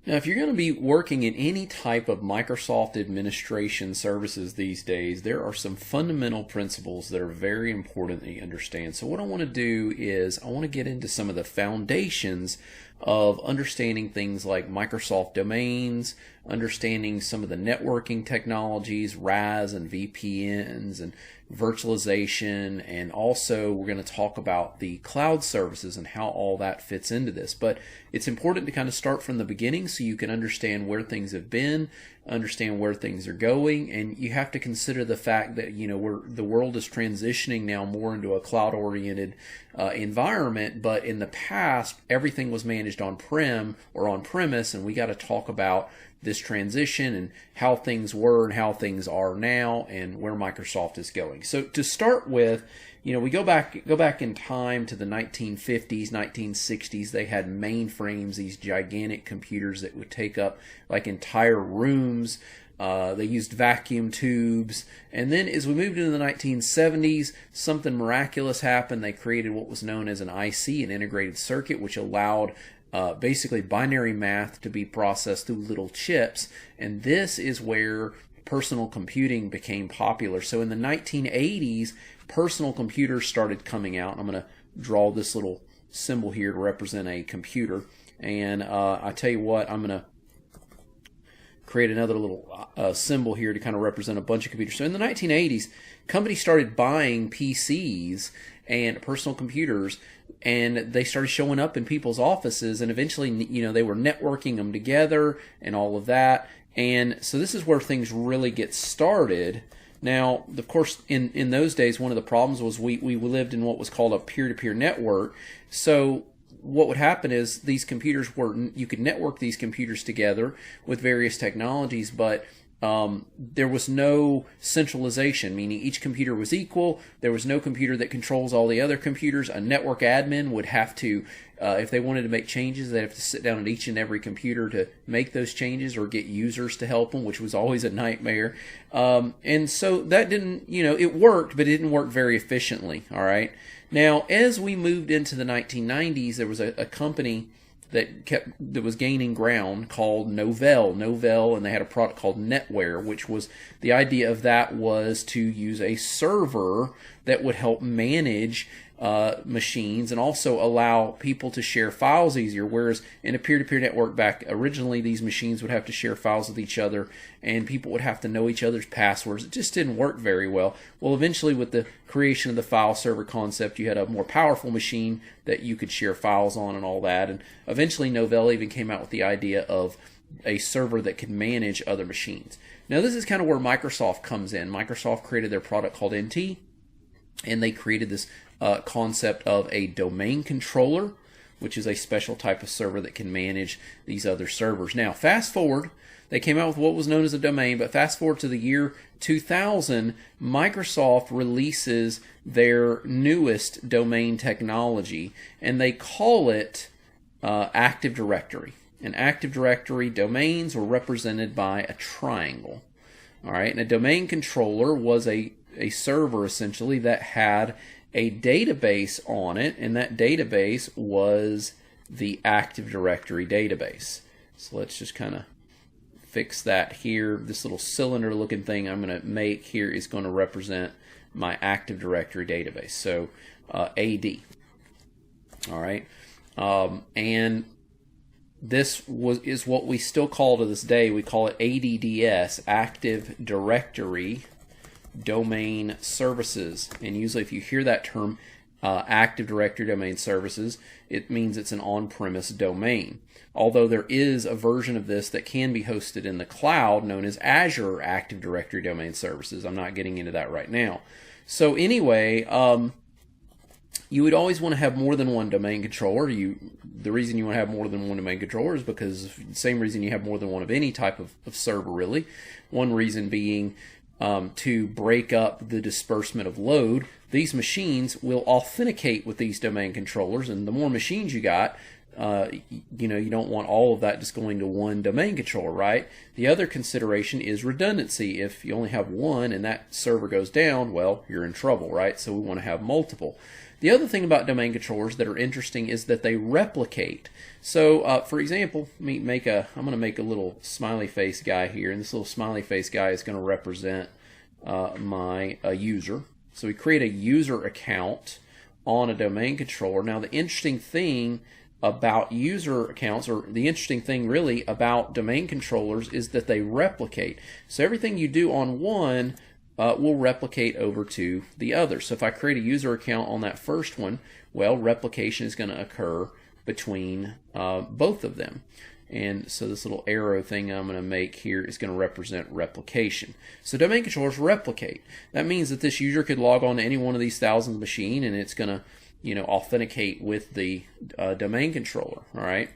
Now, if you're going to be working in any type of Microsoft administration services these days, there are some fundamental principles that are very important that you understand. So what I want to do is I want to get into some of the foundations of understanding things like Microsoft domains, understanding some of the networking technologies, RAS and VPNs and virtualization, and also we're going to talk about the cloud services and how all that fits into this. But it's important to kind of start from the beginning so you can understand where things have been, understand where things are going, and you have to consider the fact that the world is transitioning now more into a cloud-oriented environment. But in the past, everything was managed on-prem or on-premise, and we got to talk about this transition and how things were and how things are now and where Microsoft is going. So to start with, we go back in time to the 1950s, 1960s. They had mainframes, these gigantic computers that would take up like entire rooms. They used vacuum tubes. And then as we moved into the 1970s, something miraculous happened. They created what was known as an IC, an integrated circuit, which allowed basically binary math to be processed through little chips. And this is where personal computing became popular. So in the 1980s, personal computers started coming out. I'm going to draw this little symbol here to represent a computer. And I tell you what, I'm going to create another little symbol here to kind of represent a bunch of computers. So in the 1980s, companies started buying PCs and personal computers, and they started showing up in people's offices, and eventually, they were networking them together and all of that. And so this is where things really get started. Now, of course, in those days, one of the problems was we lived in what was called a peer-to-peer network. So what would happen is these computers you could network these computers together with various technologies, but there was no centralization, meaning each computer was equal. There was no computer that controls all the other computers. A network admin would have to, if they wanted to make changes, they'd have to sit down at each and every computer to make those changes or get users to help them, which was always a nightmare. And so that didn't, it worked, but it didn't work very efficiently, all right? Now, as we moved into the 1990s, there was a company that was gaining ground called Novell, and they had a product called NetWare, which was the idea of that was to use a server that would help manage machines and also allow people to share files easier. Whereas in a peer-to-peer network back originally, these machines would have to share files with each other and people would have to know each other's passwords. It just didn't work very well. Well, eventually with the creation of the file server concept, you had a more powerful machine that you could share files on and all that. And eventually Novell even came out with the idea of a server that could manage other machines. Now this is kind of where Microsoft comes in. Microsoft created their product called NT, and they created this concept of a domain controller, which is a special type of server that can manage these other servers. Now, fast forward, they came out with what was known as a domain, but fast forward to the year 2000, Microsoft releases their newest domain technology, and they call it Active Directory. And Active Directory domains were represented by a triangle. All right, and a domain controller was a server essentially that had a database on it, and that database was the Active Directory database. So let's just kind of fix that here. This little cylinder looking thing I'm going to make here is going to represent my Active Directory database. So AD. All right, and this is what we still call to this day. We call it ADDS, Active Directory Domain Services. And usually if you hear that term, Active Directory Domain Services, it means it's an on-premise domain. Although there is a version of this that can be hosted in the cloud known as Azure Active Directory Domain Services. I'm not getting into that right now. So anyway, you would always want to have more than one domain controller. The reason you want to have more than one domain controller is because the same reason you have more than one of any type of server, really. One reason being to break up the disbursement of load, these machines will authenticate with these domain controllers, and the more machines you got, you know, you don't want all of that just going to one domain controller, right? The other consideration is redundancy. If you only have one and that server goes down, well, you're in trouble, right? So we want to have multiple. The other thing about domain controllers that are interesting is that they replicate. So, for example, I'm going to make a little smiley face guy here, and this little smiley face guy is going to represent my user. So we create a user account on a domain controller. Now, the interesting thing about user accounts, or the interesting thing really about domain controllers, is that they replicate. So everything you do on one will replicate over to the other. So if I create a user account on that first one, well, replication is going to occur between both of them. And so this little arrow thing I'm going to make here is going to represent replication. So domain controllers replicate. That means that this user could log on to any one of these thousands machines, and it's going to, you know, authenticate with the domain controller. All right.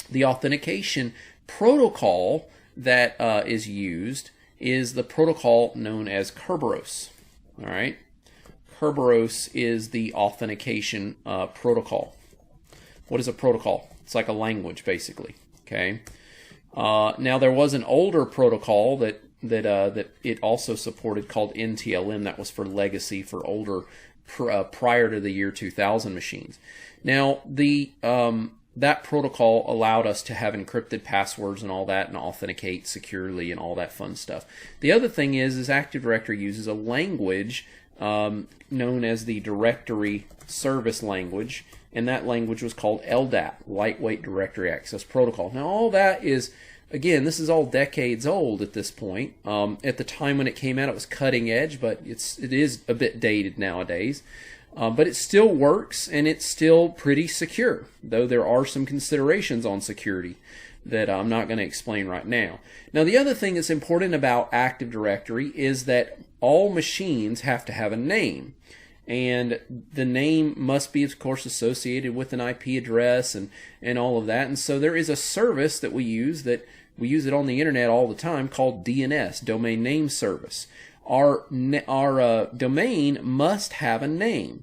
The authentication protocol that is used is the protocol known as Kerberos. All right. Kerberos is the authentication protocol. What is a protocol? It's like a language, basically. Okay. Now there was an older protocol that it also supported called NTLM. That was for legacy, for older prior to the year 2000 machines. Now that protocol allowed us to have encrypted passwords and all that, and authenticate securely and all that fun stuff. The other thing is Active Directory uses a language known as the Directory Service Language, and that language was called LDAP, Lightweight Directory Access Protocol. Now all that is, again, this is all decades old at this point. At the time when it came out, it was cutting edge, but it is a bit dated nowadays. But it still works, and it's still pretty secure, though there are some considerations on security that I'm not going to explain right now. Now, the other thing that's important about Active Directory is that all machines have to have a name. And the name must be, of course, associated with an IP address and all of that. And so there is a service that we use it on the internet all the time, called DNS, Domain Name Service. Our domain must have a name.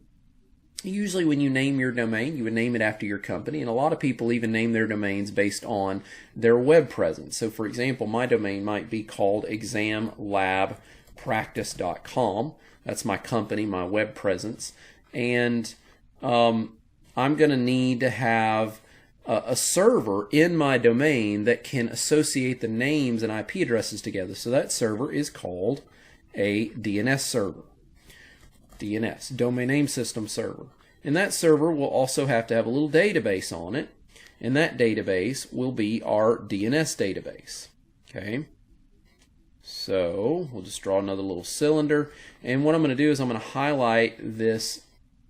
Usually when you name your domain, you would name it after your company, and a lot of people even name their domains based on their web presence. So for example, my domain might be called examlabpractice.com. That's my company, my web presence. And I'm going to need to have a server in my domain that can associate the names and IP addresses together. So that server is called a DNS server. DNS, Domain Name System Server. And that server will also have to have a little database on it, and that database will be our DNS database. Okay. So we'll just draw another little cylinder, and what I'm going to do is I'm going to highlight this,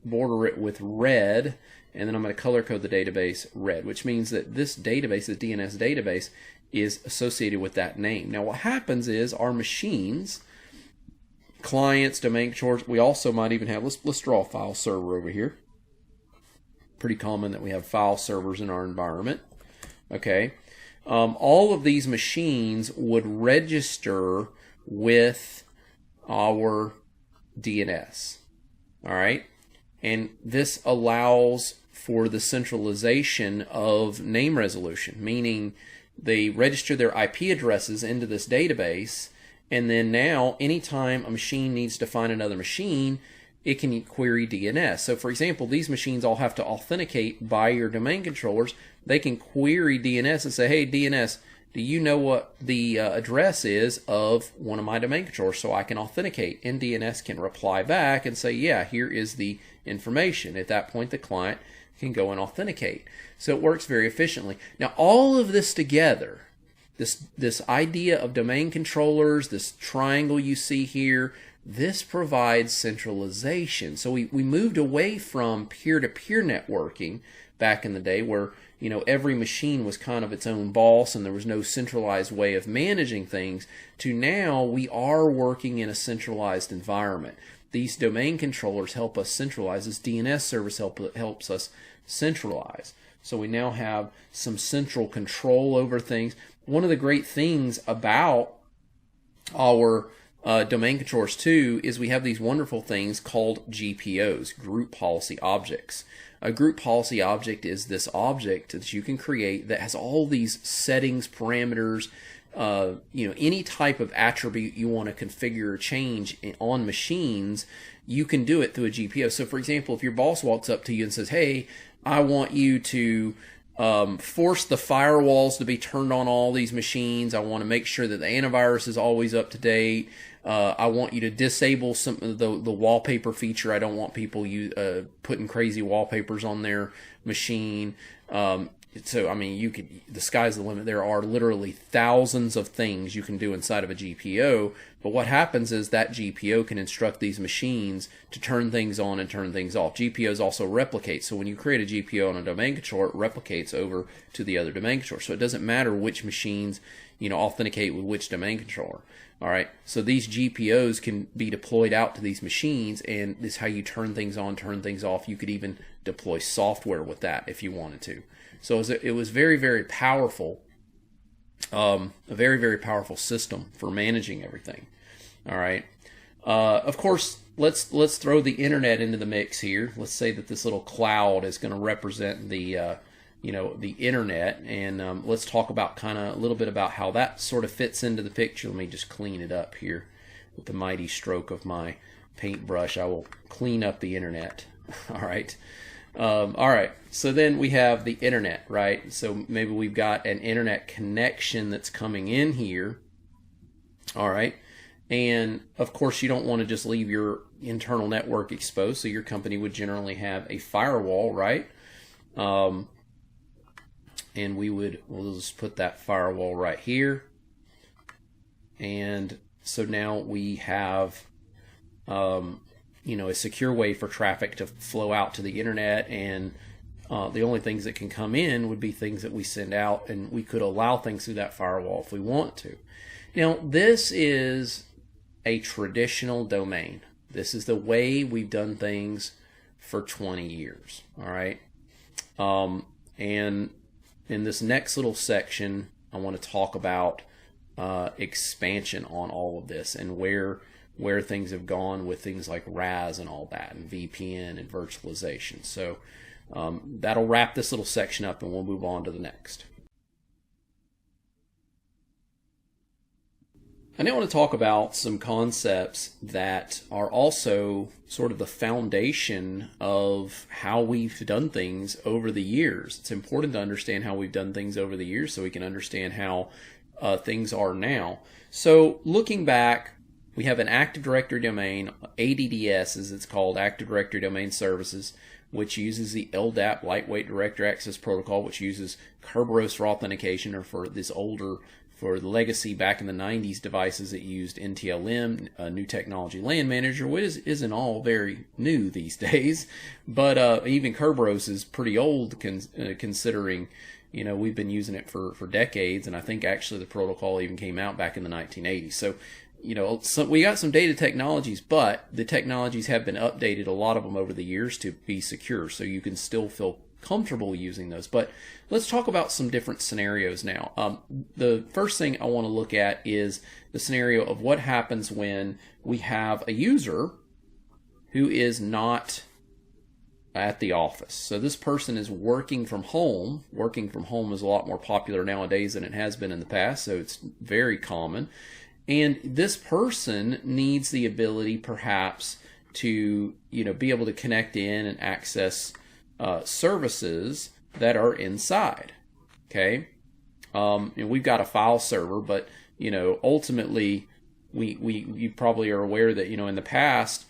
border it with red, and then I'm going to color code the database red, which means that this database, the DNS database, is associated with that name. Now what happens is our machines, clients, domain controllers, we also might even have, let's draw a file server over here. Pretty common that we have file servers in our environment. Okay. All of these machines would register with our DNS. All right. And this allows for the centralization of name resolution, meaning they register their IP addresses into this database, and then now anytime a machine needs to find another machine, it can query DNS. So for example, these machines all have to authenticate by your domain controllers. They can query DNS and say, hey, DNS, do you know what the address is of one of my domain controllers so I can authenticate? And DNS can reply back and say, yeah, here is the information. At that point, the client can go and authenticate. So it works very efficiently. Now, all of this together, this idea of domain controllers, this triangle you see here, this provides centralization. So we moved away from peer-to-peer networking back in the day where, you know, every machine was kind of its own boss and there was no centralized way of managing things, to now we are working in a centralized environment. These domain controllers help us centralize. This DNS service helps us centralize. So we now have some central control over things. One of the great things about our domain controllers too is we have these wonderful things called GPOs, group policy objects. A group policy object is this object that you can create that has all these settings, parameters, any type of attribute you want to configure or change on machines, you can do it through a GPO. So for example, if your boss walks up to you and says, hey, I want you to force the firewalls to be turned on all these machines. I want to make sure that the antivirus is always up to date. I want you to disable some of the wallpaper feature. I don't want people putting crazy wallpapers on their machine. So I mean, the sky's the limit. There are literally thousands of things you can do inside of a GPO. But what happens is that GPO can instruct these machines to turn things on and turn things off. GPOs also replicate. So when you create a GPO on a domain controller, it replicates over to the other domain controller. So it doesn't matter which machines, authenticate with which domain controller. All right. So these GPOs can be deployed out to these machines, and this is how you turn things on, turn things off. You could even deploy software with that if you wanted to. So it was very, very powerful, a very, very powerful system for managing everything. All right. Of course, let's throw the internet into the mix here. Let's say that this little cloud is going to represent the internet, and let's talk about a little bit about how that sort of fits into the picture. Let me just clean it up here with the mighty stroke of my paintbrush. I will clean up the internet. All right. All right, so then we have the internet, right? So maybe we've got an internet connection that's coming in here, all right? And of course, you don't want to just leave your internal network exposed, so your company would generally have a firewall, right? And we'll just put that firewall right here. And so now we have a secure way for traffic to flow out to the internet, and the only things that can come in would be things that we send out, and we could allow things through that firewall if we want to. Now, this is a traditional domain. This is the way we've done things for 20 years, all right? And in this next little section, I want to talk about expansion on all of this and where things have gone with things like RAS and all that, and VPN and virtualization. So that'll wrap this little section up, and we'll move on to the next. I now want to talk about some concepts that are also sort of the foundation of how we've done things over the years. It's important to understand how we've done things over the years so we can understand how things are now. So looking back, we have an Active Directory domain, ADDS as it's called, Active Directory Domain Services, which uses the LDAP, Lightweight Directory Access Protocol, which uses Kerberos for authentication, or for the legacy back in the 90s devices that used NTLM, New Technology LAN Manager, which isn't all very new these days, but even Kerberos is pretty old considering, we've been using it for decades, and I think actually the protocol even came out back in the 1980s. So, we got some data technologies, but the technologies have been updated, a lot of them over the years, to be secure, so you can still feel comfortable using those. But let's talk about some different scenarios now. The first thing I want to look at is the scenario of what happens when we have a user who is not at the office. So this person is working from home. Working from home is a lot more popular nowadays than it has been in the past, so it's very common. And this person needs the ability perhaps to be able to connect in and access services that are inside. Okay, and we've got a file server, but ultimately you probably are aware that in the past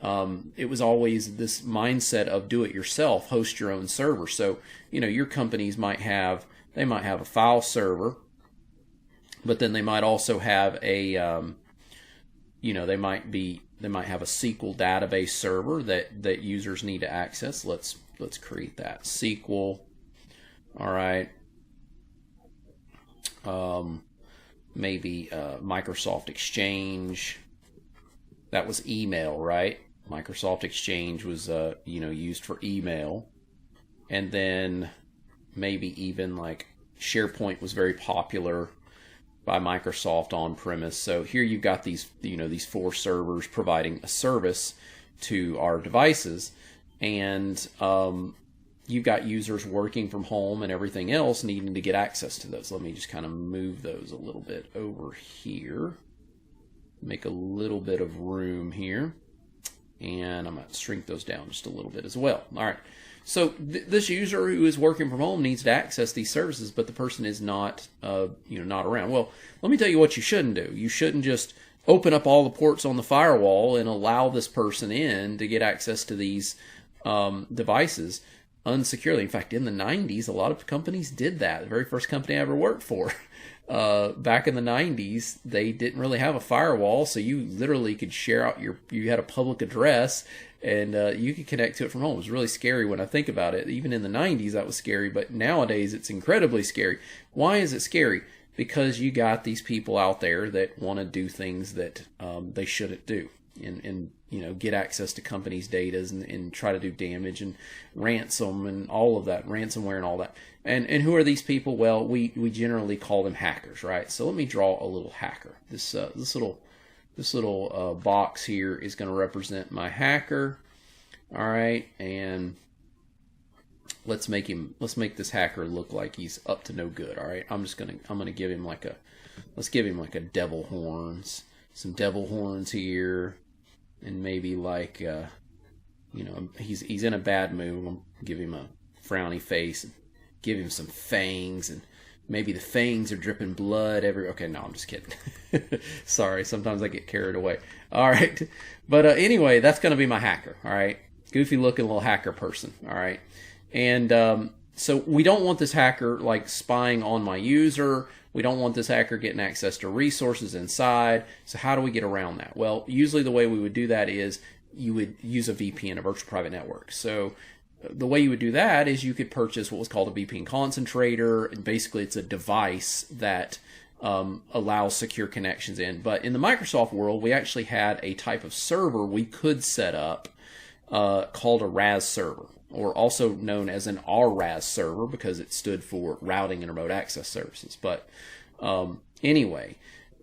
it was always this mindset of do it yourself, host your own server. So your companies might have a file server, but then they might also have a they might have a SQL database server that users need to access. Let's create that SQL. All right. Maybe Microsoft Exchange. That was email, right? Microsoft Exchange was used for email, and then maybe even like SharePoint was very popular. by Microsoft on premise. So here you've got these, these 4 servers providing a service to our devices, and you've got users working from home and everything else needing to get access to those. Let me just kind of move those a little bit over here, make a little bit of room here, and I'm going to shrink those down just a little bit as well. All right. So this user who is working from home needs to access these services, but the person is not, not around. Well, let me tell you what you shouldn't do. You shouldn't just open up all the ports on the firewall and allow this person in to get access to these devices unsecurely. In fact, in the 90s, a lot of companies did that. The very first company I ever worked for, back in the 90s, they didn't really have a firewall, so you literally could share out you had a public address, and you could connect to it from home. It was really scary when I think about it. Even in the 90s, that was scary, but nowadays it's incredibly scary. Why is it scary? Because you got these people out there that want to do things that they shouldn't do, and get access to companies' data and try to do damage and ransom and all of that, ransomware and all that. And who are these people? Well, we generally call them hackers, right? So let me draw a little hacker. This little box here is going to represent my hacker. All right, and let's make this hacker look like he's up to no good. All right, I'm gonna give him let's give him like a devil horns, some devil horns here, and maybe he's in a bad mood. I'll give him a frowny face, and give him some fangs, and maybe the fangs are dripping blood okay, no, I'm just kidding. Sorry, sometimes I get carried away. All right, but anyway, that's going to be my hacker. All right, goofy looking little hacker person. All right, and so we don't want this hacker spying on my user. We don't want this hacker getting access to resources inside. So how do we get around that? Well, usually the way we would do that is you would use a VPN, a virtual private network. So the way you would do that is you could purchase what was called a VPN concentrator, and basically it's a device that allows secure connections in. But in the Microsoft world, we actually had a type of server we could set up called a RAS server, or also known as an RAS server because it stood for Routing and Remote Access Services. But anyway,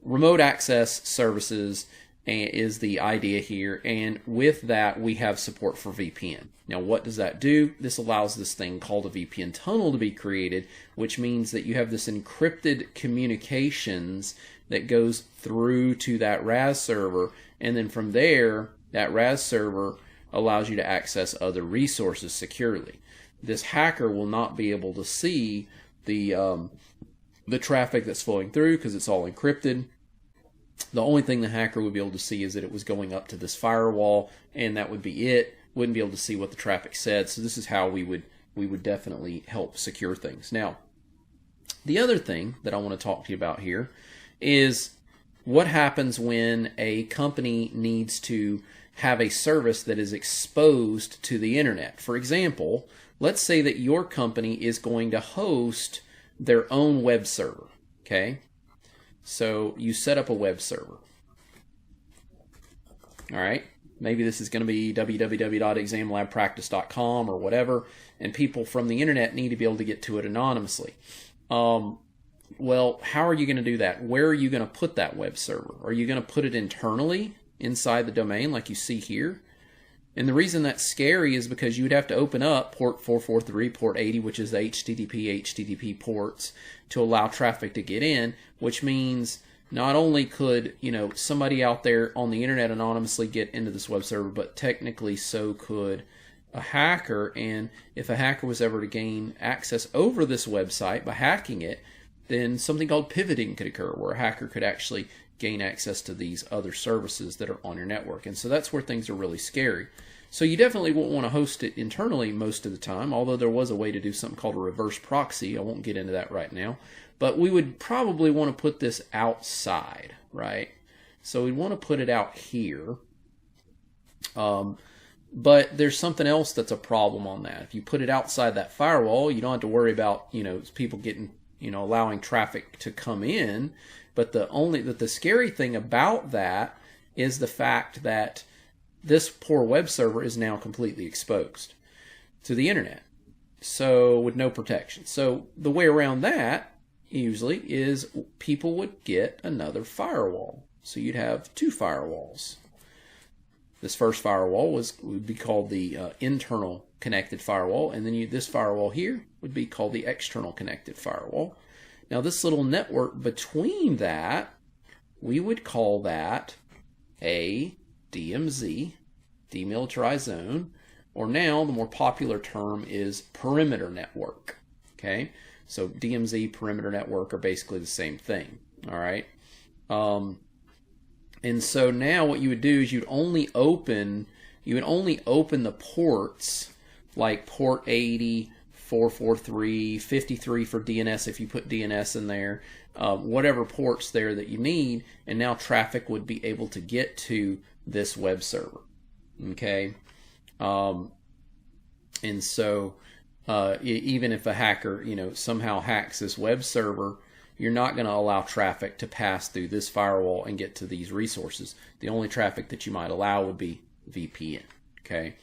remote access services is the idea here, and with that we have support for VPN. Now what does that do? This allows this thing called a VPN tunnel to be created, which means that you have this encrypted communications that goes through to that RAS server, and then from there that RAS server allows you to access other resources securely. This hacker will not be able to see the traffic that's flowing through because it's all encrypted. The only thing the hacker would be able to see is that it was going up to this firewall, and that would be it. Wouldn't be able to see what the traffic said. So this is how we would definitely help secure things. Now, the other thing that I want to talk to you about here is what happens when a company needs to have a service that is exposed to the internet. For example, let's say that your company is going to host their own web server, okay? So you set up a web server. All right, maybe this is going to be www.examlabpractice.com or whatever, and people from the internet need to be able to get to it anonymously. Well, how are you going to do that? Where are you going to put that web server? Are you going to put it internally inside the domain like you see here? And the reason that's scary is because you would have to open up port 443, port 80, which is the HTTP ports, to allow traffic to get in, which means not only could somebody out there on the internet anonymously get into this web server, but technically so could a hacker. And if a hacker was ever to gain access over this website by hacking it, then something called pivoting could occur, where a hacker could actually gain access to these other services that are on your network. And so that's where things are really scary. So you definitely won't want to host it internally most of the time, although there was a way to do something called a reverse proxy. I won't get into that right now. But we would probably want to put this outside, right? So we want to put it out here. But there's something else that's a problem on that. If you put it outside that firewall, you don't have to worry about people getting allowing traffic to come in. But the scary thing about that is the fact that this poor web server is now completely exposed to the internet, so with no protection. So the way around that usually is people would get another firewall. So you'd have two firewalls. This first firewall would be called the internal connected firewall, and then this firewall here would be called the external connected firewall. Now this little network between that, we would call that a DMZ, demilitarized zone, or now the more popular term is perimeter network. Okay, so DMZ, perimeter network are basically the same thing. All right. And so now what you would do is you would only open the ports like port 80, 443, 53 for DNS if you put DNS in there, whatever ports there that you need, and now traffic would be able to get to this web server. Okay, and so even if a hacker somehow hacks this web server, you're not going to allow traffic to pass through this firewall and get to these resources. The only traffic that you might allow would be VPN. Okay,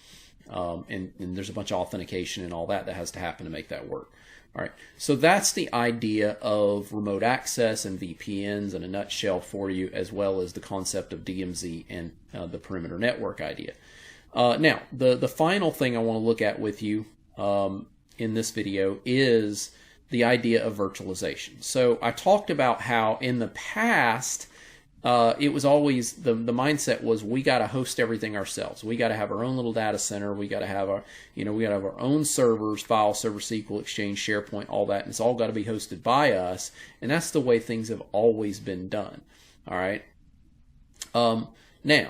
and there's a bunch of authentication and all that has to happen to make that work. All right, so that's the idea of remote access and VPNs in a nutshell for you, as well as the concept of DMZ and the perimeter network idea. Now, the final thing I want to look at with you in this video is the idea of virtualization. So I talked about how in the past it was always the mindset was we got to host everything ourselves. We got to have our own little data center. We got to have our we got to have our own servers, file server, SQL, Exchange, SharePoint, all that, and it's all got to be hosted by us. And that's the way things have always been done. All right. Now,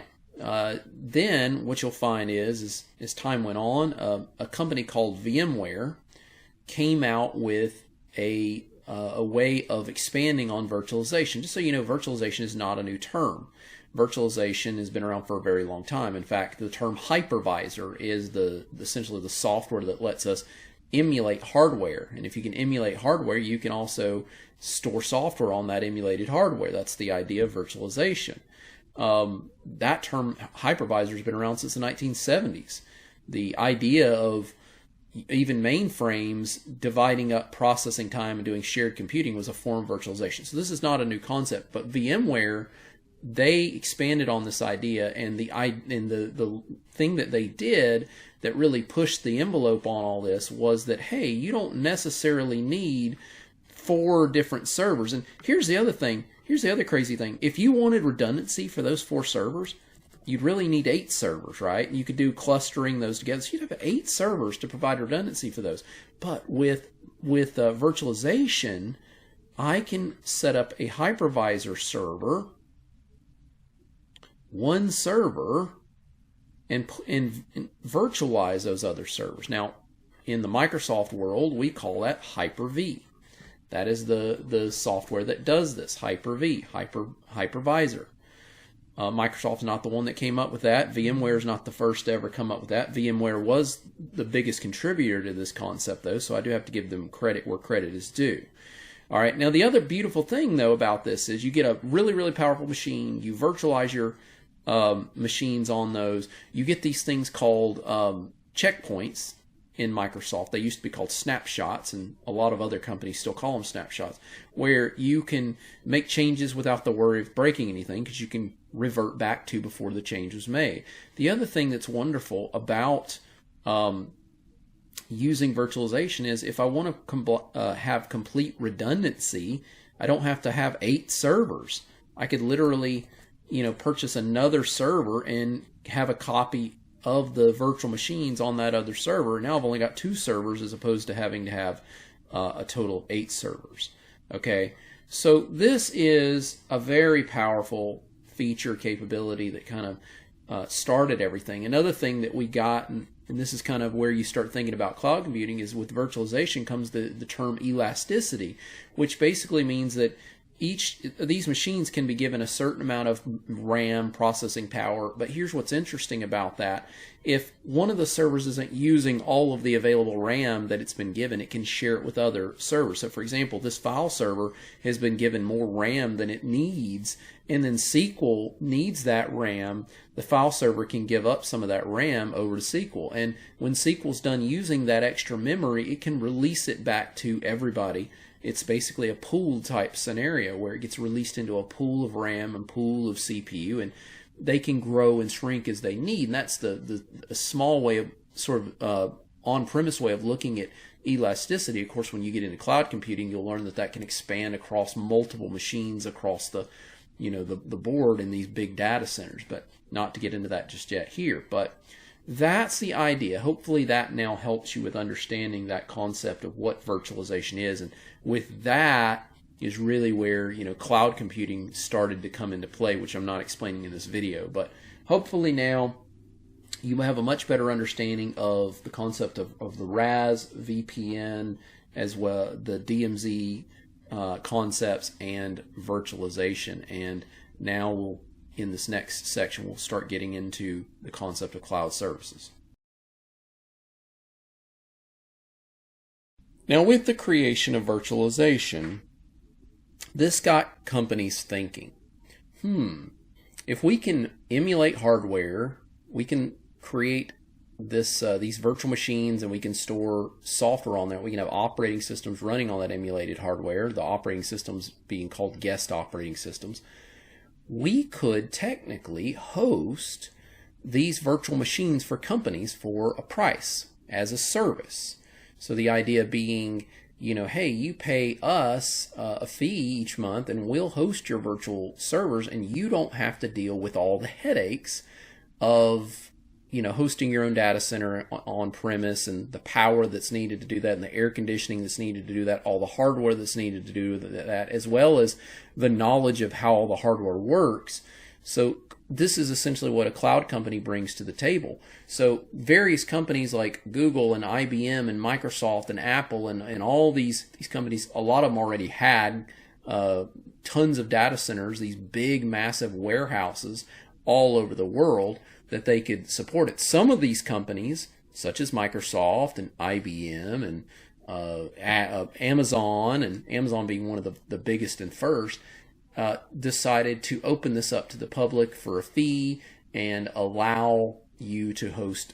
then what you'll find is as time went on, a company called VMware came out with a way of expanding on virtualization. Just so you know, virtualization is not a new term. Virtualization has been around for a very long time. In fact, the term hypervisor is essentially the software that lets us emulate hardware. And if you can emulate hardware, you can also store software on that emulated hardware. That's the idea of virtualization. That term hypervisor has been around since the 1970s. The idea of even mainframes dividing up processing time and doing shared computing was a form of virtualization. So this is not a new concept, but VMware, they expanded on this idea, and the thing that they did that really pushed the envelope on all this was that, hey, you don't necessarily need 4 different servers. And here's the other thing. Here's the other crazy thing. If you wanted redundancy for those 4 servers, you'd really need 8 servers, right? You could do clustering those together. So you'd have 8 servers to provide redundancy for those. But with virtualization, I can set up a hypervisor server, 1 server, and virtualize those other servers. Now, in the Microsoft world, we call that Hyper-V. That is the software that does this, Hyper-V, hypervisor. Microsoft's not the one that came up with that. VMware is not the first to ever come up with that. VMware was the biggest contributor to this concept, though, so I do have to give them credit where credit is due. All right, now the other beautiful thing, though, about this is you get a really, really powerful machine. You virtualize your machines on those. You get these things called checkpoints in Microsoft. They used to be called snapshots, and a lot of other companies still call them snapshots, where you can make changes without the worry of breaking anything because you can revert back to before the change was made. The other thing that's wonderful about using virtualization is if I want to have complete redundancy, I don't have to have 8 servers. I could literally, purchase another server and have a copy of the virtual machines on that other server. Now I've only got 2 servers as opposed to having to have a total of 8 servers. Okay, so this is a very powerful feature capability that kind of started everything. Another thing that we got, and this is kind of where you start thinking about cloud computing, is with virtualization comes the term elasticity, which basically means that each of these machines can be given a certain amount of RAM processing power, but here's what's interesting about that. If one of the servers isn't using all of the available RAM that it's been given, it can share it with other servers. So for example, this file server has been given more RAM than it needs, and then SQL needs that RAM. The file server can give up some of that RAM over to SQL, and when SQL's done using that extra memory, it can release it back to everybody It's basically a pool type scenario where it gets released into a pool of RAM and pool of CPU, and they can grow and shrink as they need. And that's a small way of sort of on-premise way of looking at elasticity. Of course, when you get into cloud computing, you'll learn that that can expand across multiple machines across the board in these big data centers, but not to get into that just yet here. But that's the idea. Hopefully that now helps you with understanding that concept of what virtualization is. And with that is really where, cloud computing started to come into play, which I'm not explaining in this video. But hopefully now you have a much better understanding of the concept of the RAS, VPN, as well the DMZ concepts and virtualization. And now in this next section, we'll start getting into the concept of cloud services. Now, with the creation of virtualization, this got companies thinking, if we can emulate hardware, we can create these virtual machines, and we can store software on there. We can have operating systems running on that emulated hardware, the operating systems being called guest operating systems. We could technically host these virtual machines for companies for a price as a service. So the idea being, hey, you pay us a fee each month and we'll host your virtual servers, and you don't have to deal with all the headaches of hosting your own data center on premise, and the power that's needed to do that, and the air conditioning that's needed to do that, all the hardware that's needed to do that, as well as the knowledge of how all the hardware works. So this is essentially what a cloud company brings to the table. So various companies like Google and IBM and Microsoft and Apple and all these companies, a lot of them already had tons of data centers, these big massive warehouses all over the world that they could support it. Some of these companies, such as Microsoft and IBM and Amazon, and Amazon being one of the biggest and first, decided to open this up to the public for a fee and allow you to host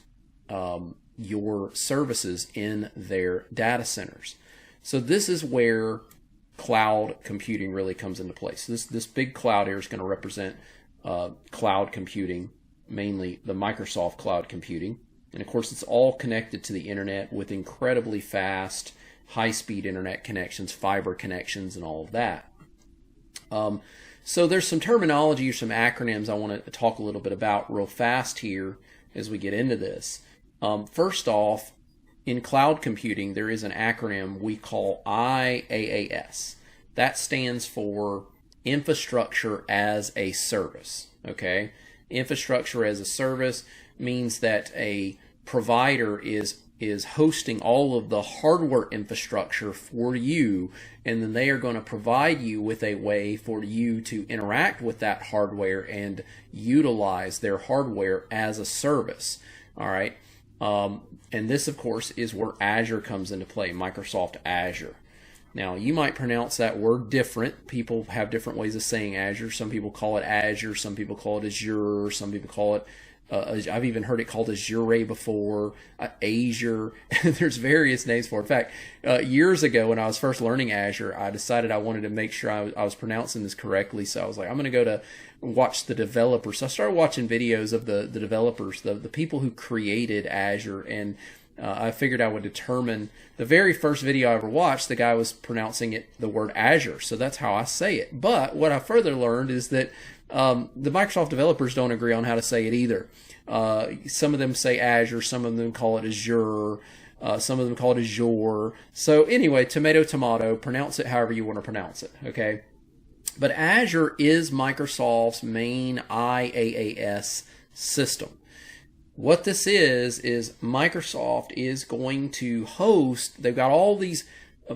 your services in their data centers. So this is where cloud computing really comes into place. This big cloud here is going to represent cloud computing, mainly the Microsoft cloud computing. And of course, it's all connected to the internet with incredibly fast, high-speed internet connections, fiber connections, and all of that. So there's some terminology or some acronyms I want to talk a little bit about real fast here as we get into this. First off, in cloud computing, there is an acronym we call IaaS. That stands for Infrastructure as a Service. Okay? Infrastructure as a service means that a provider is hosting all of the hardware infrastructure for you, and then they are going to provide you with a way for you to interact with that hardware and utilize their hardware as a service. All right, and this, of course, is where Azure comes into play, Microsoft Azure. Now, you might pronounce that word different. People have different ways of saying Azure. Some people call it Azure. Some people call it Azure. Some people call it, I've even heard it called Azure before, Azure. There's various names for it. In fact, years ago when I was first learning Azure, I decided I wanted to make sure I was pronouncing this correctly. So I was like, I'm going to go to watch the developers. So I started watching videos of the developers, the people who created Azure, and I figured I would determine. The very first video I ever watched, the guy was pronouncing the word Azure, so that's how I say it. But what I further learned is that the Microsoft developers don't agree on how to say it either. Some of them say Azure, some of them call it Azure, some of them call it Azure. So anyway, tomato, tomato, pronounce it however you want to pronounce it, okay? But Azure is Microsoft's main IaaS system. What this is Microsoft is going to host, they've got all these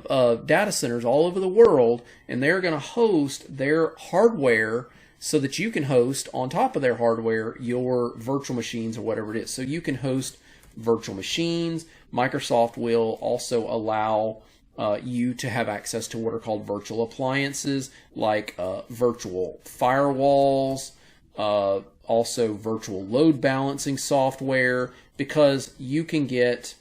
data centers all over the world, and they're going to host their hardware so that you can host on top of their hardware your virtual machines or whatever it is. So you can host virtual machines. Microsoft will also allow you to have access to what are called virtual appliances, like virtual firewalls, also virtual load balancing software, because you can get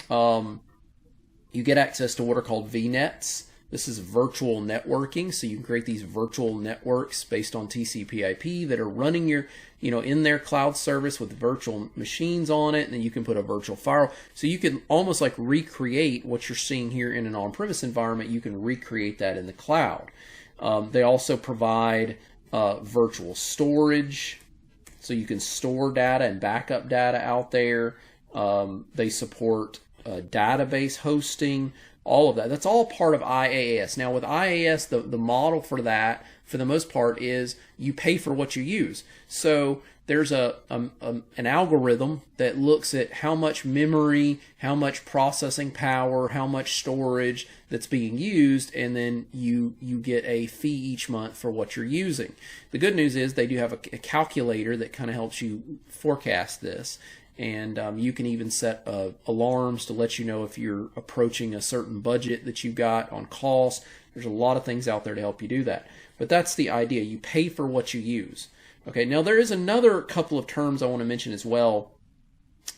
access to what are called VNets, This is virtual networking, so you can create these virtual networks based on TCP/IP that are running your, in their cloud service with virtual machines on it, and then you can put a virtual firewall. So you can almost like recreate what you're seeing here in an on-premise environment. You can recreate that in the cloud. They also provide virtual storage, so you can store data and backup data out there. They support database hosting, all of that. That's all part of IaaS. Now with IaaS, the model for that, for the most part, is you pay for what you use. So there's an algorithm that looks at how much memory, how much processing power, how much storage that's being used, and then you get a fee each month for what you're using. The good news is they do have a calculator that kind of helps you forecast this. And you can even set alarms to let you know if you're approaching a certain budget that you've got on cost. There's a lot of things out there to help you do that. But that's the idea. You pay for what you use. Okay, now there is another couple of terms I want to mention as well.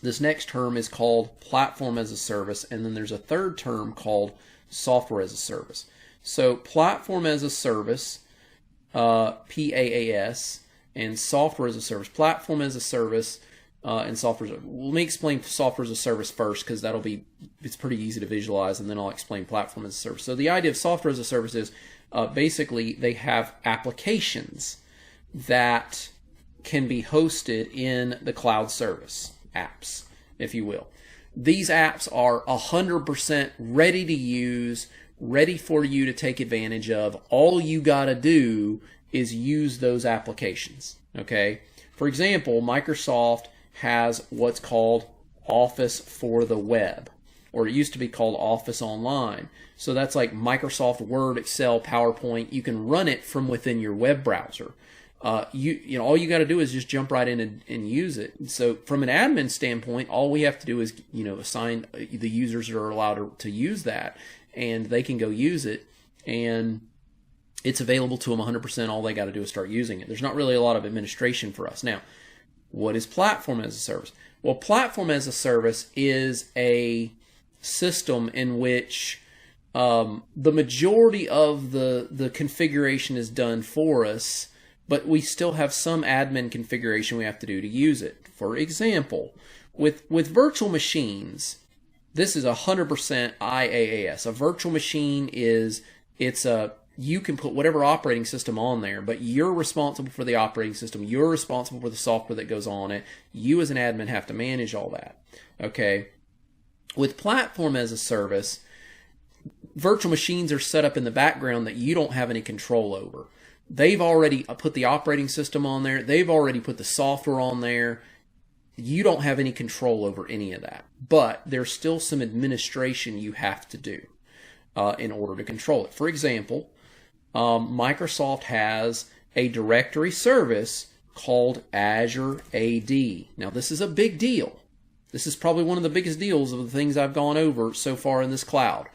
This next term is called Platform as a Service, and then there's a third term called Software as a Service. So Platform as a Service, PaaS, and Software as a Service. Platform as a Service and software. Let me explain software as a service first, because it's pretty easy to visualize, and then I'll explain platform as a service. So the idea of software as a service is basically they have applications that can be hosted in the cloud service, apps, if you will. These apps are 100% ready to use, ready for you to take advantage of. All you got to do is use those applications. Okay. For example, Microsoft has what's called Office for the web, or it used to be called Office Online. So that's like Microsoft Word, Excel, PowerPoint. You can run it from within your web browser. All you got to do is just jump right in and use it. So from an admin standpoint, all we have to do is assign the users that are allowed to use that, and they can go use it, and it's available to them 100%. All they got to do is start using it. There's not really a lot of administration for us. Now, what is Platform as a Service? Well, Platform as a Service is a system in which the majority of the configuration is done for us, but we still have some admin configuration we have to do to use it. For example, with virtual machines, this is 100% IaaS. A virtual machine you can put whatever operating system on there, but you're responsible for the operating system. You're responsible for the software that goes on it. You as an admin have to manage all that. Okay. With Platform as a Service, virtual machines are set up in the background that you don't have any control over. They've already put the operating system on there. They've already put the software on there. You don't have any control over any of that. But there's still some administration you have to do in order to control it. For example, Microsoft has a directory service called Azure AD. Now, this is a big deal. This is probably one of the biggest deals of the things I've gone over so far in this cloud.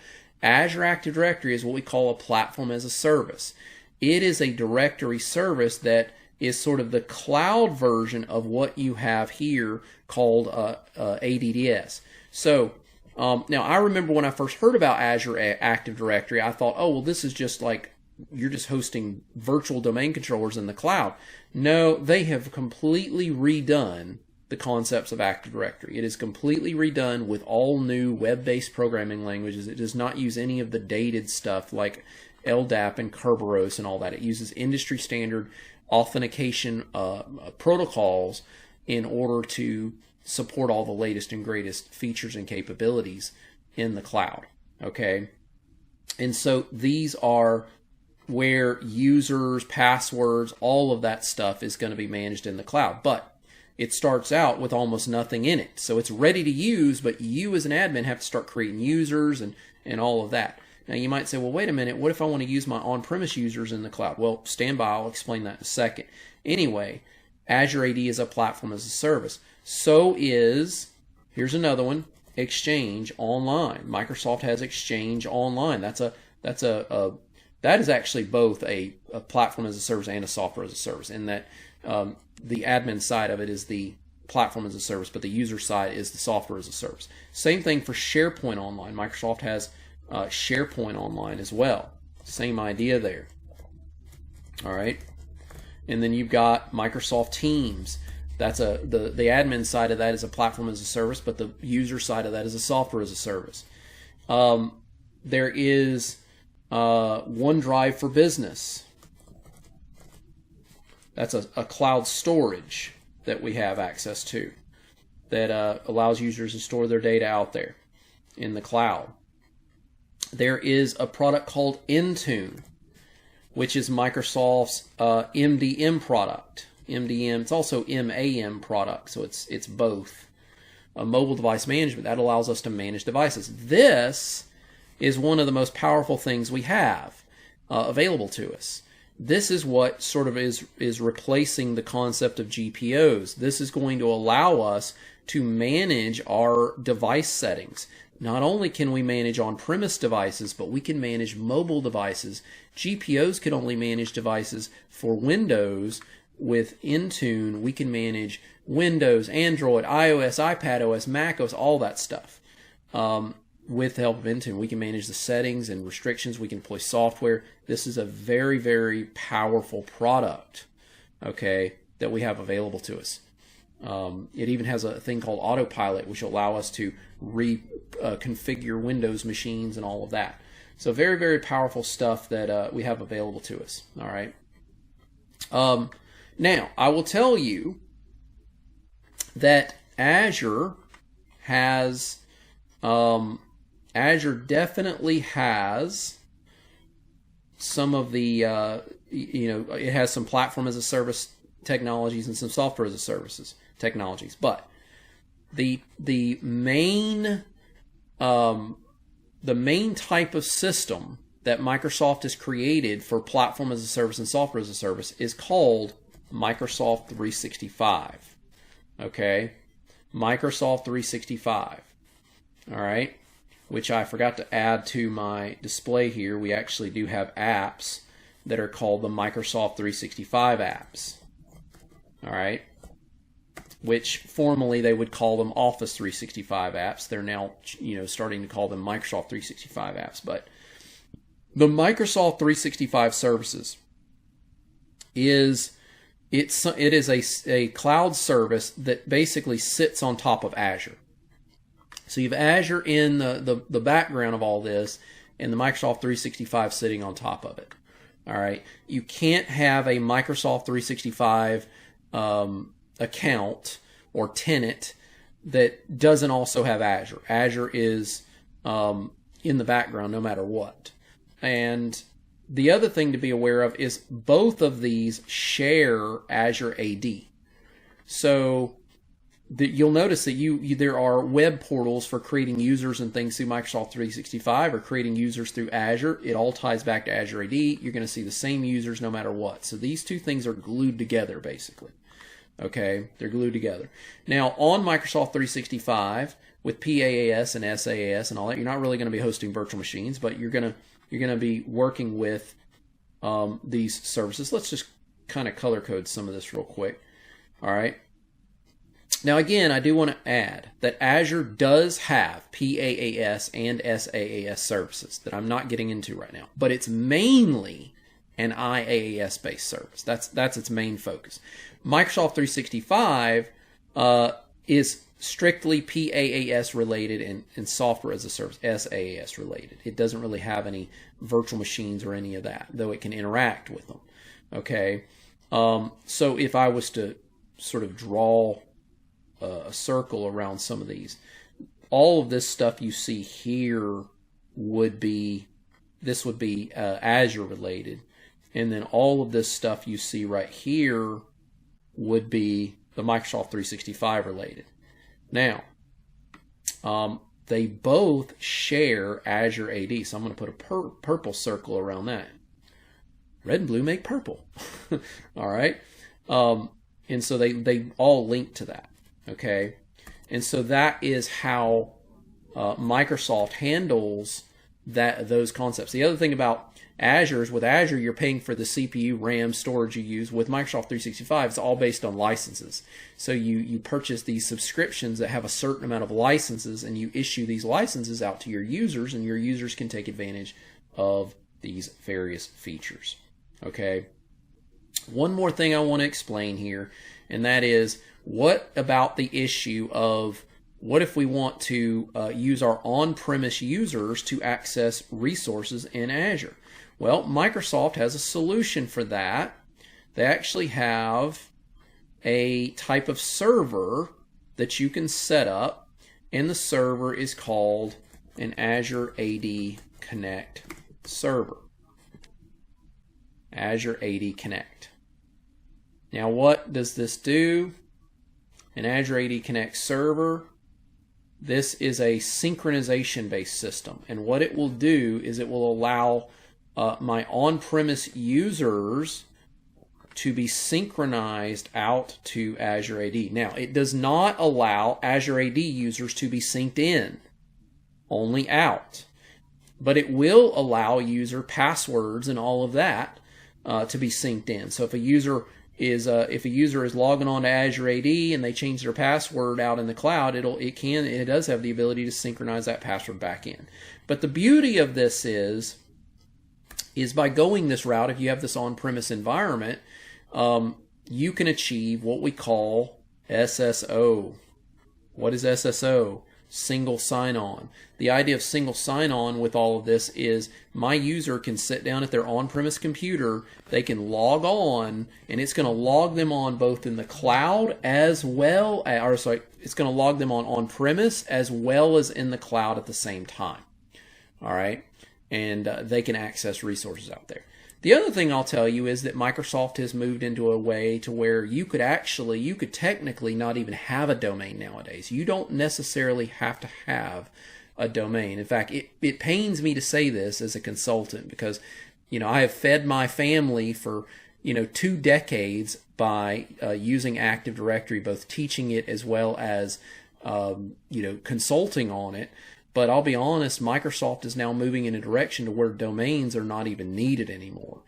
Azure Active Directory is what we call a platform as a service. It is a directory service that is sort of the cloud version of what you have here called ADDS. So, now I remember when I first heard about Azure Active Directory, I thought, oh, well, this is just like you're just hosting virtual domain controllers in the cloud. No, they have completely redone the concepts of Active Directory. It is completely redone with all new web-based programming languages. It does not use any of the dated stuff like LDAP and Kerberos and all that. It uses industry standard authentication protocols in order to support all the latest and greatest features and capabilities in the cloud. Okay, and so these are where users, passwords, all of that stuff is going to be managed in the cloud. But it starts out with almost nothing in it. So it's ready to use, but you as an admin have to start creating users and all of that. Now you might say, well, wait a minute, what if I want to use my on-premise users in the cloud? Well, stand by, I'll explain that in a second. Anyway, Azure AD is a platform as a service. So is, here's another one, Exchange Online. Microsoft has Exchange Online. That is actually both a platform as a service and a software as a service, in that the admin side of it is the platform as a service, but the user side is the software as a service. Same thing for SharePoint Online. Microsoft has SharePoint Online as well. Same idea there. All right. And then you've got Microsoft Teams. That's the admin side of that is a platform as a service, but the user side of that is a software as a service. There is OneDrive for Business. That's a cloud storage that we have access to that allows users to store their data out there in the cloud. There is a product called Intune, which is Microsoft's MDM product. MDM, it's also MAM product, so it's both. Mobile device management, that allows us to manage devices. This is one of the most powerful things we have available to us. This is what sort of is replacing the concept of GPOs. This is going to allow us to manage our device settings. Not only can we manage on-premise devices, but we can manage mobile devices. GPOs can only manage devices for Windows. With Intune, we can manage Windows, Android, iOS, iPadOS, macOS, all that stuff. With the help of Intune, we can manage the settings and restrictions. We can deploy software. This is a very, very powerful product, okay, that we have available to us. It even has a thing called Autopilot, which will allow us to reconfigure Windows machines and all of that. So very, very powerful stuff that we have available to us. All right. Now, I will tell you that Azure has, Azure definitely has some of the, it has some platform as a service technologies and some software as a services technologies, but the main type of system that Microsoft has created for platform as a service and software as a service is called Microsoft 365. Okay, Microsoft 365. All right, which I forgot to add to my display here. We actually do have apps that are called the Microsoft 365 apps. All right, which formerly they would call them Office 365 apps. They're now, starting to call them Microsoft 365 apps. But the Microsoft 365 services it is a cloud service that basically sits on top of Azure. So you have Azure in the background of all this, and the Microsoft 365 sitting on top of it. All right, you can't have a Microsoft 365 account or tenant that doesn't also have Azure. Azure is in the background no matter what. And the other thing to be aware of is both of these share Azure AD. So you'll notice that there are web portals for creating users and things through Microsoft 365 or creating users through Azure. It all ties back to Azure AD. You're going to see the same users no matter what. So these two things are glued together basically. Okay, they're glued together. Now on Microsoft 365 with PaaS and SaaS and all that, you're not really going to be hosting virtual machines, but you're going to be working with these services. Let's just kind of color code some of this real quick. All right. Now again, I do want to add that Azure does have PaaS and SaaS services that I'm not getting into right now, but it's mainly an IaaS based service. That's its main focus. Microsoft 365 is strictly PaaS related and software as a service, SaaS related. It doesn't really have any virtual machines or any of that, though it can interact with them. Okay, so if I was to sort of draw a circle around some of these, all of this stuff you see here would be Azure related, and then all of this stuff you see right here would be the Microsoft 365 related. Now, they both share Azure AD, so I'm going to put a purple circle around that. Red and blue make purple. All right, and so they all link to that. Okay, and so that is how Microsoft handles those concepts. The other thing about Azure's. With Azure, you're paying for the CPU, RAM, storage you use. With Microsoft 365, it's all based on licenses. So you purchase these subscriptions that have a certain amount of licenses, and you issue these licenses out to your users, and your users can take advantage of these various features. Okay. One more thing I want to explain here, and that is, what about the issue of what if we want to use our on-premise users to access resources in Azure? Well, Microsoft has a solution for that. They actually have a type of server that you can set up, and the server is called an Azure AD Connect server. Azure AD Connect. Now, what does this do? An Azure AD Connect server, this is a synchronization-based system, and what it will do is it will allow my on-premise users to be synchronized out to Azure AD. Now, it does not allow Azure AD users to be synced in, only out, but it will allow user passwords and all of that to be synced in. So if a user is logging on to Azure AD and they change their password out in the cloud, it does have the ability to synchronize that password back in. But the beauty of this is by going this route, if you have this on-premise environment, you can achieve what we call SSO. What is SSO? Single sign-on. The idea of single sign-on with all of this is my user can sit down at their on-premise computer, they can log on, and it's going to log them on both in the cloud as well, it's going to log them on-premise as well as in the cloud at the same time. All right, and they can access resources out there. The other thing I'll tell you is that Microsoft has moved into a way to where you could technically not even have a domain nowadays. You don't necessarily have to have a domain. In fact, it pains me to say this as a consultant because, I have fed my family for, 2 decades by using Active Directory, both teaching it as well as, consulting on it. But I'll be honest, Microsoft is now moving in a direction to where domains are not even needed anymore.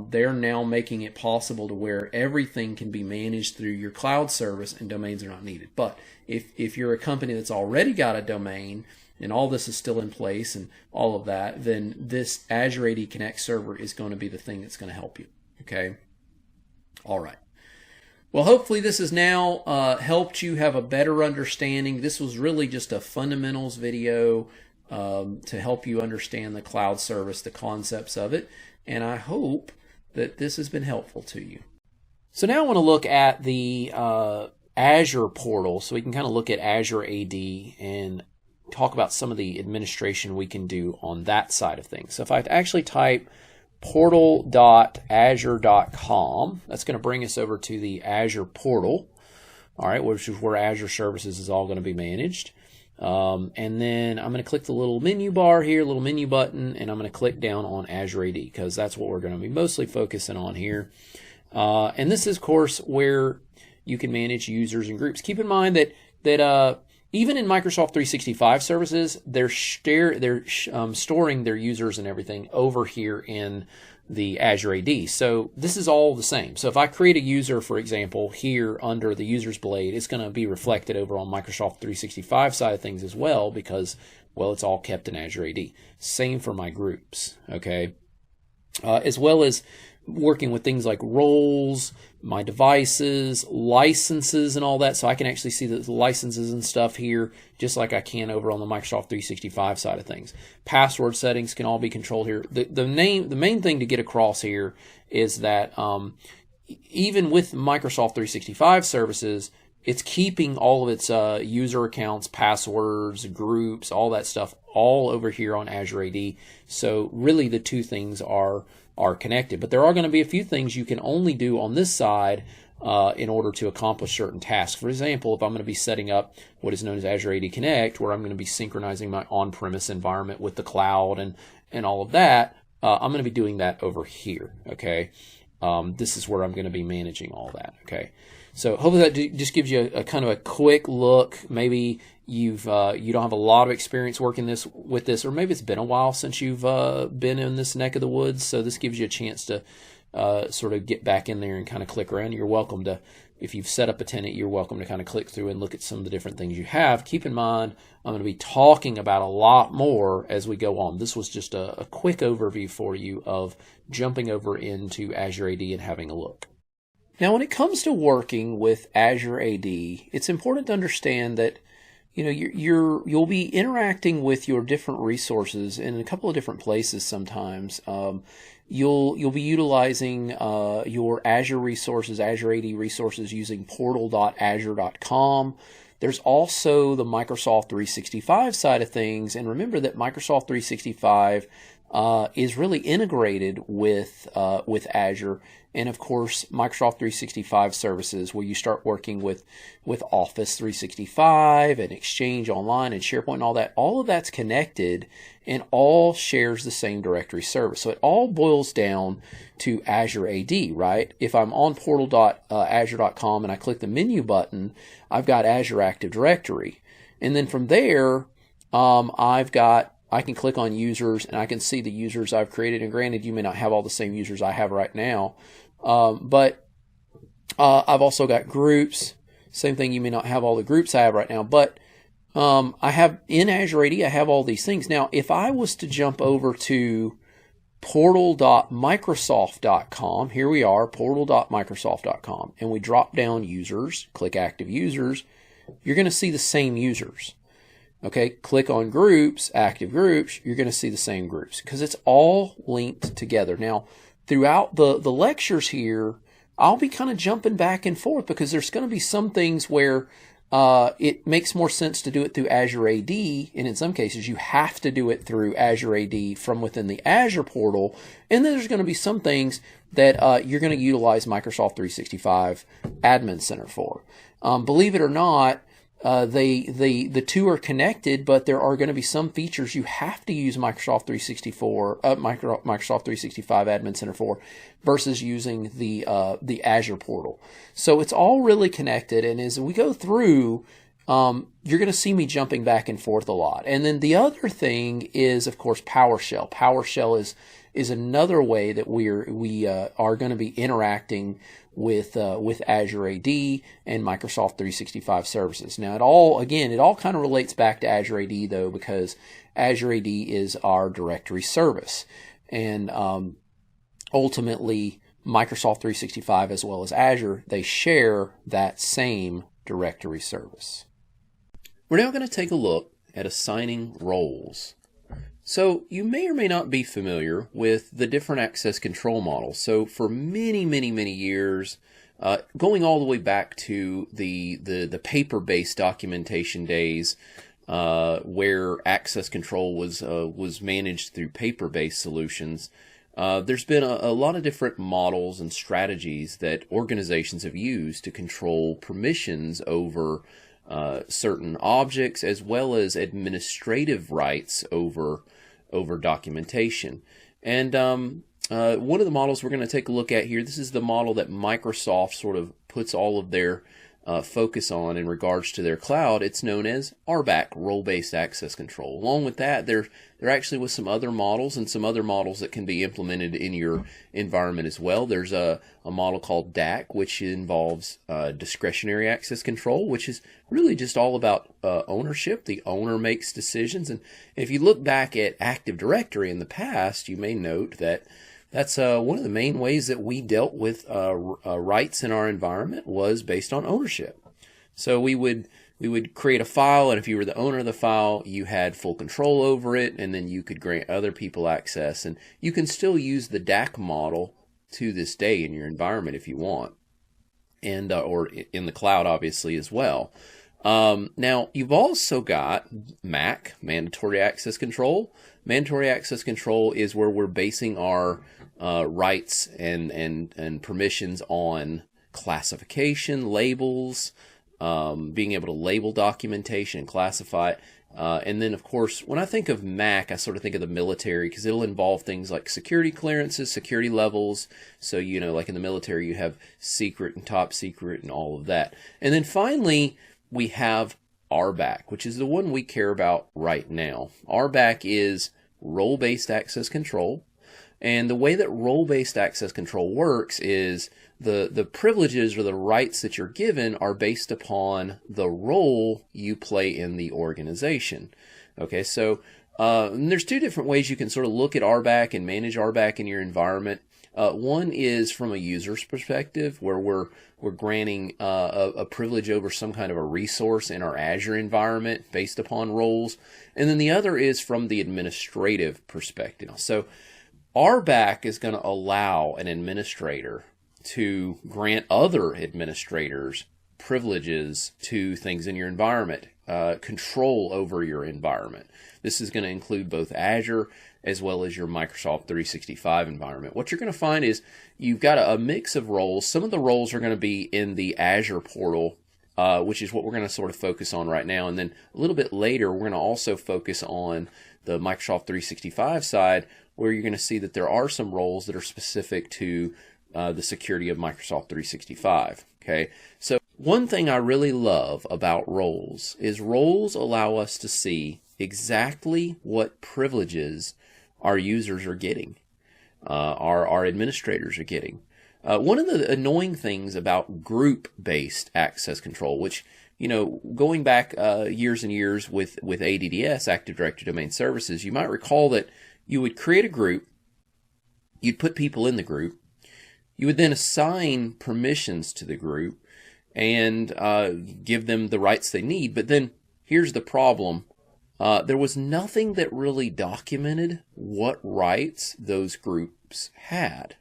They're now making it possible to where everything can be managed through your cloud service and domains are not needed. But if you're a company that's already got a domain and all this is still in place and all of that, then this Azure AD Connect server is going to be the thing that's going to help you. Okay? All right. Well, hopefully this has now helped you have a better understanding. This was really just a fundamentals video to help you understand the cloud service, the concepts of it, and I hope that this has been helpful to you. So now I want to look at the Azure portal so we can kind of look at Azure AD and talk about some of the administration we can do on that side of things. So if I actually type portal.azure.com. That's going to bring us over to the Azure portal, all right, which is where Azure Services is all going to be managed. And then I'm going to click the little menu bar here, little menu button, and I'm going to click down on Azure AD because that's what we're going to be mostly focusing on here. And this is, of course, where you can manage users and groups. Keep in mind that even in Microsoft 365 services, they're storing their users and everything over here in the Azure AD. So this is all the same. So if I create a user, for example, here under the user's blade, it's going to be reflected over on Microsoft 365 side of things as well because, well, it's all kept in Azure AD. Same for my groups, okay? As well as working with things like roles, my devices, licenses, and all that. So I can actually see the licenses and stuff here, just like I can over on the Microsoft 365 side of things. Password settings can all be controlled here. The main thing to get across here is that even with Microsoft 365 services, it's keeping all of its user accounts, passwords, groups, all that stuff all over here on Azure AD. So really the two things are connected. But there are going to be a few things you can only do on this side in order to accomplish certain tasks. For example, if I'm going to be setting up what is known as Azure AD Connect, where I'm going to be synchronizing my on-premise environment with the cloud and all of that, I'm going to be doing that over here, okay? This is where I'm going to be managing all that, okay? So hopefully that just gives you a kind of a quick look. Maybe you don't have a lot of experience working with this, or maybe it's been a while since you've been in this neck of the woods. So this gives you a chance to sort of get back in there and kind of click around. You're welcome to, if you've set up a tenant, you're welcome to kind of click through and look at some of the different things you have. Keep in mind, I'm going to be talking about a lot more as we go on. This was just a quick overview for you of jumping over into Azure AD and having a look. Now, when it comes to working with Azure AD, it's important to understand that you'll be interacting with your different resources in a couple of different places sometimes. You'll be utilizing your Azure resources, Azure AD resources, using portal.azure.com. There's also the Microsoft 365 side of things, and remember that Microsoft 365 is really integrated with Azure, and of course Microsoft 365 services, where you start working with Office 365 and Exchange Online and SharePoint and all that. All of that's connected and all shares the same directory service. So it all boils down to Azure AD, right? If I'm on portal.azure.com and I click the menu button, I've got Azure Active Directory, and then from there I can click on users and I can see the users I've created. And granted, you may not have all the same users I have right now, but I've also got groups. Same thing, you may not have all the groups I have right now, but I have in Azure AD, I have all these things. Now, if I was to jump over to portal.microsoft.com, here we are, portal.microsoft.com, and we drop down users, click active users, you're going to see the same users. Okay, click on groups, active groups, you're going to see the same groups because it's all linked together. Now, throughout the lectures here, I'll be kind of jumping back and forth because there's going to be some things where it makes more sense to do it through Azure AD, and in some cases you have to do it through Azure AD from within the Azure portal, and then there's going to be some things that you're going to utilize Microsoft 365 Admin Center for. Believe it or not, the two are connected, but there are going to be some features you have to use Microsoft 365 Admin Center for versus using the Azure portal. So it's all really connected, and as we go through, you're going to see me jumping back and forth a lot. And then the other thing is, of course, Powershell. PowerShell is another way that we are going to be interacting with Azure AD and Microsoft 365 services. Now, it all kind of relates back to Azure AD though, because Azure AD is our directory service, and ultimately Microsoft 365 as well as Azure, they share that same directory service. We're now going to take a look at assigning roles. So you may or may not be familiar with the different access control models. So for many, many, many years, going all the way back to the paper-based documentation days, where access control was managed through paper-based solutions, there's been a lot of different models and strategies that organizations have used to control permissions over certain objects, as well as administrative rights over documentation. And one of the models we're going to take a look at here, this is the model that Microsoft sort of puts all of their focus on in regards to their cloud. It's known as RBAC, Role-Based Access Control. Along with that, there actually was some other models and some other models that can be implemented in your environment as well. There's a model called DAC, which involves discretionary access control, which is really just all about ownership. The owner makes decisions. And if you look back at Active Directory in the past, you may note that that's one of the main ways that we dealt with rights in our environment was based on ownership. So we would create a file, and if you were the owner of the file, you had full control over it, and then you could grant other people access. And you can still use the DAC model to this day in your environment if you want, and or in the cloud obviously as well. Now you've also got MAC, Mandatory Access Control. Mandatory Access Control is where we're basing our rights and permissions on classification, labels, being able to label documentation and classify it. And then, of course, when I think of Mac, I sort of think of the military because it'll involve things like security clearances, security levels. So, you know, like in the military, you have secret and top secret and all of that. And then finally, we have RBAC, which is the one we care about right now. RBAC is role-based access control. And the way that role-based access control works is the privileges or the rights that you're given are based upon the role you play in the organization. Okay, so there's two different ways you can sort of look at RBAC and manage RBAC in your environment. One is from a user's perspective, where we're granting a privilege over some kind of a resource in our Azure environment based upon roles. And then the other is from the administrative perspective. So RBAC is going to allow an administrator to grant other administrators privileges to things in your environment, control over your environment. This is going to include both Azure as well as your Microsoft 365 environment. What you're going to find is you've got a mix of roles. Some of the roles are going to be in the Azure portal, which is what we're going to sort of focus on right now. And then a little bit later, we're going to also focus on the Microsoft 365 side, where you're going to see that there are some roles that are specific to the security of Microsoft 365. Okay, so one thing I really love about roles is roles allow us to see exactly what privileges our users are getting, our administrators are getting. One of the annoying things about group-based access control, which, you know, going back years and years with ADDS, Active Directory Domain Services, you might recall that you would create a group, you'd put people in the group, you would then assign permissions to the group and give them the rights they need. But then here's the problem. There was nothing that really documented what rights those groups had.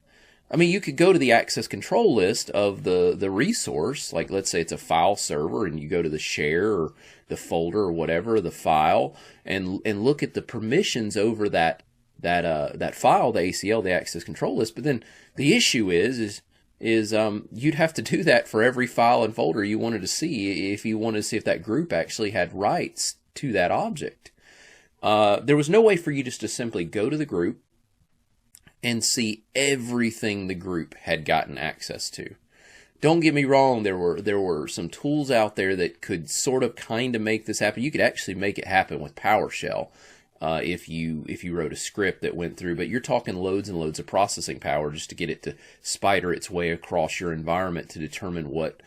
I mean, you could go to the access control list of the resource, like let's say it's a file server, and you go to the share or the folder or whatever, the file, and look at the permissions over that file, the ACL, the access control list. But then the issue is you'd have to do that for every file and folder you wanted to see if you wanted to see if that group actually had rights to that object. There was no way for you just to simply go to the group and see everything the group had gotten access to. Don't get me wrong, there were some tools out there that could sort of kind of make this happen. You could actually make it happen with PowerShell if you wrote a script that went through, but you're talking loads and loads of processing power just to get it to spider its way across your environment to determine what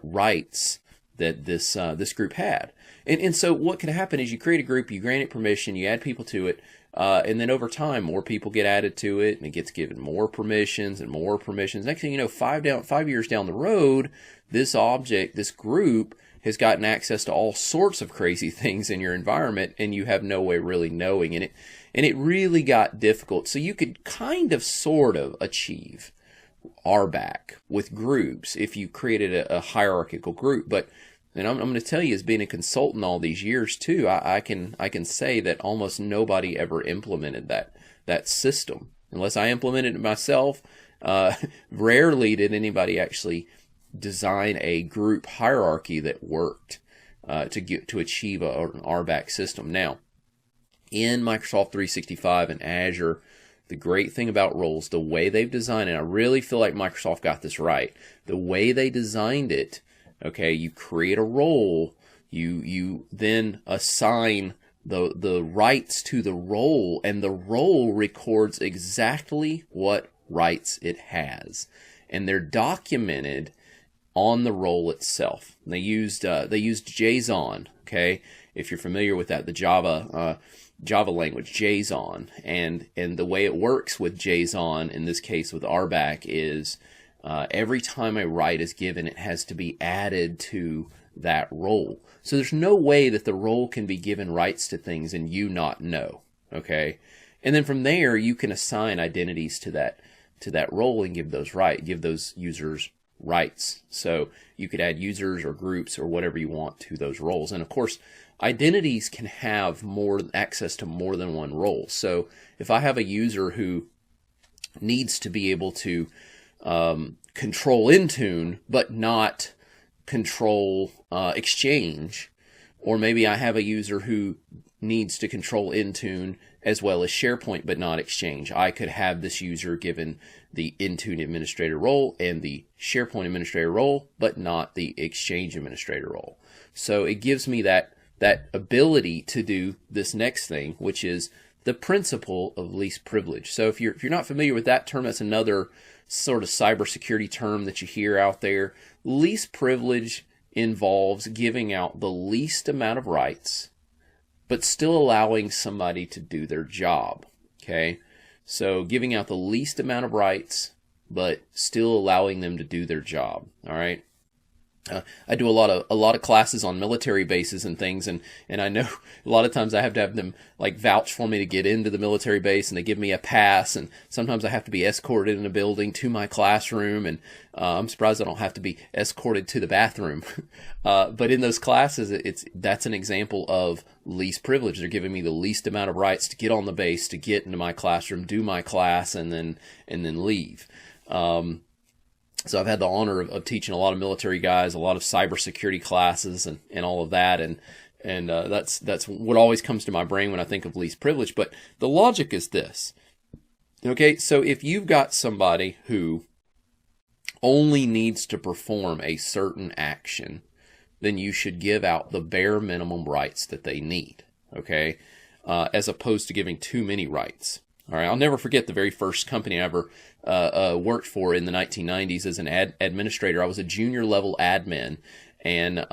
rights that this group had. And so what can happen is you create a group, you grant it permission, you add people to it, and then over time more people get added to it, and it gets given more permissions and more permissions. Next thing you know, 5 years down the road, this object, this group, has gotten access to all sorts of crazy things in your environment, and you have no way really knowing. And it really got difficult. So you could kind of sort of achieve RBAC with groups if you created a hierarchical group. But and I'm going to tell you, as being a consultant all these years too, I can say that almost nobody ever implemented that system. Unless I implemented it myself, rarely did anybody actually design a group hierarchy that worked to achieve an RBAC system. Now, in Microsoft 365 and Azure, the great thing about roles, the way they've designed it, I really feel like Microsoft got this right. The way they designed it, okay, you create a role, you then assign the rights to the role, and the role records exactly what rights it has, and they're documented on the role itself. And they used JSON. Okay, if you're familiar with that, the Java language, JSON, and the way it works with JSON in this case with RBAC is every time a right is given, it has to be added to that role. So there's no way that the role can be given rights to things and you not know. Okay, and then from there you can assign identities to that role and give those users rights. So you could add users or groups or whatever you want to those roles. And of course, identities can have more access to more than one role. So if I have a user who needs to be able to control Intune but not control Exchange, Or maybe I have a user who needs to control Intune as well as SharePoint, but not Exchange. I could have this user given the Intune administrator role and the SharePoint administrator role, but not the Exchange administrator role. So it gives me that ability to do this next thing, which is the principle of least privilege. So if you're not familiar with that term, that's another sort of cybersecurity term that you hear out there. Least privilege involves giving out the least amount of rights, but still allowing somebody to do their job. Okay, so giving out the least amount of rights, but still allowing them to do their job. All right. I do a lot of classes on military bases and things, and I know a lot of times I have to have them like vouch for me to get into the military base, and they give me a pass, and sometimes I have to be escorted in a building to my classroom, and I'm surprised I don't have to be escorted to the bathroom. But in those classes, that's an example of least privilege. They're giving me the least amount of rights to get on the base, to get into my classroom, do my class, and then leave. So I've had the honor of teaching a lot of military guys, a lot of cybersecurity classes, and all of that, and that's what always comes to my brain when I think of least privilege. But the logic is this. Okay, so if you've got somebody who only needs to perform a certain action, then you should give out the bare minimum rights that they need. Okay, as opposed to giving too many rights. All right, I'll never forget the very first company I ever worked for in the 1990s as an administrator. I was a junior level admin, and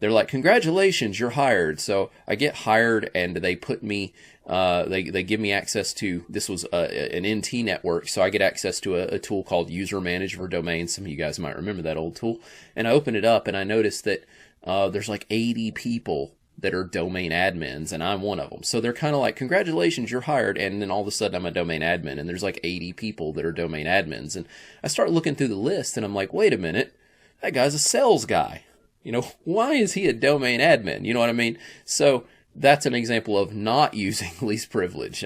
they're like, "Congratulations, you're hired." So I get hired, and they put me, they give me access to, this was an NT network, so I get access to a tool called User Manager for Domains. Some of you guys might remember that old tool. And I open it up, and I notice that there's like 80 people that are domain admins, and I'm one of them. So they're kind of like, "Congratulations, you're hired." And then all of a sudden I'm a domain admin, and there's like 80 people that are domain admins. And I start looking through the list, and I'm like, wait a minute, that guy's a sales guy. You know, why is he a domain admin? You know what I mean? So that's an example of not using least privilege.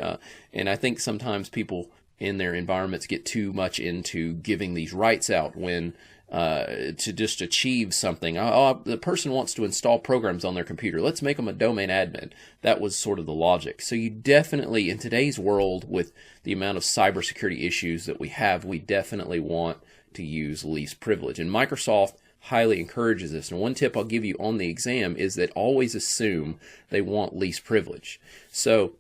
And I think sometimes people in their environments get too much into giving these rights out when to just achieve something. Oh, the person wants to install programs on their computer. Let's make them a domain admin. That was sort of the logic. So you definitely, in today's world, with the amount of cybersecurity issues that we have, we definitely want to use least privilege. And Microsoft highly encourages this. And one tip I'll give you on the exam is that always assume they want least privilege. So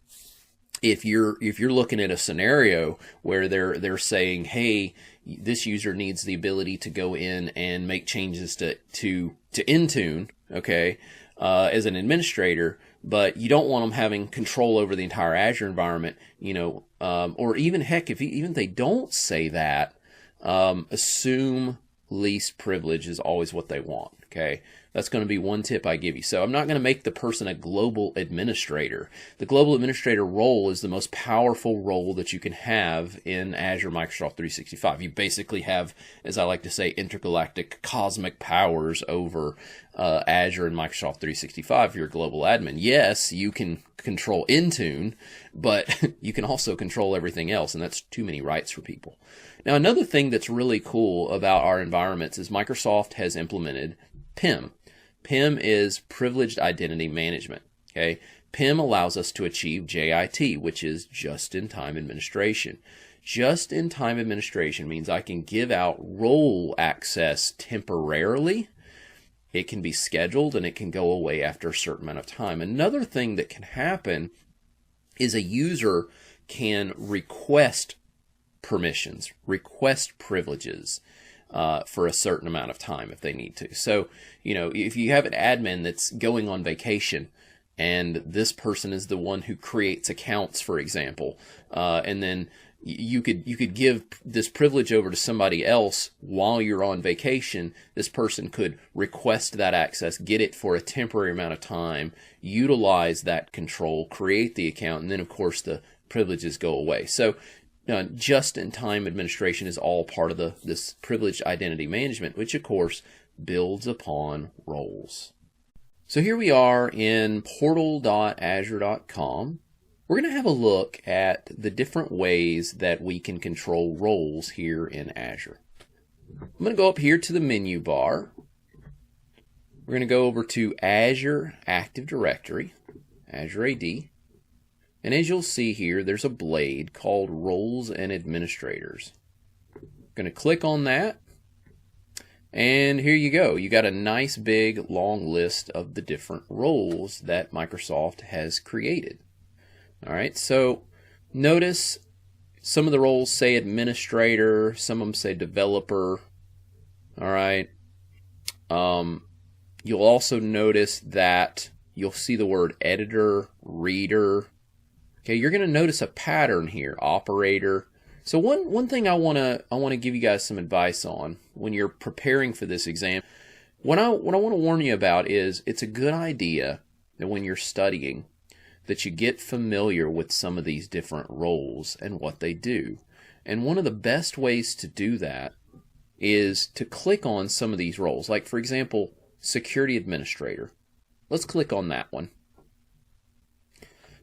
if you're looking at a scenario where they're saying, "Hey, this user needs the ability to go in and make changes to Intune," okay, as an administrator, but you don't want them having control over the entire Azure environment, you know, or even heck, even they don't say that, assume least privilege is always what they want. Okay, that's going to be one tip I give you. So I'm not going to make the person a global administrator. The global administrator role is the most powerful role that you can have in Azure Microsoft 365. You basically have, as I like to say, intergalactic cosmic powers over Azure and Microsoft 365 if you're a global admin. Yes, you can control Intune, but you can also control everything else, and that's too many rights for people. Now, another thing that's really cool about our environments is Microsoft has implemented PIM. PIM is Privileged Identity Management. Okay, PIM allows us to achieve JIT, which is just-in-time administration. Just-in-time administration means I can give out role access temporarily. It can be scheduled, and it can go away after a certain amount of time. Another thing that can happen is a user can request permissions, request privileges for a certain amount of time if they need to. So, you know, if you have an admin that's going on vacation and this person is the one who creates accounts, for example, and then you could give this privilege over to somebody else while you're on vacation. This person could request that access, get it for a temporary amount of time, utilize that control, create the account, and then of course the privileges go away. So just-in-time administration is all part of this privileged identity management, which of course builds upon roles. So here we are in portal.azure.com. We're going to have a look at the different ways that we can control roles here in Azure. I'm going to go up here to the menu bar. we're going to go over to Azure Active Directory, Azure AD, and as you'll see here, there's a blade called Roles and Administrators. Going to click on that, and here you go. You got a nice big long list of the different roles that Microsoft has created. All right, so notice some of the roles say administrator, some of them say developer. All right. You'll also notice that you'll see the word editor, reader. Okay, you're going to notice a pattern here, operator. So one thing I want to give you guys some advice on when you're preparing for this exam. What I want to warn you about is it's a good idea that when you're studying that you get familiar with some of these different roles and what they do. And one of the best ways to do that is to click on some of these roles. Like, for example, Security Administrator. Let's click on that one.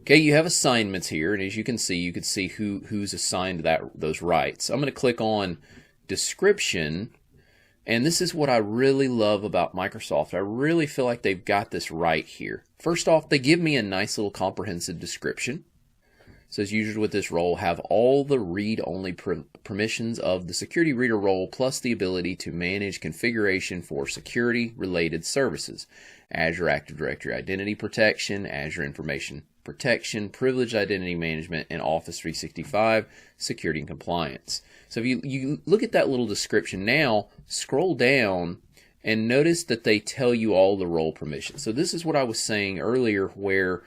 Okay, you have assignments here, and as you can see who's assigned those rights. I'm going to click on Description, and this is what I really love about Microsoft. I really feel like they've got this right here. First off, they give me a nice little comprehensive description. It says users with this role have all the read-only permissions of the security reader role, plus the ability to manage configuration for security-related services. Azure Active Directory Identity Protection, Azure Information Protection, Privileged Identity Management, and Office 365 Security and Compliance. So if you look at that little description now, scroll down and notice that they tell you all the role permissions. So this is what I was saying earlier, where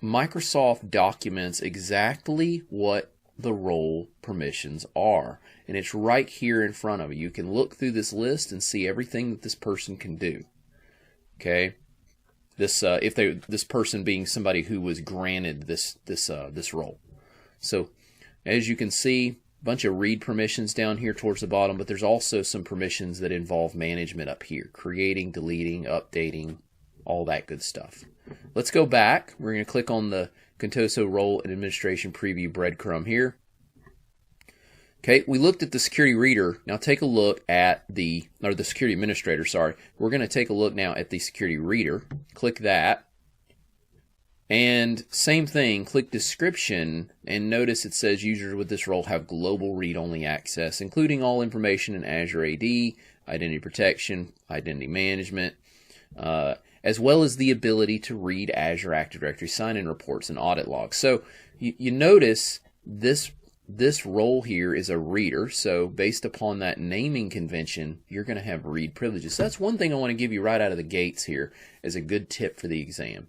Microsoft documents exactly what the role permissions are. And it's right here in front of you. You can look through this list and see everything that this person can do. Okay? This person being somebody who was granted this role. So as you can see, a bunch of read permissions down here towards the bottom, but there's also some permissions that involve management up here, creating, deleting, updating, all that good stuff. Let's go back. We're going to click on the Contoso Role and Administration Preview breadcrumb here. Okay, we looked at the security reader. Now take a look at the security administrator, sorry. We're going to take a look now at the security reader. Click that. And same thing, click description, and notice it says users with this role have global read-only access, including all information in Azure AD, identity protection, identity management, as well as the ability to read Azure Active Directory sign-in reports and audit logs. So you notice this role here is a reader, so based upon that naming convention, you're going to have read privileges. So that's one thing I want to give you right out of the gates here as a good tip for the exam.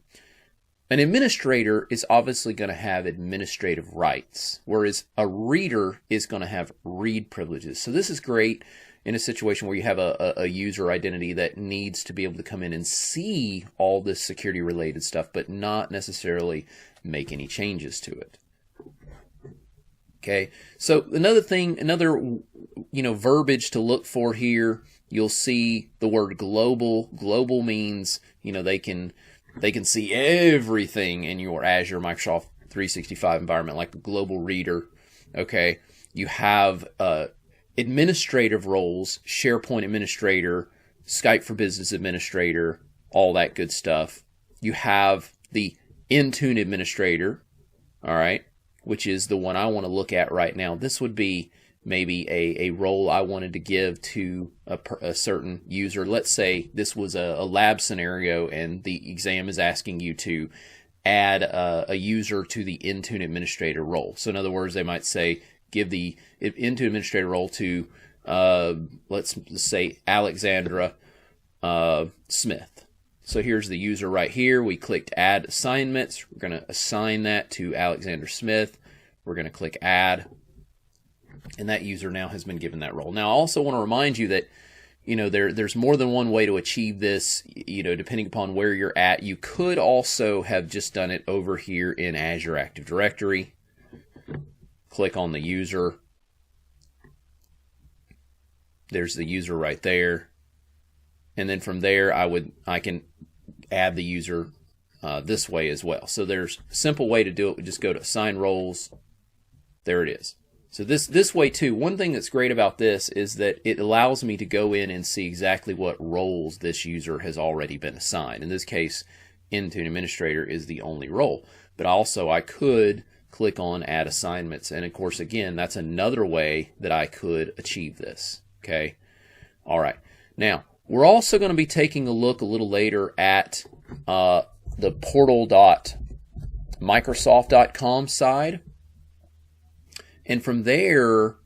An administrator is obviously going to have administrative rights, whereas a reader is going to have read privileges. So this is great in a situation where you have a user identity that needs to be able to come in and see all this security related stuff, but not necessarily make any changes to it. Okay, so another verbiage to look for here, you'll see the word global. Global means, they can see everything in your Azure Microsoft 365 environment, like the global reader. Okay, you have administrative roles, SharePoint administrator, Skype for Business administrator, all that good stuff. You have the Intune administrator, all right, which is the one I want to look at right now. This would be maybe a role I wanted to give to a certain user. Let's say this was a lab scenario and the exam is asking you to add a user to the Intune administrator role. So in other words, they might say give the Intune administrator role to, let's say, Alexandra Smith. So here's the user right here. We clicked Add Assignments. We're going to assign that to Alexander Smith. We're going to click Add. And that user now has been given that role. Now, I also want to remind you that, there's more than one way to achieve this, depending upon where you're at. You could also have just done it over here in Azure Active Directory. Click on the user. There's the user right there. And then from there, I can add the user this way as well. So there's a simple way to do it. We just go to Assign Roles. There it is. So this way too, one thing that's great about this is that it allows me to go in and see exactly what roles this user has already been assigned. In this case, Intune Administrator is the only role. But also I could click on Add Assignments. And of course, again, that's another way that I could achieve this. Okay. All right. Now, we're also going to be taking a look a little later at the portal.microsoft.com side. And from there,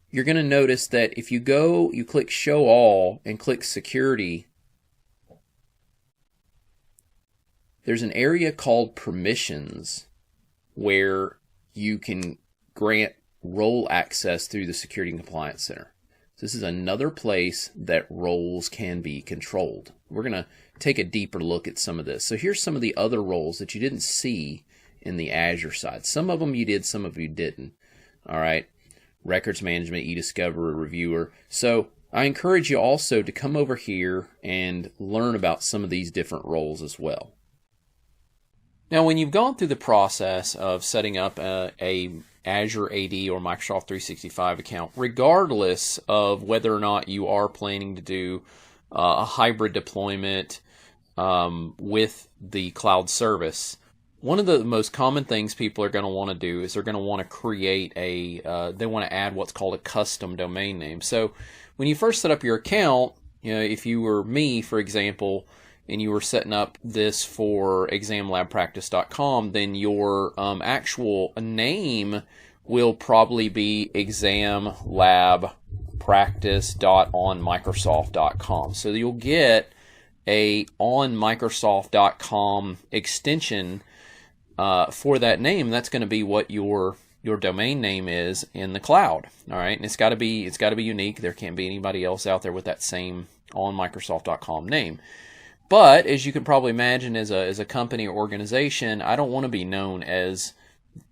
you're going to notice that if you go, you click Show All and click Security, there's an area called Permissions where you can grant role access through the Security and Compliance Center. So this is another place that roles can be controlled. We're going to take a deeper look at some of this. So here's some of the other roles that you didn't see in the Azure side. Some of them you did, some of you didn't. All right, records management, e-discovery, reviewer. So I encourage you also to come over here and learn about some of these different roles as well. Now, when you've gone through the process of setting up a Azure AD or Microsoft 365 account, regardless of whether or not you are planning to do a hybrid deployment with the cloud service, one of the most common things people are going to want to do is they're going to want to create they want to add what's called a custom domain name. So when you first set up your account, if you were me, for example, and you were setting up this for examlabpractice.com, then your actual name will probably be examlabpractice.onmicrosoft.com. So you'll get a onmicrosoft.com extension for that name. That's going to be what your domain name is in the cloud. All right, and it's got to be unique. There can't be anybody else out there with that same onmicrosoft.com name. But as you can probably imagine, as a company or organization, I don't want to be known as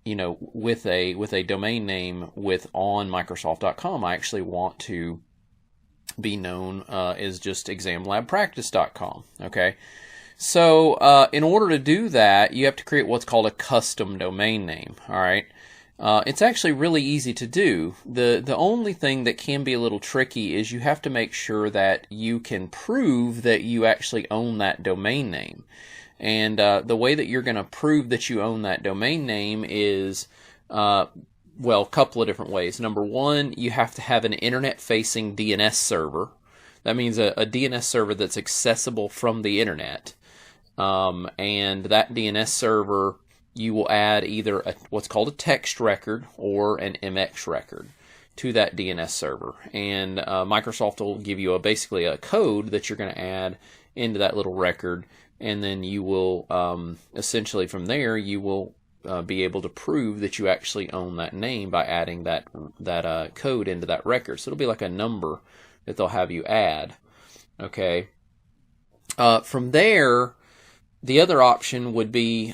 with a domain name with onmicrosoft.com. I actually want to be known as just examlabpractice.com. Okay. So in order to do that, you have to create what's called a custom domain name. All right. It's actually really easy to do. The only thing that can be a little tricky is you have to make sure that you can prove that you actually own that domain name. And the way that you're going to prove that you own that domain name is, a couple of different ways. Number one, you have to have an internet-facing DNS server. That means a DNS server that's accessible from the internet. And that DNS server, you will add either what's called a text record or an MX record to that DNS server. And Microsoft will give you basically a code that you're going to add into that little record. And then you will, essentially from there, you will be able to prove that you actually own that name by adding that code into that record. So it'll be like a number that they'll have you add. Okay. From there, the other option would be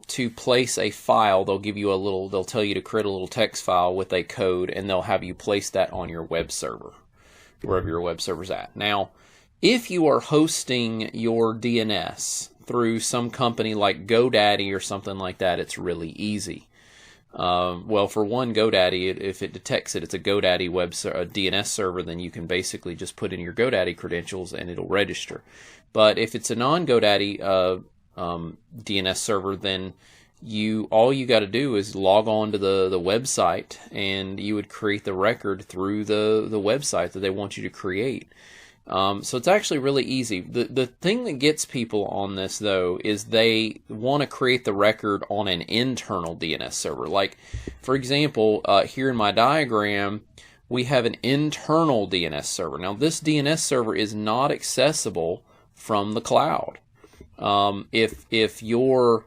to place a file. They'll give you they'll tell you to create a little text file with a code, and they'll have you place that on your web server, wherever your web server's at. Now, if you are hosting your DNS through some company like GoDaddy or something like that, it's really easy. For one, GoDaddy, if it detects it's a GoDaddy a DNS server, then you can basically just put in your GoDaddy credentials and it'll register. But if it's a non-GoDaddy DNS server, then all you got to do is log on to the website, and you would create the record through the website that they want you to create. So it's actually really easy. The thing that gets people on this, though, is they want to create the record on an internal DNS server. Like, for example, here in my diagram, we have an internal DNS server. Now, this DNS server is not accessible from the cloud. If your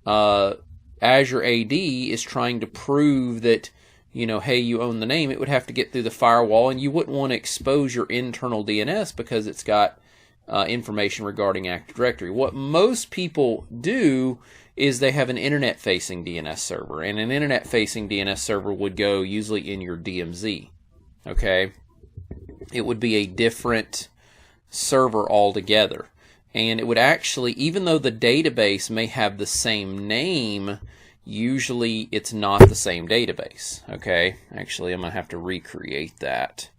Azure AD is trying to prove that, hey, you own the name, it would have to get through the firewall, and you wouldn't want to expose your internal DNS because it's got information regarding Active Directory. What most people do is they have an internet-facing DNS server, and an internet-facing DNS server would go usually in your DMZ. Okay? It would be a different server altogether. And it would actually, even though the database may have the same name, usually it's not the same database. Okay, actually I'm going to have to recreate that.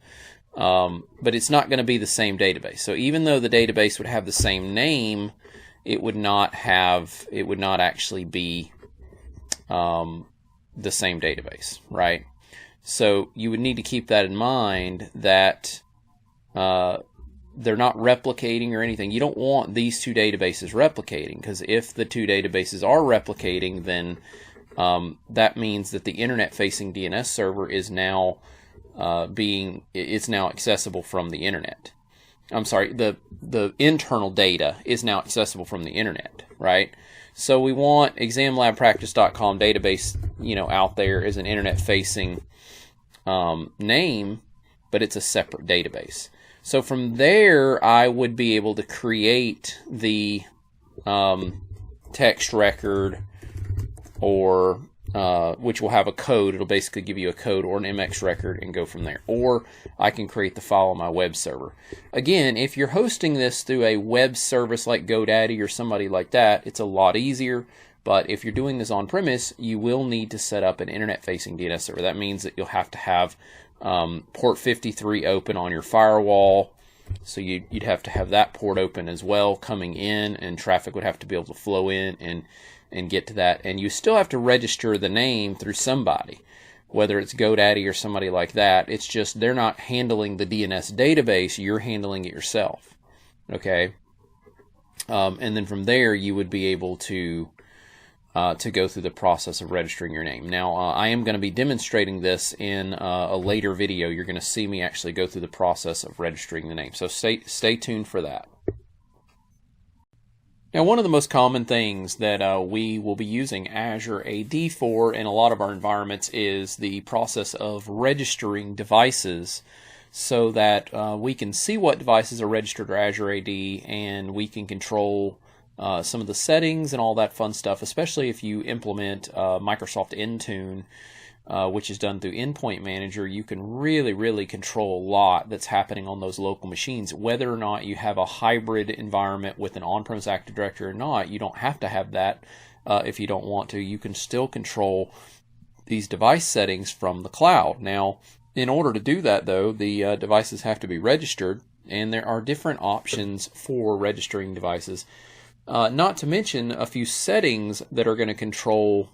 But it's not going to be the same database. So even though the database would have the same name, it would not actually be the same database, right? So you would need to keep that in mind, that they're not replicating or anything. You don't want these two databases replicating, because if the two databases are replicating, then that means that the internet-facing DNS server is now it's now accessible from the internet. I'm sorry, the internal data is now accessible from the internet, right? So we want examlabpractice.com database, out there as an internet-facing name, but it's a separate database. So from there, I would be able to create the text record, or which will have a code. It'll basically give you a code or an MX record and go from there. Or I can create the file on my web server. Again, if you're hosting this through a web service like GoDaddy or somebody like that, it's a lot easier. But if you're doing this on premise, you will need to set up an internet-facing DNS server. That means that you'll have to have port 53 open on your firewall. So you'd have to have that port open as well coming in, and traffic would have to be able to flow in and get to that. And you still have to register the name through somebody, whether it's GoDaddy or somebody like that. It's just they're not handling the DNS database, you're handling it yourself. Okay? And then from there, you would be able to go through the process of registering your name. Now, I am going to be demonstrating this in a later video. You're going to see me actually go through the process of registering the name. So stay tuned for that. Now, one of the most common things that we will be using Azure AD for in a lot of our environments is the process of registering devices, so that we can see what devices are registered to Azure AD, and we can control some of the settings and all that fun stuff, especially if you implement Microsoft Intune, which is done through Endpoint Manager. You can really control a lot that's happening on those local machines. Whether or not you have a hybrid environment with an on-premise Active Directory or not, you don't have to have that if you don't want to. You can still control these device settings from the cloud. Now, in order to do that, though, the devices have to be registered, and there are different options for registering devices. Not to mention a few settings that are going to control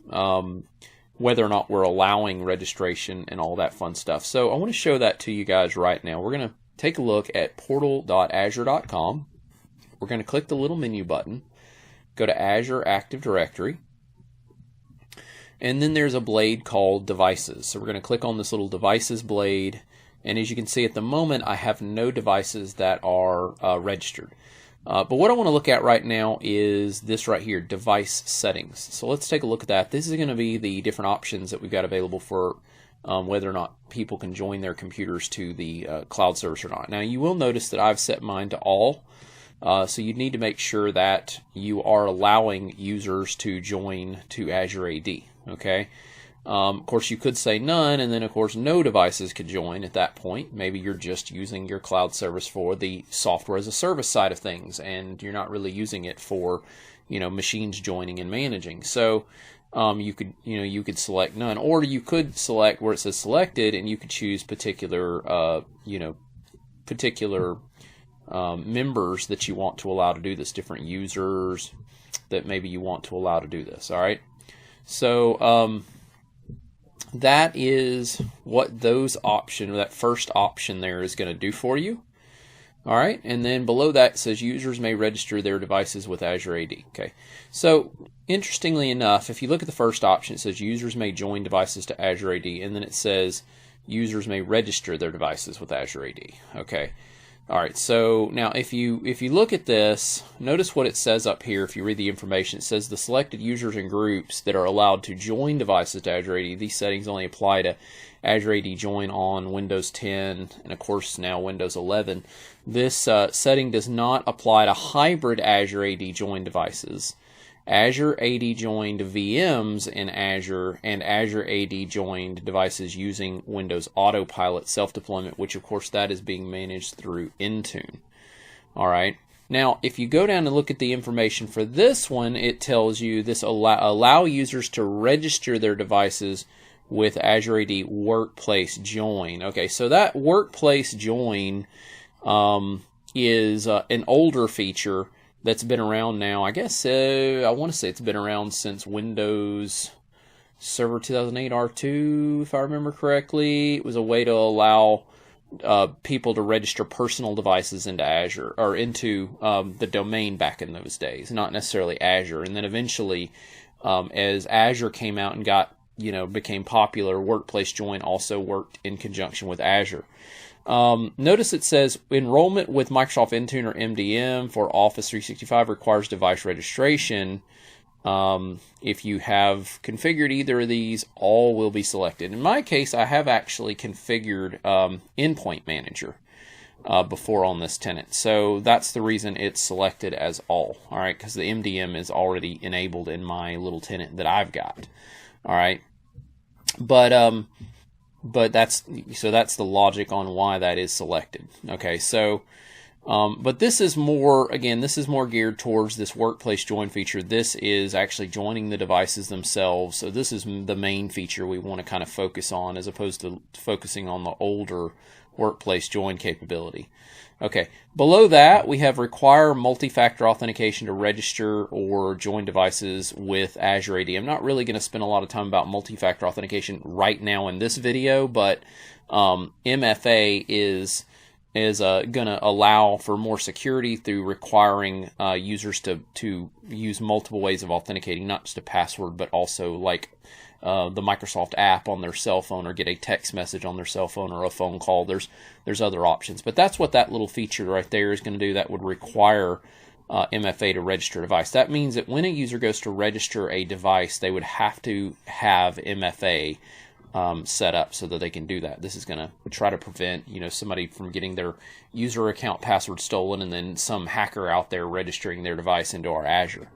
whether or not we're allowing registration and all that fun stuff. So I want to show that to you guys right now. We're going to take a look at portal.azure.com. We're going to click the little menu button, go to Azure Active Directory, and then there's a blade called Devices. So we're going to click on this little Devices blade, and as you can see at the moment, I have no devices that are registered. But what I want to look at right now is this right here, device settings. So let's take a look at that. This is going to be the different options that we've got available for whether or not people can join their computers to the cloud service or not. Now, you will notice that I've set mine to all. So you need to make sure that you are allowing users to join to Azure AD. Okay. Of course, you could say none, and then of course no devices could join at that point. Maybe you're just using your cloud service for the software as a service side of things, and you're not really using it for, machines joining and managing. So you could select none, or you could select where it says selected, and you could choose particular members that you want to allow to do this, different users that maybe you want to allow to do this. All right, so that is what that first option there is going to do for you. All right, and then below that it says users may register their devices with Azure AD. Okay, so interestingly enough, if you look at the first option, it says users may join devices to Azure AD, and then it says users may register their devices with Azure AD. Okay. All right, so now if you look at this, notice what it says up here. If you read the information, it says the selected users and groups that are allowed to join devices to Azure AD. These settings only apply to Azure AD join on Windows 10 and of course now Windows 11. This setting does not apply to hybrid Azure AD join devices, Azure AD joined VMs in Azure, and Azure AD joined devices using Windows Autopilot self-deployment, which of course that is being managed through Intune. All right. Now, if you go down and look at the information for this one, it tells you this allow users to register their devices with Azure AD Workplace Join. Okay, so that Workplace Join is an older feature that's been around now. I guess I want to say it's been around since Windows Server 2008 R2, if I remember correctly. It was a way to allow people to register personal devices into Azure, or into the domain back in those days, not necessarily Azure. And then eventually, as Azure came out and became popular, Workplace Join also worked in conjunction with Azure. Notice it says enrollment with Microsoft Intune or MDM for Office 365 requires device registration. If you have configured either of these, all will be selected. In my case, I have actually configured Endpoint Manager before on this tenant. So that's the reason it's selected as all. All right, because the MDM is already enabled in my little tenant that I've got. All right, but that's the logic on why that is selected. Okay, so. But this is more geared towards this Workplace Join feature. This is actually joining the devices themselves. So this is the main feature we want to kind of focus on, as opposed to focusing on the older Workplace Join capability. Okay, below that we have require multi-factor authentication to register or join devices with Azure AD. I'm not really going to spend a lot of time about multi-factor authentication right now in this video, but MFA is going to allow for more security through requiring users to use multiple ways of authenticating, not just a password, but also like the Microsoft app on their cell phone, or get a text message on their cell phone, or a phone call. There's other options, but that's what that little feature right there is going to do. That would require MFA to register a device. That means that when a user goes to register a device, they would have to have MFA set up so that they can do that. This is going to try to prevent, somebody from getting their user account password stolen and then some hacker out there registering their device into our Azure.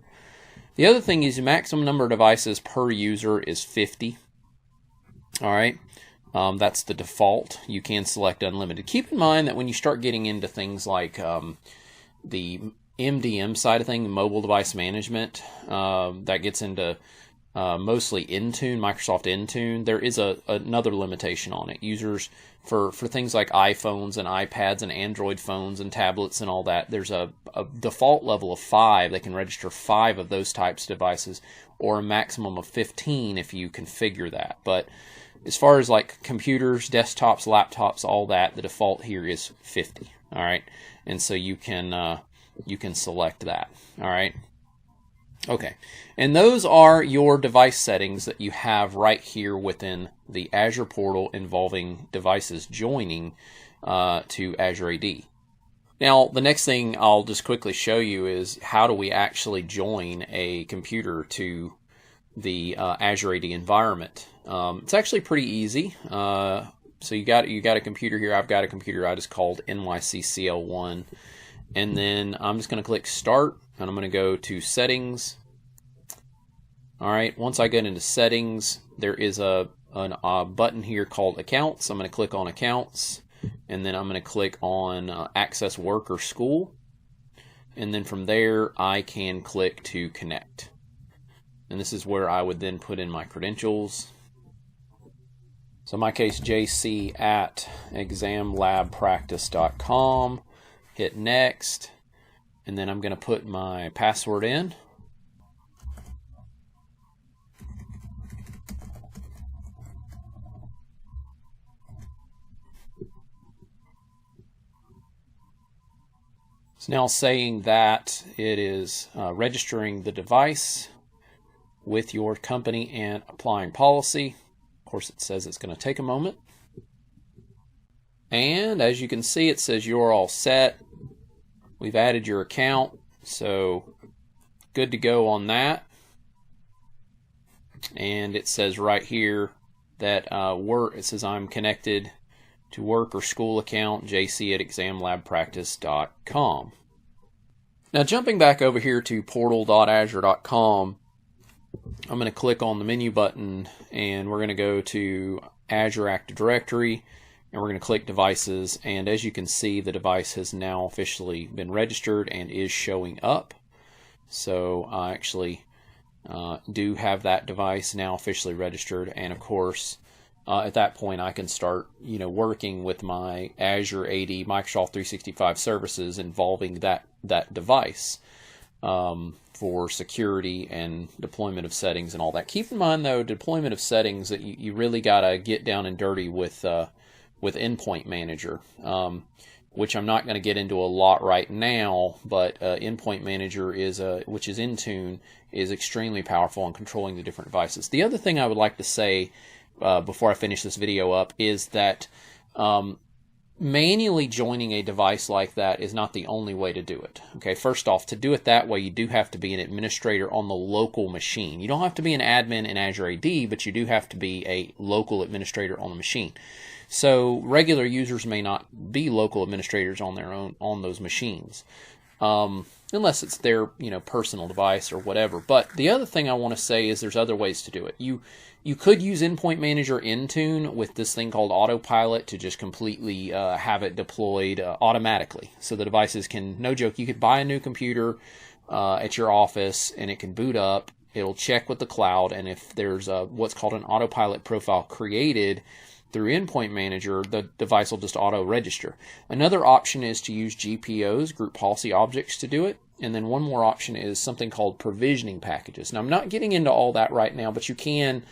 The other thing is the maximum number of devices per user is 50. All right, that's the default. You can select unlimited. Keep in mind that when you start getting into things like the MDM side of things, mobile device management, that gets into mostly Intune, Microsoft Intune, there is another limitation on it. Users, for things like iPhones and iPads and Android phones and tablets and all that, there's a default level of 5. They can register 5 of those types of devices, or a maximum of 15 if you configure that. But as far as like computers, desktops, laptops, all that, the default here is 50. All right, and so you can select that. All right. Okay, and those are your device settings that you have right here within the Azure portal involving devices joining to Azure AD. Now, the next thing I'll just quickly show you is how do we actually join a computer to the Azure AD environment. It's actually pretty easy. So you got a computer here. I've got a computer I just called NYCCL1, and then I'm just going to click Start. And I'm going to go to Settings. All right, once I get into Settings, there is a button here called Accounts. I'm going to click on Accounts, and then I'm going to click on Access Work or School. And then from there, I can click to Connect. And this is where I would then put in my credentials. So in my case, jc@examlabpractice.com. Hit Next. And then I'm going to put my password in. It's now saying that it is registering the device with your company and applying policy. Of course, it says it's going to take a moment. And as you can see, it says you're all set. We've added your account, so good to go on that. And it says right here that it says I'm connected to work or school account, jc@examlabpractice.com. Now jumping back over here to portal.azure.com, I'm going to click on the menu button, and we're going to go to Azure Active Directory, and we're going to click devices, and as you can see, the device has now officially been registered and is showing up. So I actually do have that device now officially registered, and of course at that point I can start working with my Azure AD Microsoft 365 services involving that device for security and deployment of settings and all that. Keep in mind though, deployment of settings, that you really gotta get down and dirty with Endpoint Manager, which I'm not going to get into a lot right now, but Endpoint Manager which is Intune, is extremely powerful in controlling the different devices. The other thing I would like to say before I finish this video up is that manually joining a device like that is not the only way to do it. Okay, first off, to do it that way, you do have to be an administrator on the local machine. You don't have to be an admin in Azure AD, but you do have to be a local administrator on the machine. So regular users may not be local administrators on their own on those machines, unless it's their personal device or whatever. But the other thing I want to say is there's other ways to do it. You could use Endpoint Manager Intune with this thing called Autopilot to just completely have it deployed automatically. So the devices can, no joke, you could buy a new computer at your office and it can boot up. It'll check with the cloud, and if there's what's called an Autopilot profile created through Endpoint Manager, the device will just auto-register. Another option is to use GPOs, group policy objects, to do it. And then one more option is something called provisioning packages. Now, I'm not getting into all that right now, but you can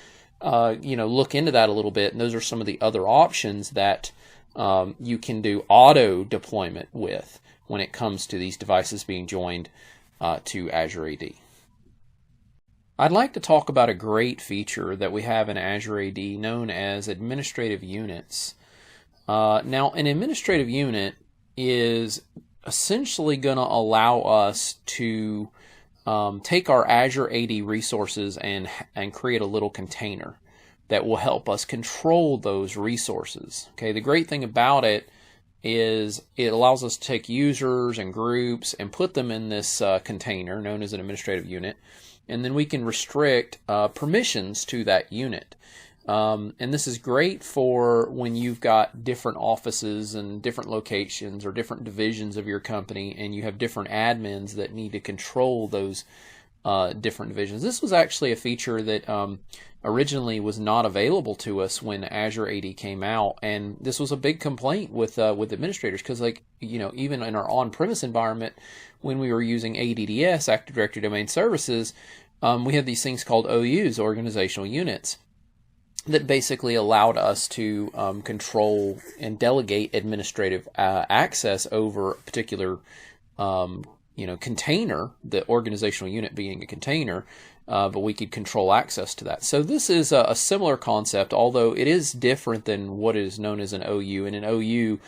look into that a little bit. And those are some of the other options that you can do auto deployment with when it comes to these devices being joined to Azure AD. I'd like to talk about a great feature that we have in Azure AD known as administrative units. Now, an administrative unit is essentially going to allow us to take our Azure AD resources and create a little container that will help us control those resources. Okay, the great thing about it is it allows us to take users and groups and put them in this container known as an administrative unit. And then we can restrict permissions to that unit. And this is great for when you've got different offices and different locations or different divisions of your company, and you have different admins that need to control those different divisions. This was actually a feature that originally was not available to us when Azure AD came out, and this was a big complaint with administrators, because even in our on-premise environment, when we were using ADDS, Active Directory Domain Services, we had these things called OUs, organizational units, that basically allowed us to control and delegate administrative access over a particular container, the organizational unit being a container, but we could control access to that. So this is a similar concept, although it is different than what is known as an OU. In an OU,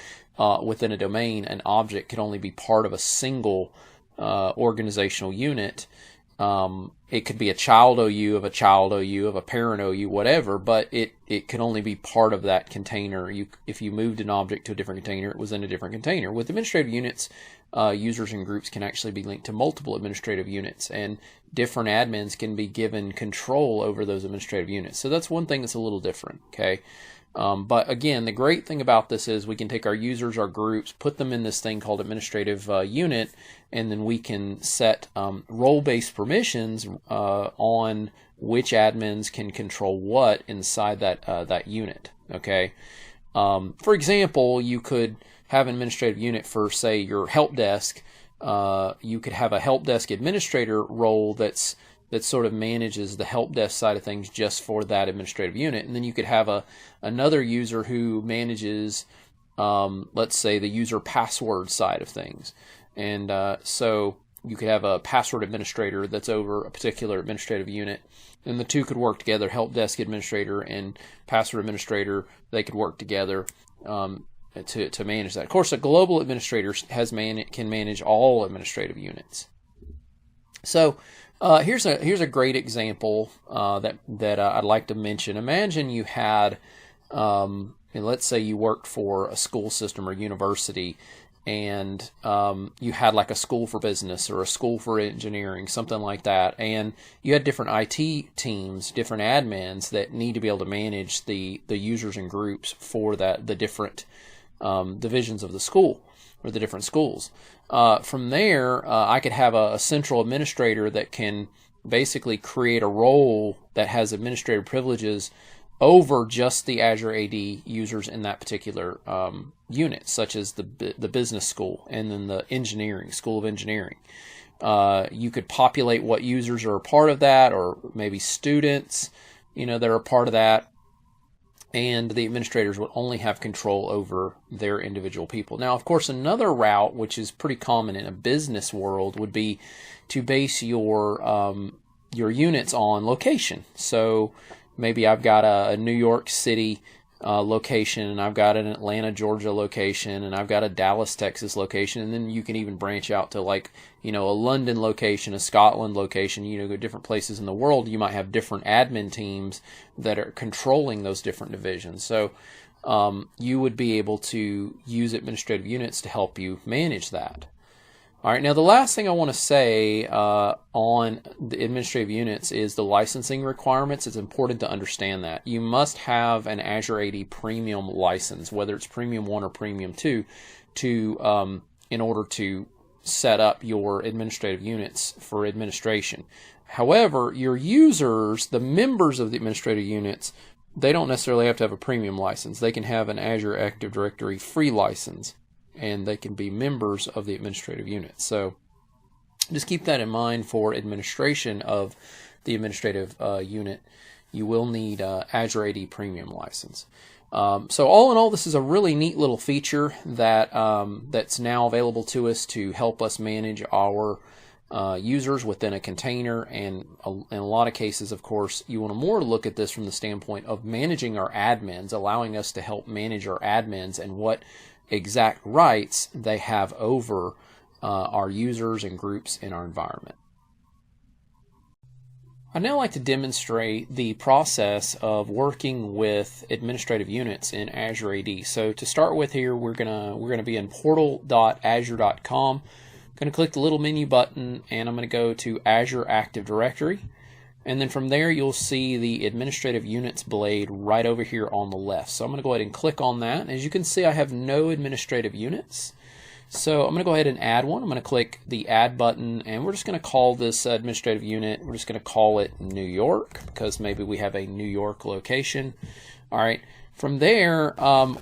within a domain, an object can only be part of a single organizational unit. It could be a child OU of a child OU of a parent OU, whatever, but it can only be part of that container. If you moved an object to a different container, it was in a different container. With administrative units, users and groups can actually be linked to multiple administrative units, and different admins can be given control over those administrative units. So that's one thing that's a little different, okay? But again, the great thing about this is we can take our users, our groups, put them in this thing called administrative unit, and then we can set role-based permissions on which admins can control what inside that unit. Okay. For example, you could have an administrative unit for, say, your help desk. You could have a help desk administrator role that sort of manages the help desk side of things just for that administrative unit. And then you could have another user who manages, let's say, the user password side of things. And so you could have a password administrator that's over a particular administrative unit. And the two could work together. Help desk administrator and password administrator, they could work together to manage that. Of course, a global administrator can manage all administrative units. So here's a great example that I'd like to mention. Imagine you had, and let's say you worked for a school system or university, and you had like a school for business or a school for engineering, something like that, and you had different IT teams, different admins that need to be able to manage the users and groups for the different divisions of the school or the different schools. From there, I could have a central administrator that can basically create a role that has administrative privileges over just the Azure AD users in that particular unit, such as the business school and then the engineering, school of engineering. You could populate what users are a part of that, or maybe students, that are a part of that, and the administrators would only have control over their individual people. Now, of course, another route, which is pretty common in a business world, would be to base your units on location. So maybe I've got a New York City location, and I've got an Atlanta, Georgia location, and I've got a Dallas, Texas location, and then you can even branch out to like, a London location, a Scotland location, go different places in the world. You might have different admin teams that are controlling those different divisions. So you would be able to use administrative units to help you manage that. All right, now the last thing I want to say on the administrative units is the licensing requirements. It's important to understand that. You must have an Azure AD Premium license, whether it's Premium 1 or Premium 2, in order to set up your administrative units for administration. However, your users, the members of the administrative units, they don't necessarily have to have a Premium license. They can have an Azure Active Directory free license, and they can be members of the administrative unit. So just keep that in mind for administration of the administrative unit. You will need Azure AD Premium license. So all in all, this is a really neat little feature that that's now available to us to help us manage our users within a container. And in a lot of cases, of course, you want to more look at this from the standpoint of managing our admins, allowing us to help manage our admins and what exact rights they have over our users and groups in our environment. I'd now like to demonstrate the process of working with administrative units in Azure AD. So to start with here, we're gonna be in portal.azure.com. I'm gonna click the little menu button, and I'm gonna go to Azure Active Directory. And then from there, you'll see the administrative units blade right over here on the left. So I'm going to go ahead and click on that. As you can see, I have no administrative units. So I'm going to go ahead and add one. I'm going to click the add button, and we're just going to call this administrative unit, we're just going to call it New York, because maybe we have a New York location. All right. From there,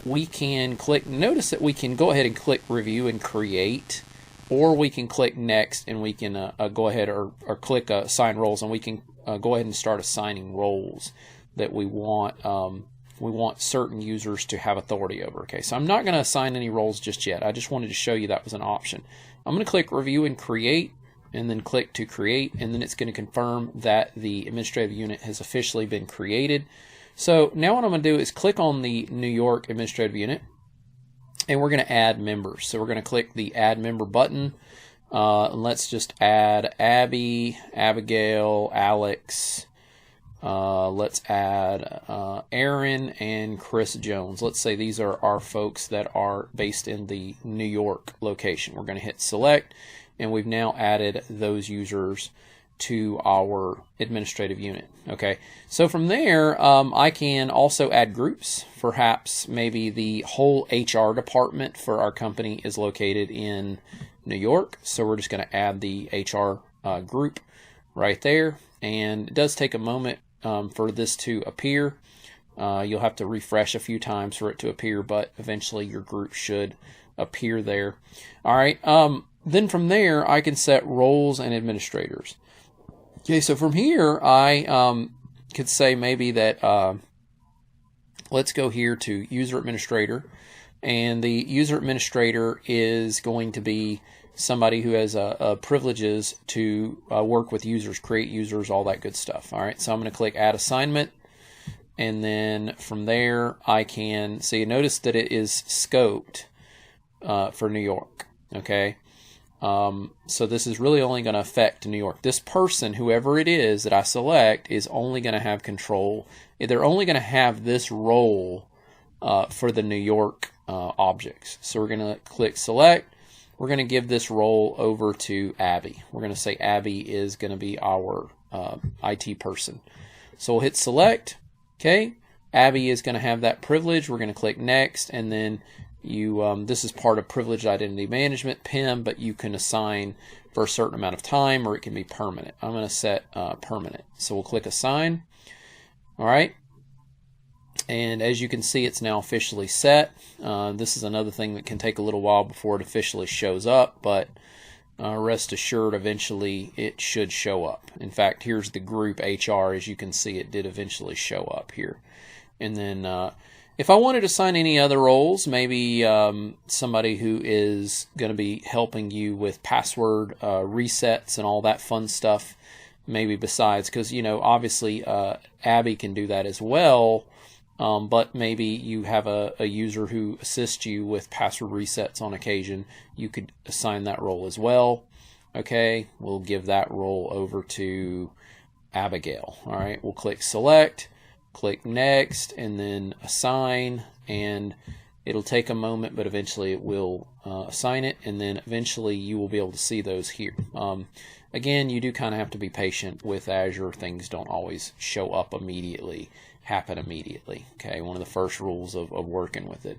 we can click, notice that we can go ahead and click review and create, or we can click next, and we can go ahead or click assign roles, and we can go ahead and start assigning roles that we want certain users to have authority over. Okay, so I'm not going to assign any roles just yet. I just wanted to show you that was an option. I'm going to click review and create, and then click to create, and then it's going to confirm that the administrative unit has officially been created. So now what I'm going to do is click on the New York administrative unit, and we're going to add members. So we're going to click the add member button. And let's just add Abby, Abigail, Alex. Let's add Aaron and Chris Jones. Let's say these are our folks that are based in the New York location. We're going to hit select, and we've now added those users to our administrative unit. Okay, so from there, I can also add groups. Perhaps maybe the whole HR department for our company is located in New York, so we're just going to add the HR group right there. And it does take a moment for this to appear. You'll have to refresh a few times for it to appear, but eventually your group should appear there. All right, then from there I can set roles and administrators. Okay, so from here I could say maybe that let's go here to user administrator, and the user administrator is going to be somebody who has privileges to work with users, create users, all that good stuff. All right, so I'm going to click add assignment, and then from there I can see, notice that it is scoped for New York. Okay, so this is really only going to affect New York. This person, whoever it is that I select, is only going to have control. They're only going to have this role for the New York objects. So we're going to click select. We're going to give this role over to Abby. We're going to say Abby is going to be our IT person. So we'll hit select. Okay, Abby is going to have that privilege. We're going to click next, and then you this is part of privileged identity management, PIM, but you can assign for a certain amount of time, or it can be permanent. I'm going to set permanent. So we'll click assign. All right. And as you can see, it's now officially set. This is another thing that can take a little while before it officially shows up, but rest assured, eventually it should show up. In fact, here's the group HR. As you can see, it did eventually show up here. And then if I wanted to assign any other roles, maybe somebody who is going to be helping you with password resets and all that fun stuff, maybe besides, because, you know, obviously Abby can do that as well. But maybe you have a user who assists you with password resets on occasion. You could assign that role as well. Okay, we'll give that role over to Abigail. All right, we'll click select, click next, and then assign, and it'll take a moment, but eventually it will assign it, and then eventually you will be able to see those here. Again, you do kind of have to be patient with Azure. Things don't always show up immediately, happen immediately. Okay, one of the first rules of working with it.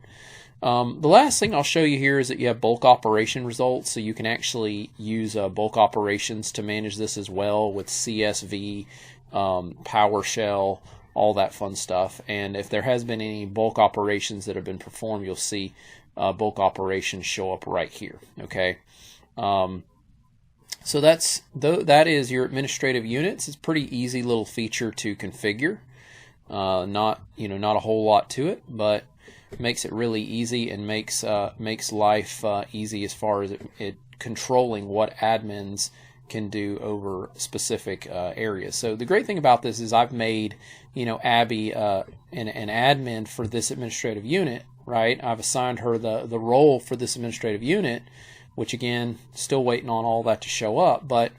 The last thing I'll show you here is that you have bulk operation results, so you can actually use bulk operations to manage this as well with CSV, PowerShell, all that fun stuff. And if there has been any bulk operations that have been performed, you'll see bulk operations show up right here. Okay. So that is your administrative units. It's a pretty easy little feature to configure. Not a whole lot to it, but makes it really easy and makes life easy as far as it controlling what admins can do over specific areas. So the great thing about this is I've made Abby an admin for this administrative unit, right? I've assigned her the role for this administrative unit, which again, still waiting on all that to show up. But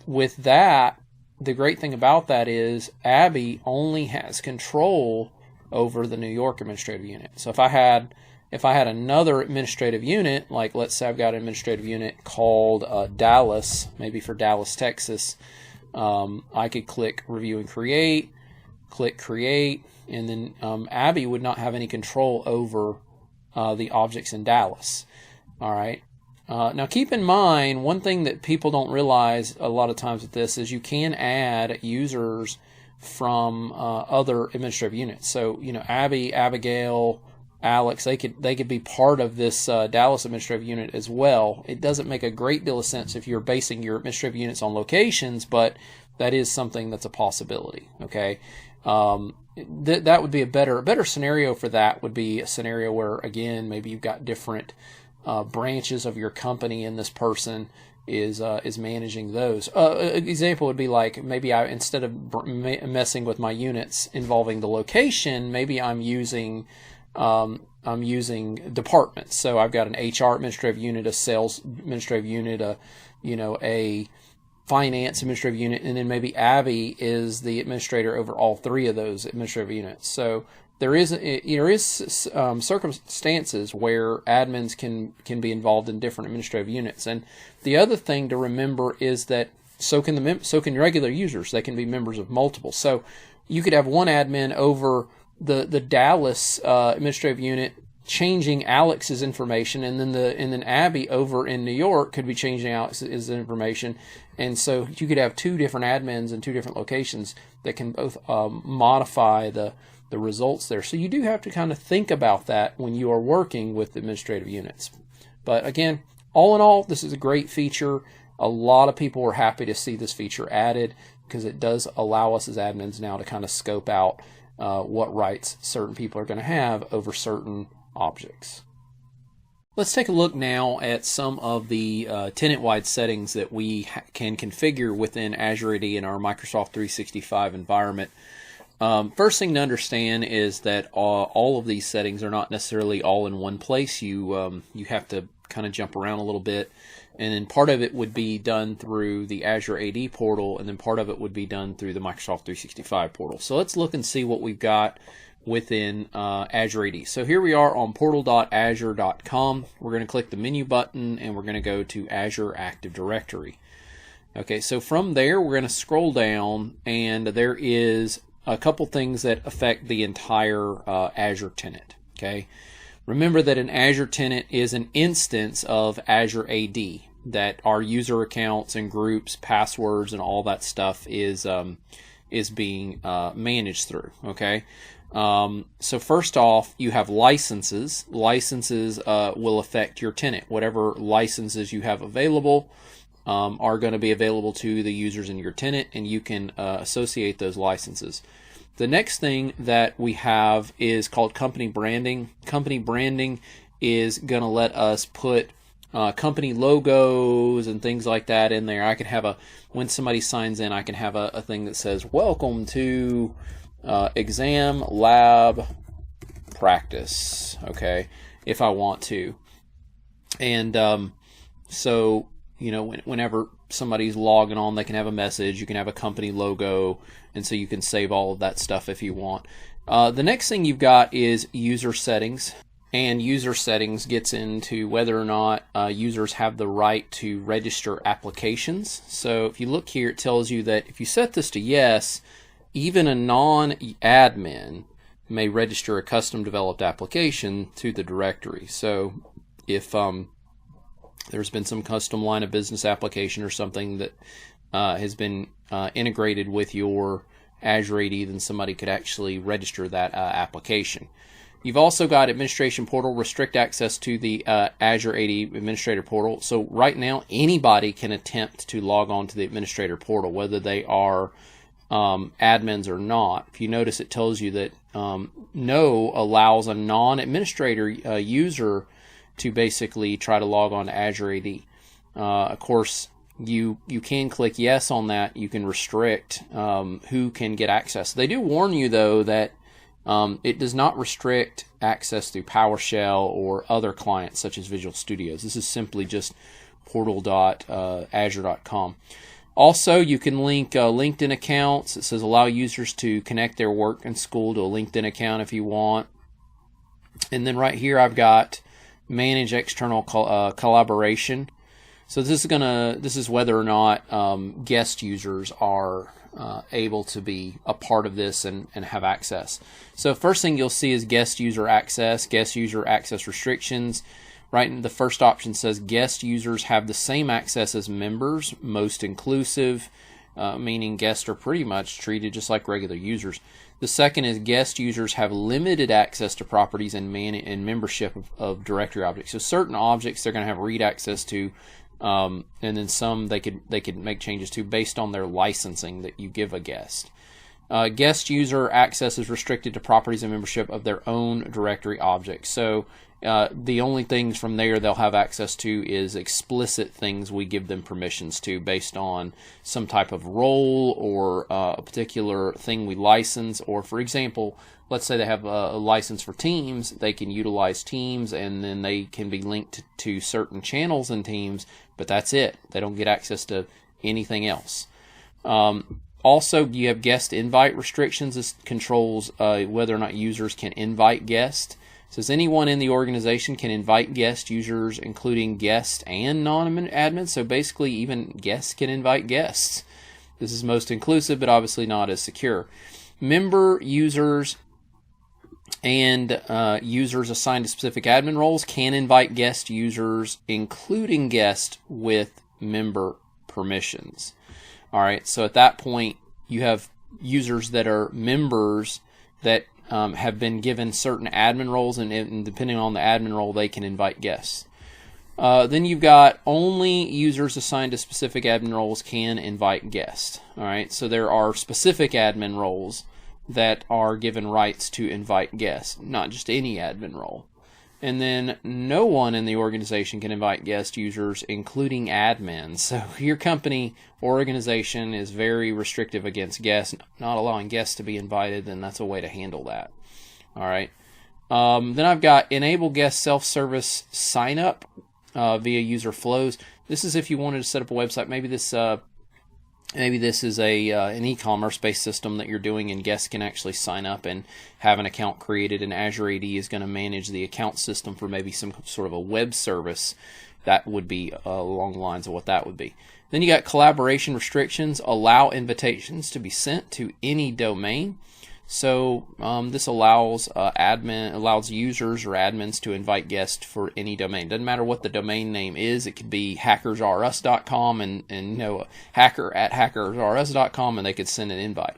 with that, the great thing about that is Abby only has control over the New York administrative unit. So if I had another administrative unit, like let's say I've got an administrative unit called Dallas, maybe for Dallas, Texas, I could click review and create, click create, and then Abby would not have any control over the objects in Dallas. All right. Now keep in mind, one thing that people don't realize a lot of times with this is you can add users from other administrative units. So Abby, Abigail, Alex, they could be part of this Dallas administrative unit as well. It doesn't make a great deal of sense if you're basing your administrative units on locations, but that is something that's a possibility. Okay, that would be a better scenario for that. Would be a scenario where again maybe you've got different branches of your company, and this person is managing those. An example would be like maybe instead of messing with my units involving the location, maybe I'm using departments. So I've got an HR administrative unit, a sales administrative unit, a finance administrative unit, and then maybe Abby is the administrator over all three of those administrative units. So there is circumstances where admins can be involved in different administrative units. And the other thing to remember is that so can regular users. They can be members of multiple. So you could have one admin over the Dallas administrative unit changing Alex's information, and then Abby over in New York could be changing Alex's information. And so you could have two different admins in two different locations that can both modify the results there. So you do have to kind of think about that when you are working with administrative units. But again, all in all, this is a great feature. A lot of people were happy to see this feature added because it does allow us as admins now to kind of scope out what rights certain people are going to have over certain objects. Let's take a look now at some of the tenant-wide settings that we can configure within Azure AD in our Microsoft 365 environment. First thing to understand is that all of these settings are not necessarily all in one place. You have to kind of jump around a little bit, and then part of it would be done through the Azure AD Portal, and then part of it would be done through the Microsoft 365 portal. So let's look and see what we've got within Azure AD. So here we are on portal.azure.com. We're going to click the menu button and we're going to go to Azure Active Directory. Okay, so from there we're going to scroll down, and there is a couple things that affect the entire Azure tenant. Okay, remember that an Azure tenant is an instance of Azure AD that our user accounts and groups, passwords, and all that stuff is being managed through. Okay, so first off, you have licenses. Licenses will affect your tenant. Whatever licenses you have available are going to be available to the users in your tenant, and you can associate those licenses. The next thing that we have is called company branding. Company branding is going to let us put company logos and things like that in there. I can have when somebody signs in, I can have a thing that says, "Welcome to exam lab practice," okay, if I want to. And so, whenever somebody's logging on, they can have a message, you can have a company logo, and so you can save all of that stuff if you want. The next thing you've got is user settings. And user settings gets into whether or not users have the right to register applications. So if you look here, it tells you that if you set this to yes, even a non-admin may register a custom developed application to the directory. So if there's been some custom line of business application or something that has been integrated with your Azure AD, then somebody could actually register that application. You've also got Administration Portal, restrict access to the Azure AD Administrator Portal. So right now, anybody can attempt to log on to the Administrator Portal, whether they are admins or not. If you notice, it tells you that no allows a non-administrator user to basically try to log on to Azure AD. Of course, you can click yes on that. You can restrict who can get access. They do warn you, though, that it does not restrict access through PowerShell or other clients such as Visual Studios. This is simply just portal.azure.com. Also, you can link LinkedIn accounts. It says allow users to connect their work and school to a LinkedIn account if you want. And then right here I've got manage external collaboration. So this is whether or not guest users are able to be a part of this and have access. So first thing you'll see is guest user access restrictions. Right, the first option says guest users have the same access as members, most inclusive, meaning guests are pretty much treated just like regular users. The second is guest users have limited access to properties and membership of directory objects. So certain objects they're going to have read access to, and then some they could make changes to based on their licensing that you give a guest. Guest user access is restricted to properties and membership of their own directory objects. So the only things from there they'll have access to is explicit things we give them permissions to based on some type of role or a particular thing we license. Or for example, let's say they have a license for Teams, they can utilize Teams and then they can be linked to certain channels in Teams, but that's it. They don't get access to anything else. Also, you have guest invite restrictions. This controls whether or not users can invite guests. It says anyone in the organization can invite guest users, including guests and non-admins. So basically, even guests can invite guests. This is most inclusive, but obviously not as secure. Member users and users assigned to specific admin roles can invite guest users, including guests with member permissions. All right, so at that point, you have users that are members that have been given certain admin roles, and depending on the admin role, they can invite guests. Then you've got only users assigned to specific admin roles can invite guests. All right, so there are specific admin roles that are given rights to invite guests, not just any admin role. And then no one in the organization can invite guest users, including admins. So your company or organization is very restrictive against guests, not allowing guests to be invited, then that's a way to handle that. All right. Then I've got enable guest self-service sign up via user flows. This is if you wanted to set up a website. Maybe this Maybe this is an e-commerce based system that you're doing, and guests can actually sign up and have an account created, and Azure AD is going to manage the account system for maybe some sort of a web service. That would be along the lines of what that would be. Then you got collaboration restrictions. Allow invitations to be sent to any domain. So this allows users or admins to invite guests for any domain. Doesn't matter what the domain name is. It could be hackersrus.com and hacker@hackersrus.com, and they could send an invite.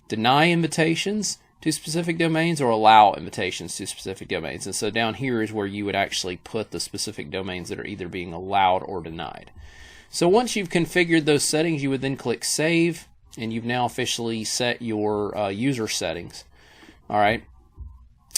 Deny invitations to specific domains or allow invitations to specific domains. And so down here is where you would actually put the specific domains that are either being allowed or denied. So once you've configured those settings, you would then click Save, and you've now officially set your user settings. All right.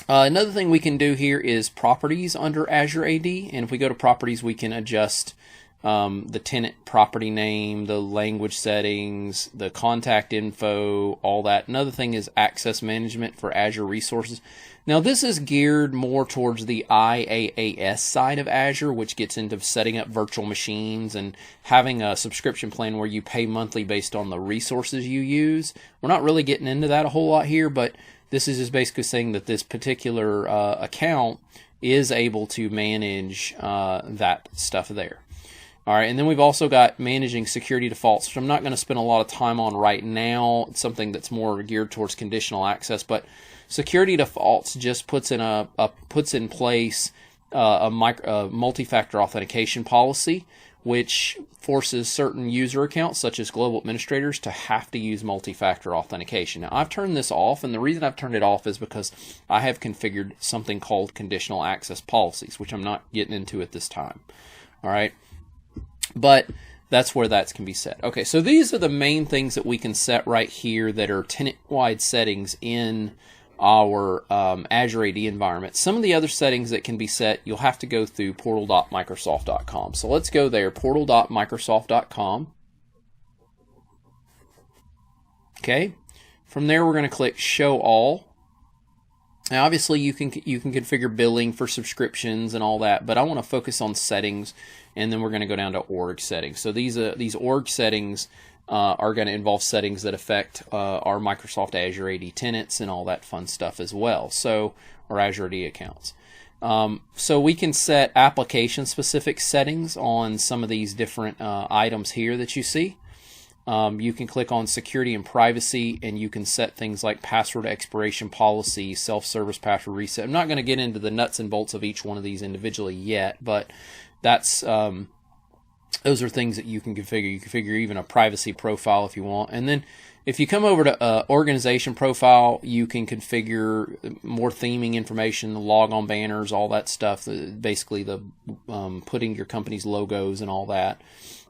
Another thing we can do here is properties under Azure AD, and if we go to properties, we can adjust the tenant property name, the language settings, the contact info, all that. Another thing is access management for Azure resources. Now this is geared more towards the IaaS side of Azure, which gets into setting up virtual machines and having a subscription plan where you pay monthly based on the resources you use. We're not really getting into that a whole lot here, but this is just basically saying that this particular account is able to manage that stuff there. All right, and then we've also got managing security defaults, which I'm not going to spend a lot of time on right now. It's something that's more geared towards conditional access, but security defaults just puts in place a multi-factor authentication policy, which forces certain user accounts, such as global administrators, to have to use multi-factor authentication. Now, I've turned this off, and the reason I've turned it off is because I have configured something called conditional access policies, which I'm not getting into at this time. All right. But that's where that can be set. Okay, so these are the main things that we can set right here that are tenant-wide settings in our Azure AD environment. Some of the other settings that can be set, you'll have to go through portal.microsoft.com. So let's go there, portal.microsoft.com. Okay, from there we're going to click Show All. Now, obviously, you can configure billing for subscriptions and all that, but I want to focus on settings, and then we're going to go down to org settings. So these org settings are going to involve settings that affect our Microsoft Azure AD tenants and all that fun stuff as well. So, or Azure AD accounts. So we can set application-specific settings on some of these different items here that you see. You can click on security and privacy, and you can set things like password expiration policy, self-service password reset. I'm not going to get into the nuts and bolts of each one of these individually yet, but that's those are things that you can configure. You can configure even a privacy profile if you want. And then if you come over to organization profile, you can configure more theming information, the logon banners, all that stuff, basically the putting your company's logos and all that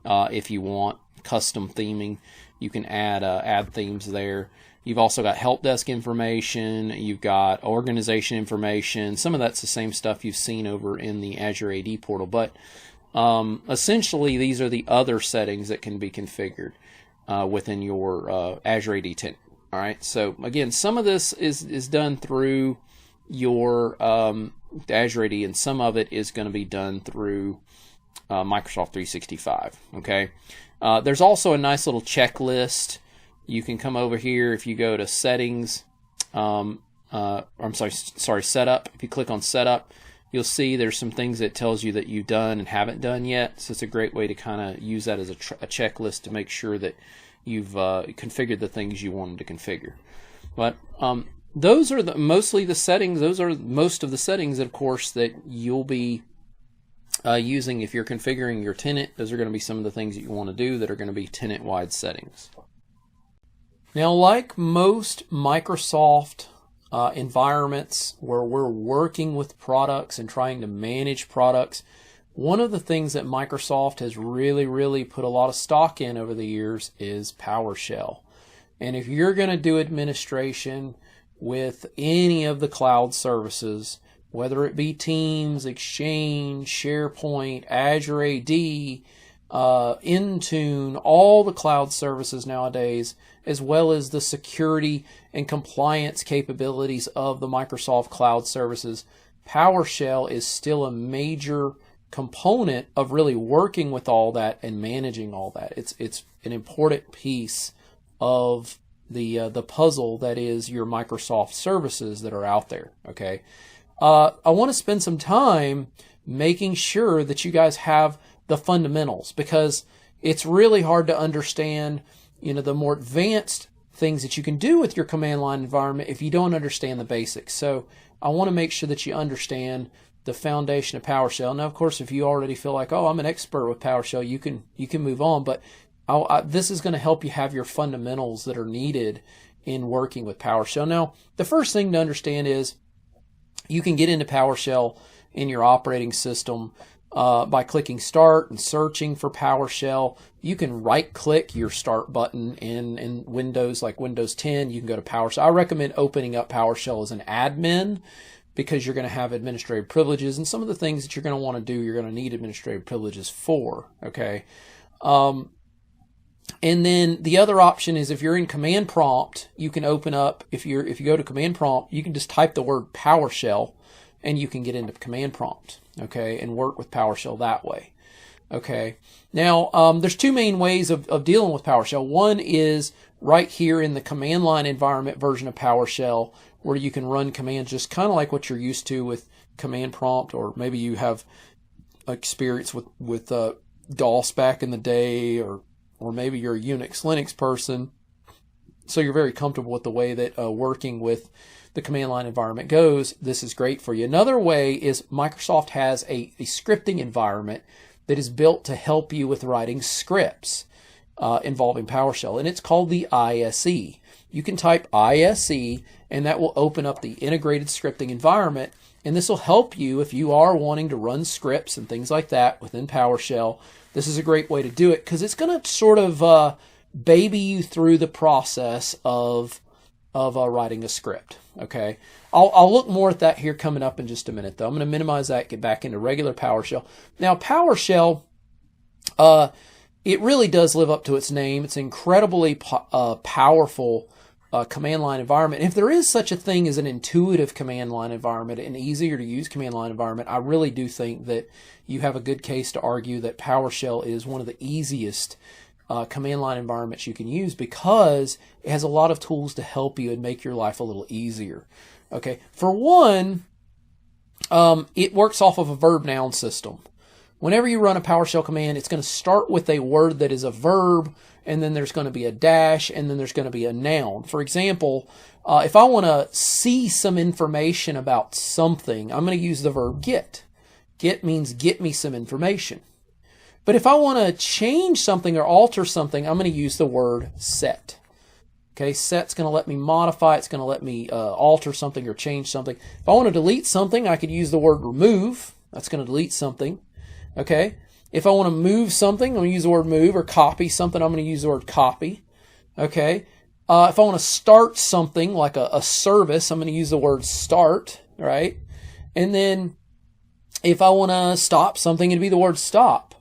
if you want. Custom theming, you can add themes there. You've also got help desk information, you've got organization information. Some of that's the same stuff you've seen over in the Azure AD portal, but essentially these are the other settings that can be configured within your Azure AD tenant. All right, so again, some of this is done through your Azure AD, and some of it is going to be done through Microsoft 365. Okay. There's also a nice little checklist. You can come over here if you go to settings. Setup. If you click on setup, you'll see there's some things that tells you that you've done and haven't done yet. So it's a great way to kind of use that as a checklist to make sure that you've configured the things you wanted to configure. But those are mostly the settings. Those are most of the settings, of course, that you'll be using if you're configuring your tenant. Those are going to be some of the things that you want to do that are going to be tenant-wide settings. Now, like most Microsoft environments where we're working with products and trying to manage products, one of the things that Microsoft has really put a lot of stock in over the years is PowerShell. And if you're going to do administration with any of the cloud services, whether it be Teams, Exchange, SharePoint, Azure AD, Intune, all the cloud services nowadays, as well as the security and compliance capabilities of the Microsoft cloud services, PowerShell is still a major component of really working with all that and managing all that. It's an important piece of the puzzle that is your Microsoft services that are out there. Okay, I want to spend some time making sure that you guys have the fundamentals, because it's really hard to understand, the more advanced things that you can do with your command line environment if you don't understand the basics. So I want to make sure that you understand the foundation of PowerShell. Now, of course, if you already feel like, oh, I'm an expert with PowerShell, you can move on. But this is going to help you have your fundamentals that are needed in working with PowerShell. Now, the first thing to understand is you can get into PowerShell in your operating system by clicking Start and searching for PowerShell. You can right-click your Start button in Windows, like Windows 10. You can go to PowerShell. I recommend opening up PowerShell as an admin, because you're going to have administrative privileges, and some of the things that you're going to want to do, you're going to need administrative privileges for. Okay. And then the other option is, if you're in Command Prompt, you can open up, if you go to Command Prompt, you can just type the word PowerShell and you can get into Command Prompt, okay, and work with PowerShell that way. Okay. Now, there's two main ways of dealing with PowerShell. One is right here in the command line environment version of PowerShell, where you can run commands just kind of like what you're used to with Command Prompt, or maybe you have experience with DOS back in the day, or maybe you're a Unix, Linux person, so you're very comfortable with the way that working with the command line environment goes. This is great for you. Another way is Microsoft has a scripting environment that is built to help you with writing scripts involving PowerShell, and it's called the ISE. You can type ISE, and that will open up the integrated scripting environment, and this will help you if you are wanting to run scripts and things like that within PowerShell. This is a great way to do it, because it's going to sort of baby you through the process of writing a script. Okay, I'll look more at that here coming up in just a minute, though. I'm going to minimize that, get back into regular PowerShell. Now, PowerShell, it really does live up to its name. It's an incredibly powerful command line environment. And if there is such a thing as an intuitive command line environment, an easier to use command line environment, I really do think that you have a good case to argue that PowerShell is one of the easiest command line environments you can use, because it has a lot of tools to help you and make your life a little easier. Okay, for one, it works off of a verb-noun system. Whenever you run a PowerShell command, it's going to start with a word that is a verb, and then there's going to be a dash, and then there's going to be a noun. For example, if I want to see some information about something, I'm going to use the verb get. Get means get me some information. But if I want to change something or alter something, I'm going to use the word set. Okay, set's going to let me modify, it's going to let me alter something or change something. If I want to delete something, I could use the word remove. That's going to delete something. Okay, if I want to move something, I'm going to use the word move, or copy something, I'm going to use the word copy. Okay, if I want to start something like a service, I'm going to use the word start, right? And then if I want to stop something, it'd be the word stop.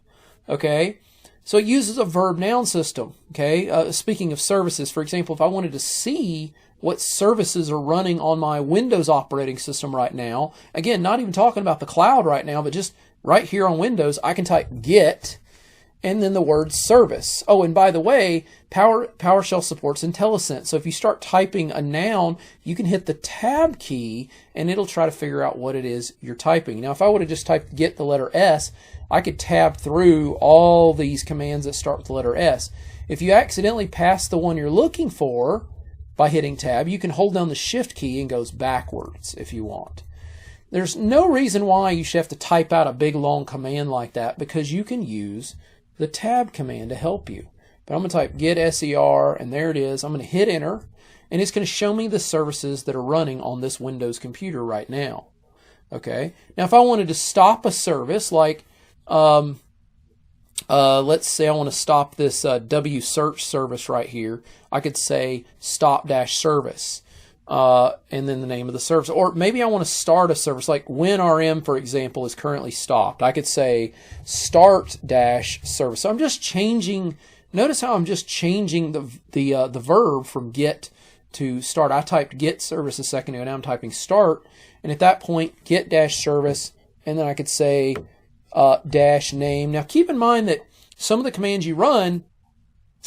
Okay, so it uses a verb-noun system. Okay, speaking of services, for example, if I wanted to see what services are running on my Windows operating system right now, again, not even talking about the cloud right now, but just right here on Windows, I can type get and then the word service. Oh, and by the way, PowerShell supports IntelliSense. So if you start typing a noun, you can hit the tab key and it'll try to figure out what it is you're typing. Now, if I would have just typed get the letter S, I could tab through all these commands that start with the letter S. If you accidentally pass the one you're looking for by hitting tab, you can hold down the shift key and goes backwards if you want. There's no reason why you should have to type out a big long command like that, because you can use the tab command to help you. But I'm going to type get ser, and there it is. I'm going to hit enter, and it's going to show me the services that are running on this Windows computer right now. Okay. Now, if I wanted to stop a service, like let's say I want to stop this W search service right here, I could say stop-service. And then the name of the service. Or maybe I want to start a service, like WinRM, for example, is currently stopped. I could say start-service. So I'm just changing, notice how I'm just changing the verb from get to start. I typed get service a second ago, now I'm typing start, and at that point, get-service, and then I could say dash name. Now keep in mind that some of the commands you run,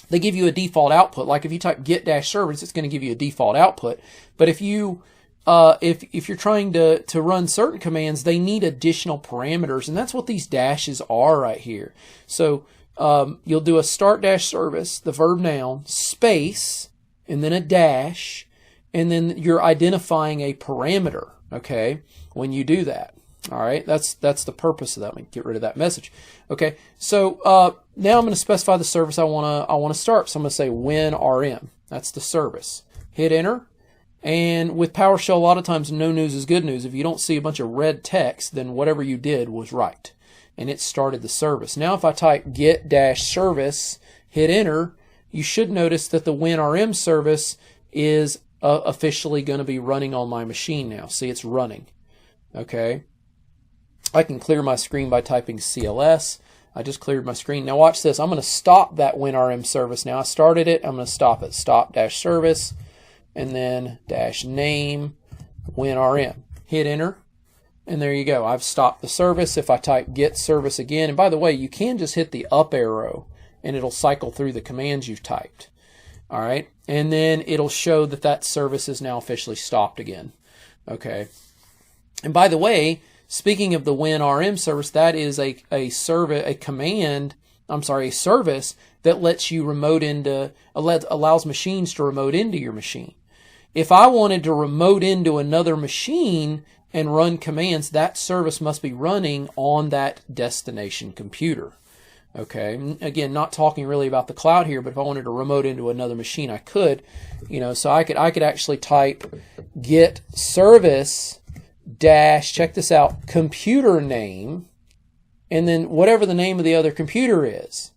they give you a default output. Like if you type get dash service, it's going to give you a default output. But if you if you're trying to run certain commands, they need additional parameters, and that's what these dashes are right here. So you'll do a start dash service, the verb noun, space, and then a dash, and then you're identifying a parameter, okay, when you do that. All right, that's the purpose of that. Let me get rid of that message. Okay, so now I'm going to specify the service I want to start. So I'm going to say when RM. That's the service. Hit enter. And with PowerShell, a lot of times no news is good news. If you don't see a bunch of red text, then whatever you did was right, and it started the service. Now if I type get dash service, hit enter, you should notice that the when RM service is officially going to be running on my machine now. See, it's running. Okay. I can clear my screen by typing CLS. I just cleared my screen. Now watch this. I'm going to stop that WinRM service. Now I started it. I'm going to stop it. Stop dash service and then dash name WinRM. Hit enter. And there you go. I've stopped the service. If I type get service again, and by the way, you can just hit the up arrow and it'll cycle through the commands you've typed. All right. And then it'll show that that service is now officially stopped again. Okay. And by the way, speaking of the WinRM service, that is a service that lets you remote into, allows machines to remote into your machine. If I wanted to remote into another machine and run commands, that service must be running on that destination computer. Okay, again, not talking really about the cloud here, but if I wanted to remote into another machine, I could, so I could actually type get service dash, check this out, computer name, and then whatever the name of the other computer is.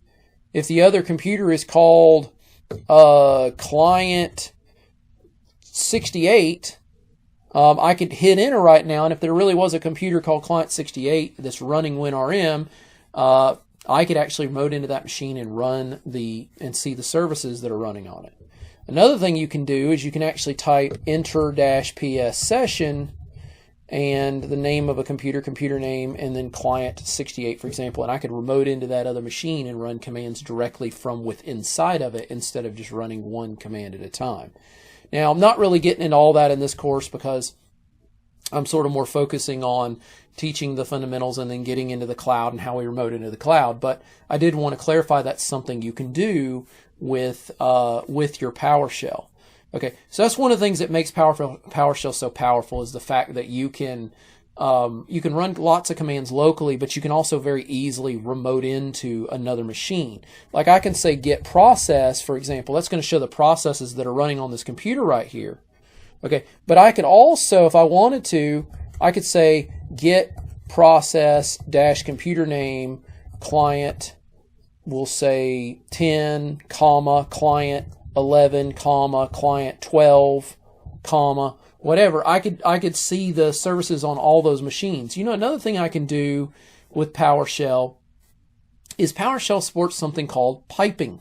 If the other computer is called client 68, I could hit enter right now, and if there really was a computer called client 68 that's running WinRM, I could actually remote into that machine and run and see the services that are running on it. Another thing you can do is you can actually type enter-ps session and the name of a computer name, and then client 68, for example, and I could remote into that other machine and run commands directly from inside of it instead of just running one command at a time. Now, I'm not really getting into all that in this course because I'm sort of more focusing on teaching the fundamentals and then getting into the cloud and how we remote into the cloud, but I did want to clarify that's something you can do with your PowerShell. Okay, so that's one of the things that makes PowerShell so powerful is the fact that you can run lots of commands locally, but you can also very easily remote into another machine. Like I can say get process, for example. That's going to show the processes that are running on this computer right here. Okay, but I could also, if I wanted to, I could say get process dash computer name client, we'll say 10, comma, client 11, comma, client 12, comma, whatever. I could see the services on all those machines. Another thing I can do with PowerShell is PowerShell supports something called piping.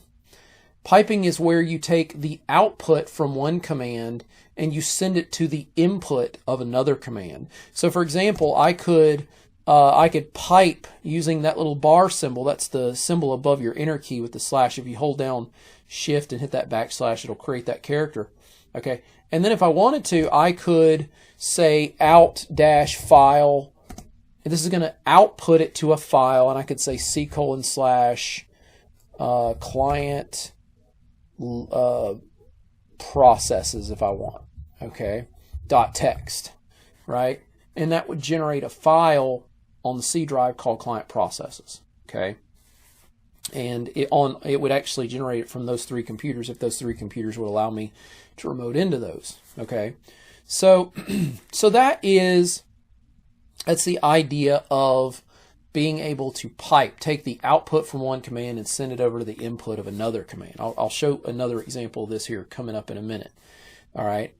Piping is where you take the output from one command and you send it to the input of another command. So for example, I could pipe using that little bar symbol. That's the symbol above your enter key with the slash. If you hold down shift and hit that backslash, it'll create that character. Okay. And then if I wanted to, I could say out dash file, and this is going to output it to a file, and I could say C:/ client processes if I want. Okay. .text, right? And that would generate a file on the C drive called client processes. Okay. And it would actually generate it from those three computers if those three computers would allow me to remote into those. Okay. So that's the idea of being able to take the output from one command and send it over to the input of another command. I'll show another example of this here coming up in a minute. All right.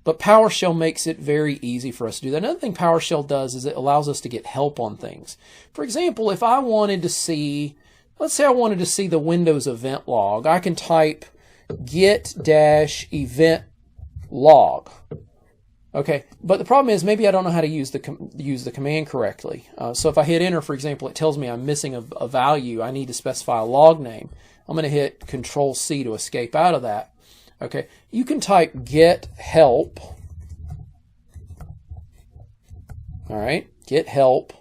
But PowerShell makes it very easy for us to do that. Another thing PowerShell does is it allows us to get help on things. For example, if I wanted to see, let's say I wanted to see the Windows event log, I can type get-event log. Okay, but the problem is maybe I don't know how to use the command correctly. So if I hit enter, for example, it tells me I'm missing a value. I need to specify a log name. I'm going to hit Control C to escape out of that. Okay, you can type get help. All right, get help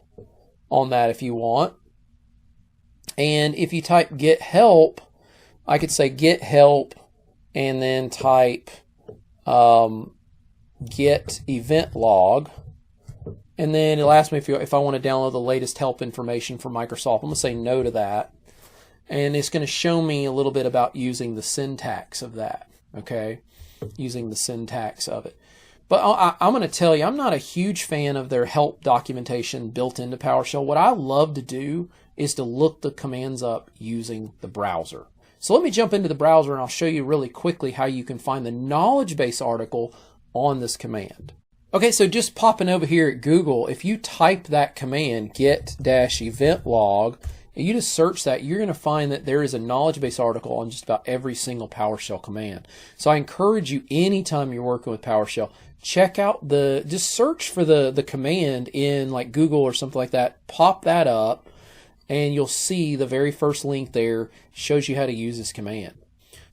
on that if you want. And if you type get help, I could say get help and then type get event log, and then it'll ask me if I want to download the latest help information from Microsoft. I'm going to say no to that, and it's going to show me a little bit about using the syntax of that, okay, using the syntax of it. But I'm going to tell you, I'm not a huge fan of their help documentation built into PowerShell. What I love to do is to look the commands up using the browser. So let me jump into the browser and I'll show you really quickly how you can find the knowledge base article on this command. Okay, so just popping over here at Google, if you type that command, get-event log, and you just search that, you're going to find that there is a knowledge base article on just about every single PowerShell command. So I encourage you, anytime you're working with PowerShell, check out just search for the command in like Google or something like that, pop that up, and you'll see the very first link there shows you how to use this command.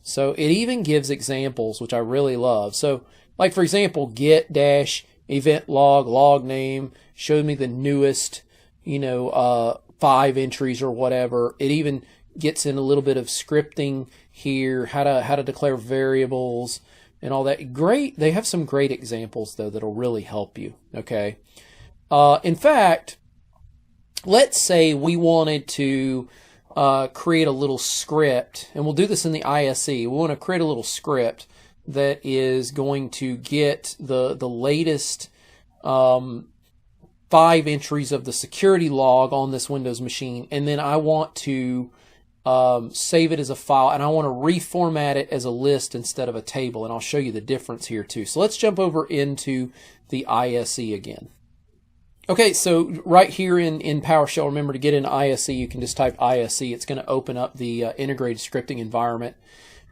So it even gives examples, which I really love. So like, for example, get-event log name showed me the newest, 5 entries or whatever. It even gets in a little bit of scripting here, how to declare variables and all that. Great. They have some great examples, though, that'll really help you, okay? In fact, let's say we wanted to create a little script, and we'll do this in the ISE. We want to create a little script that is going to get the latest 5 entries of the security log on this Windows machine, and then I want to save it as a file, and I want to reformat it as a list instead of a table, and I'll show you the difference here too. So let's jump over into the ISE again. Okay, so right here in PowerShell, remember to get into ISE, you can just type ISE. It's going to open up the integrated scripting environment.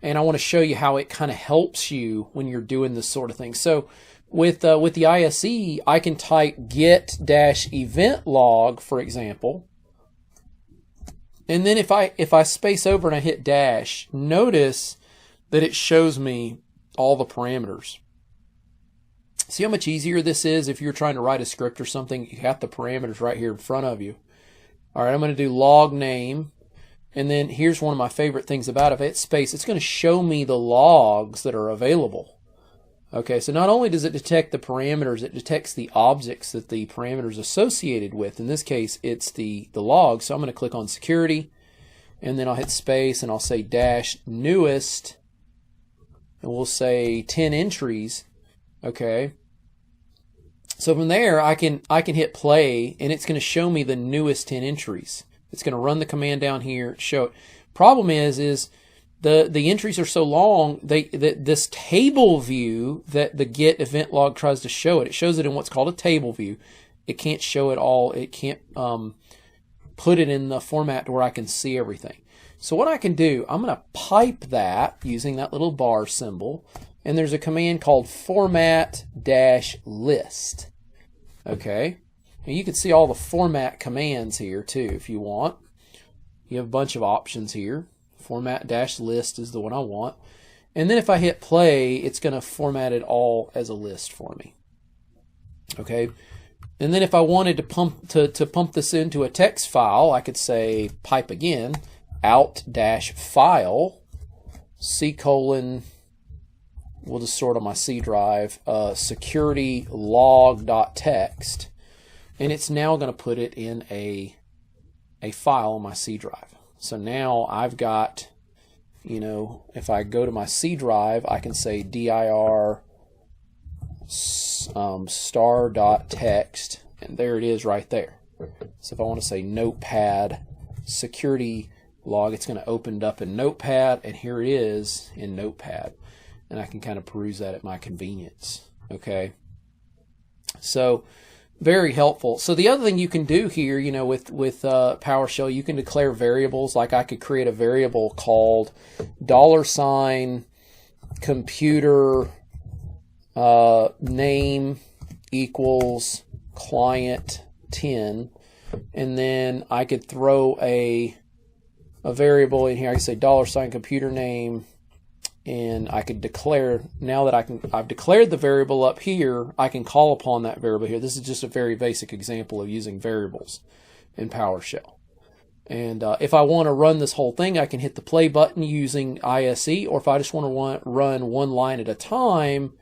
And I want to show you how it kind of helps you when you're doing this sort of thing. So with the ISE, I can type get-event log, for example. And then if I space over and I hit dash, notice that it shows me all the parameters. See how much easier this is if you're trying to write a script or something? You have the parameters right here in front of you. All right, I'm going to do log name. And then here's one of my favorite things about it. If I hit space, it's going to show me the logs that are available. Okay, so not only does it detect the parameters, it detects the objects that the parameters associated with. In this case, it's the logs. So I'm going to click on security, and then I'll hit space, and I'll say dash newest, and we'll say 10 entries. Okay. So from there, I can hit play, and it's going to show me the newest 10 entries. It's going to run the command down here, show it. Problem is the entries are so long, this table view that the get event log tries to show it shows it in what's called a table view. It can't show it all. It can't put it in the format to where I can see everything. So what I can do, I'm going to pipe that using that little bar symbol, and there's a command called format-list. Okay. And you can see all the format commands here too if you want. You have a bunch of options here. Format-list is the one I want. And then if I hit play, it's going to format it all as a list for me. Okay. And then if I wanted to pump this into a text file, I could say pipe again, out-file, C:, we'll just sort on my C drive, security log.txt. And it's now going to put it in a file on my C drive. So now I've got, if I go to my C drive, I can say dir star.txt, and there it is right there. So if I want to say notepad security log, it's going to open it up in Notepad, and here it is in Notepad. And I can kind of peruse that at my convenience. Okay. So very helpful. So the other thing you can do here, with PowerShell, you can declare variables. Like I could create a variable called $computer name equals client 10, and then I could throw a variable in here. I could say $ computer name, and I could declare, now that I've declared the variable up here, I can call upon that variable here. This is just a very basic example of using variables in PowerShell. And if I want to run this whole thing, I can hit the play button using ISE, or if I just want to run one line at a time,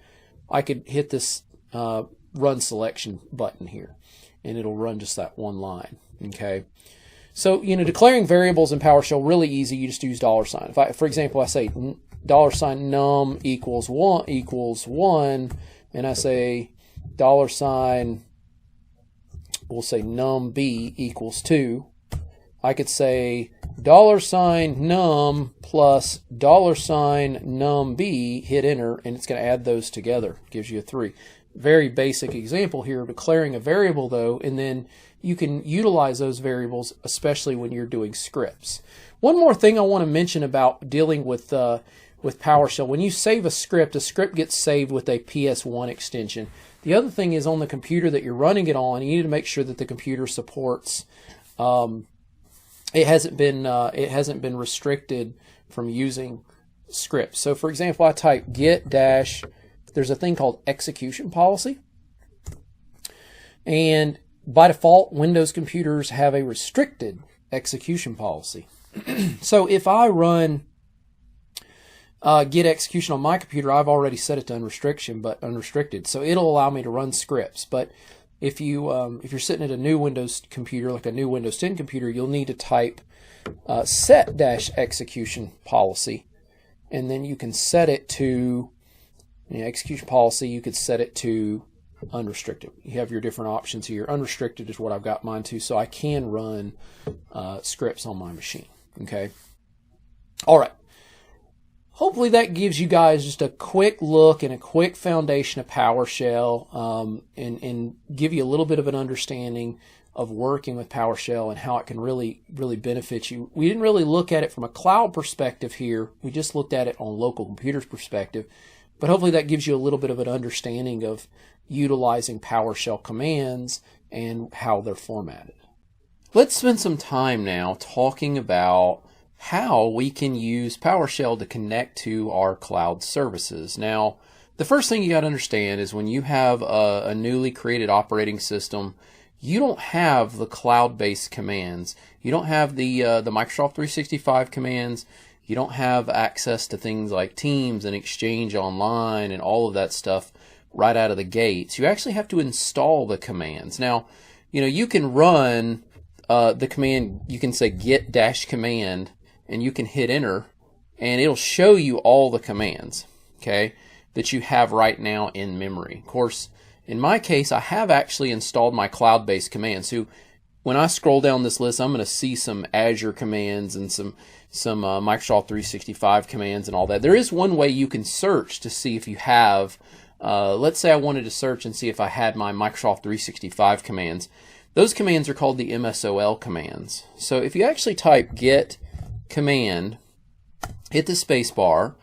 I could hit this run selection button here, and it'll run just that one line. Okay. So, declaring variables in PowerShell, really easy. You just use $. If I, for example, I say $num equals 1, and I say we'll say num b equals 2, I could say $num plus $num b, hit enter, and it's going to add those together. Gives you a 3. Very basic example here of declaring a variable, though, and then you can utilize those variables, especially when you're doing scripts. One more thing I want to mention about dealing with PowerShell: when you save a script gets saved with a PS1 extension. The other thing is, on the computer that you're running it on, you need to make sure that the computer supports. It hasn't been restricted from using scripts. So, for example, I type git dash. There's a thing called execution policy, and by default, Windows computers have a restricted execution policy. So if I run git execution on my computer, I've already set it to unrestricted, so it'll allow me to run scripts. But if you're sitting at a new Windows computer, like a new Windows 10 computer, you'll need to type set dash execution policy, and then you can set it to execution policy. You could set it to unrestricted. You have your different options here. Unrestricted is what I've got mine to, so I can run scripts on my machine. Okay. All right. Hopefully that gives you guys just a quick look and a quick foundation of PowerShell, and give you a little bit of an understanding of working with PowerShell and how it can really benefit you. We didn't really look at it from a cloud perspective here. We just looked at it on local computers perspective. But hopefully that gives you a little bit of an understanding of utilizing PowerShell commands and how they're formatted. Let's spend some time now talking about how we can use PowerShell to connect to our cloud services. Now, the first thing you got to understand is when you have a newly created operating system, you don't have the cloud-based commands. You don't have the Microsoft 365 commands. You don't have access to things like Teams and Exchange Online and all of that stuff right out of the gates. You actually have to install the commands. Now, you can run the command. You can say git dash command, and you can hit enter, and it'll show you all the commands, okay, that you have right now in memory. Of course, in my case, I have actually installed my cloud-based commands. So when I scroll down this list, I'm going to see some Azure commands and some Microsoft 365 commands and all that. There is one way you can search to see if you have, let's say I wanted to search and see if I had my Microsoft 365 commands. Those commands are called the MSOL commands. So if you actually type git command, hit the space bar,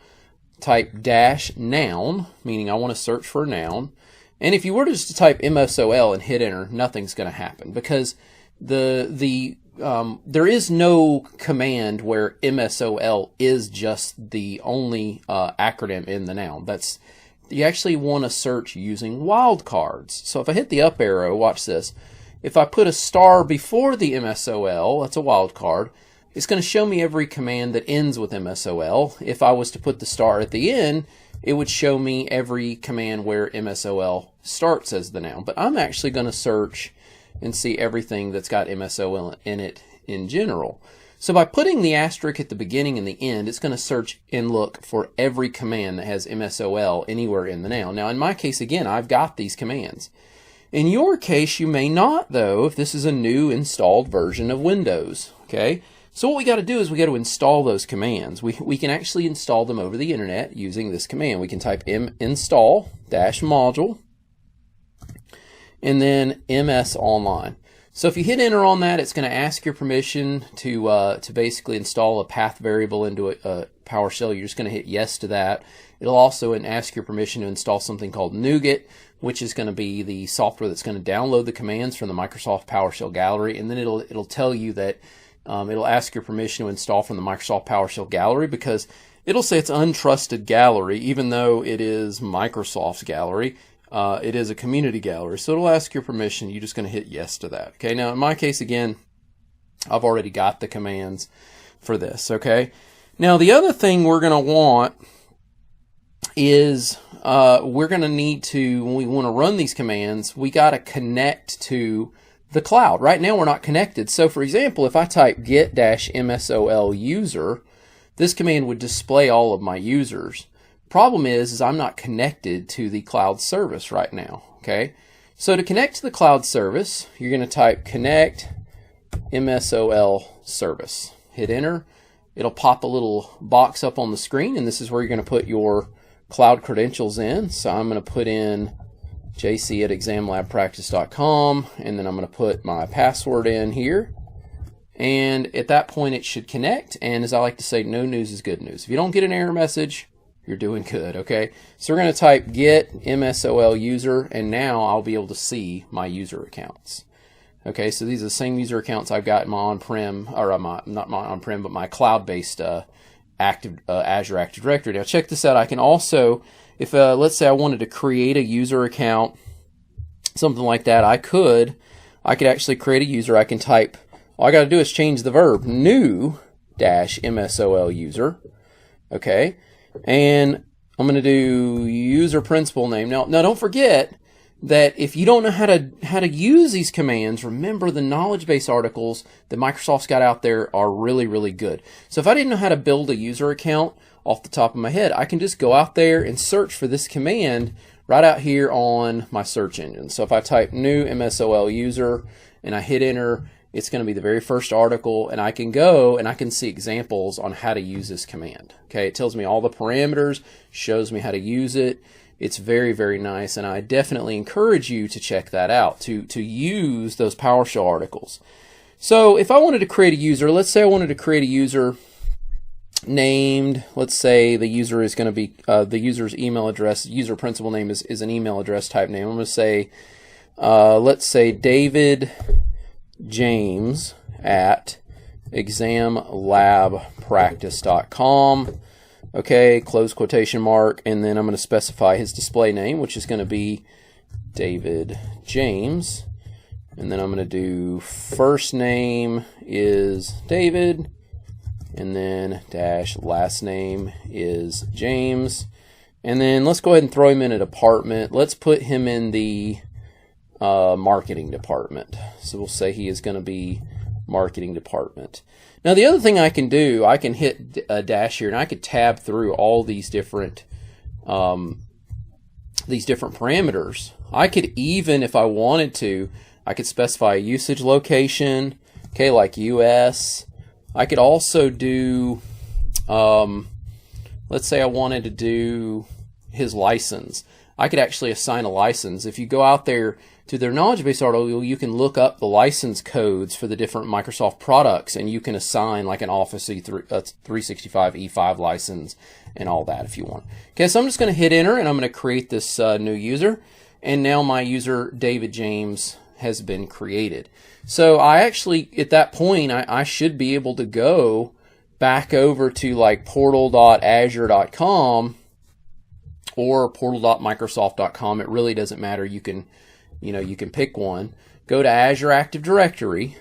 type dash noun, meaning I want to search for a noun, and if you were just to type MSOL and hit enter, nothing's going to happen, because there is no command where MSOL is just the only acronym in the noun. You actually want to search using wildcards. So if I hit the up arrow, watch this. If I put a star before the MSOL, that's a wildcard, it's going to show me every command that ends with MSOL. If I was to put the star at the end, it would show me every command where MSOL starts as the noun. But I'm actually going to search and see everything that's got MSOL in it in general. So by putting the asterisk at the beginning and the end, it's going to search and look for every command that has MSOL anywhere in the noun. Now in my case, again, I've got these commands. In your case, you may not, though, if this is a new installed version of Windows. Okay. So what we got to do is we got to install those commands. We can actually install them over the internet using this command. We can type install -module and then ms online. So if you hit enter on that, it's going to ask your permission to basically install a path variable into a PowerShell. You're just going to hit yes to that. It'll also ask your permission to install something called NuGet, which is going to be the software that's going to download the commands from the Microsoft PowerShell gallery, and then it'll tell you that it'll ask your permission to install from the Microsoft PowerShell gallery, because it'll say it's untrusted gallery, even though it is Microsoft's gallery. It is a community gallery, so it'll ask your permission. You're just going to hit yes to that. Okay, now in my case, again, I've already got the commands for this. Okay, now the other thing we're going to want is we're going to need to, when we want to run these commands, we got to connect to the cloud. Right now we're not connected. So for example, if I type get-msol user, this command would display all of my users. Problem is I'm not connected to the cloud service right now. Okay, so to connect to the cloud service, you're going to type connect msol service. Hit enter. It'll pop a little box up on the screen, and this is where you're going to put your cloud credentials in. So I'm going to put in jc@examlabpractice.com, and then I'm going to put my password in here. And at that point it should connect, and as I like to say, no news is good news. If you don't get an error message, you're doing good. Okay, so we're going to type get msol user, and now I'll be able to see my user accounts. Okay, so these are the same user accounts I've got in my on-prem, or not my on-prem, but my cloud-based Azure Active Directory. Now check this out. I can also, if let's say I wanted to create a user account, something like that, I could actually create a user. I can type, all I got to do is change the verb, new-msol user. Okay, and I'm going to do user principal name. Now don't forget that if you don't know how to use these commands, remember the knowledge base articles that Microsoft's got out there are really, really good. So if I didn't know how to build a user account off the top of my head, I can just go out there and search for this command right out here on my search engine. So if I type new msol user and I hit enter, it's going to be the very first article, and I can go and I can see examples on how to use this command. Okay, it tells me all the parameters, shows me how to use it. It's very, very nice, and I definitely encourage you to check that out, to use those PowerShell articles. So if I wanted to create a user, let's say I wanted to create a user named, let's say the user is going to be, the user's email address, user principal name is an email address type name. I'm going to say, let's say David James at examlabpractice.com. Okay, close quotation mark, and then I'm going to specify his display name, which is going to be David James, and then I'm going to do first name is David, and then dash last name is James, and then let's go ahead and throw him in a department. Let's put him in the marketing department. So we'll say he is going to be marketing department. Now the other thing I can do, I can hit a dash here, and I could tab through all these different parameters. I could even, if I wanted to, I could specify a usage location, okay, like US. I could also do, let's say I wanted to do his license. I could actually assign a license. If you go out there to their knowledge base article, you can look up the license codes for the different Microsoft products, and you can assign like an Office 365 E5 license and all that if you want. Okay, so I'm just going to hit enter, and I'm going to create this new user, and now my user David James has been created. So I actually, at that point, I should be able to go back over to like portal.azure.com or portal.microsoft.com. It really doesn't matter. You can pick one. Go to Azure Active Directory,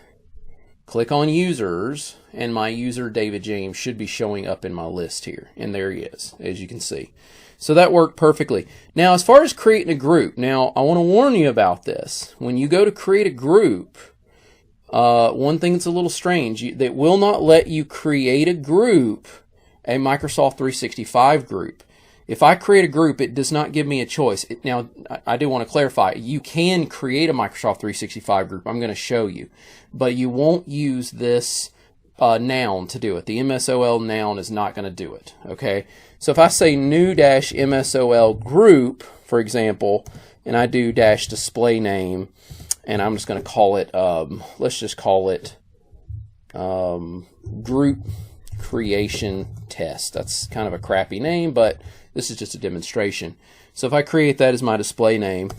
click on users, and my user David James should be showing up in my list here. And there he is, as you can see. So that worked perfectly. Now, as far as creating a group, now I want to warn you about this. When you go to create a group, one thing that's a little strange, they will not let you create a group, a Microsoft 365 group. If I create a group, it does not give me a choice. Now, I do want to clarify, you can create a Microsoft 365 group. I'm going to show you. But you won't use this noun to do it. The MSOL noun is not going to do it. Okay? So if I say new-MSOL group, for example, and I do -display name, and I'm just going to call it, let's just call it group creation test. That's kind of a crappy name, but this is just a demonstration. So if I create that as my display name,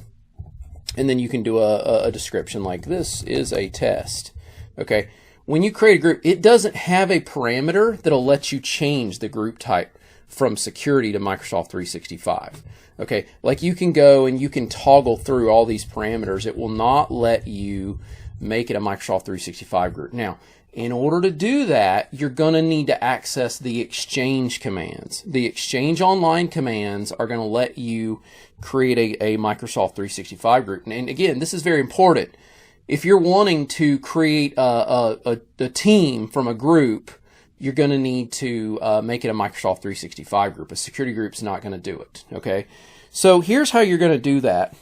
and then you can do a description like this is a test. Okay, when you create a group, it doesn't have a parameter that'll let you change the group type from security to Microsoft 365. Okay, like you can go and you can toggle through all these parameters. It will not let you make it a Microsoft 365 group. Now, in order to do that, you're going to need to access the Exchange commands. The Exchange Online commands are going to let you create a Microsoft 365 group. And again, this is very important. If you're wanting to create a team from a group, you're going to need to make it a Microsoft 365 group. A security group's not going to do it. Okay, so here's how you're going to do that.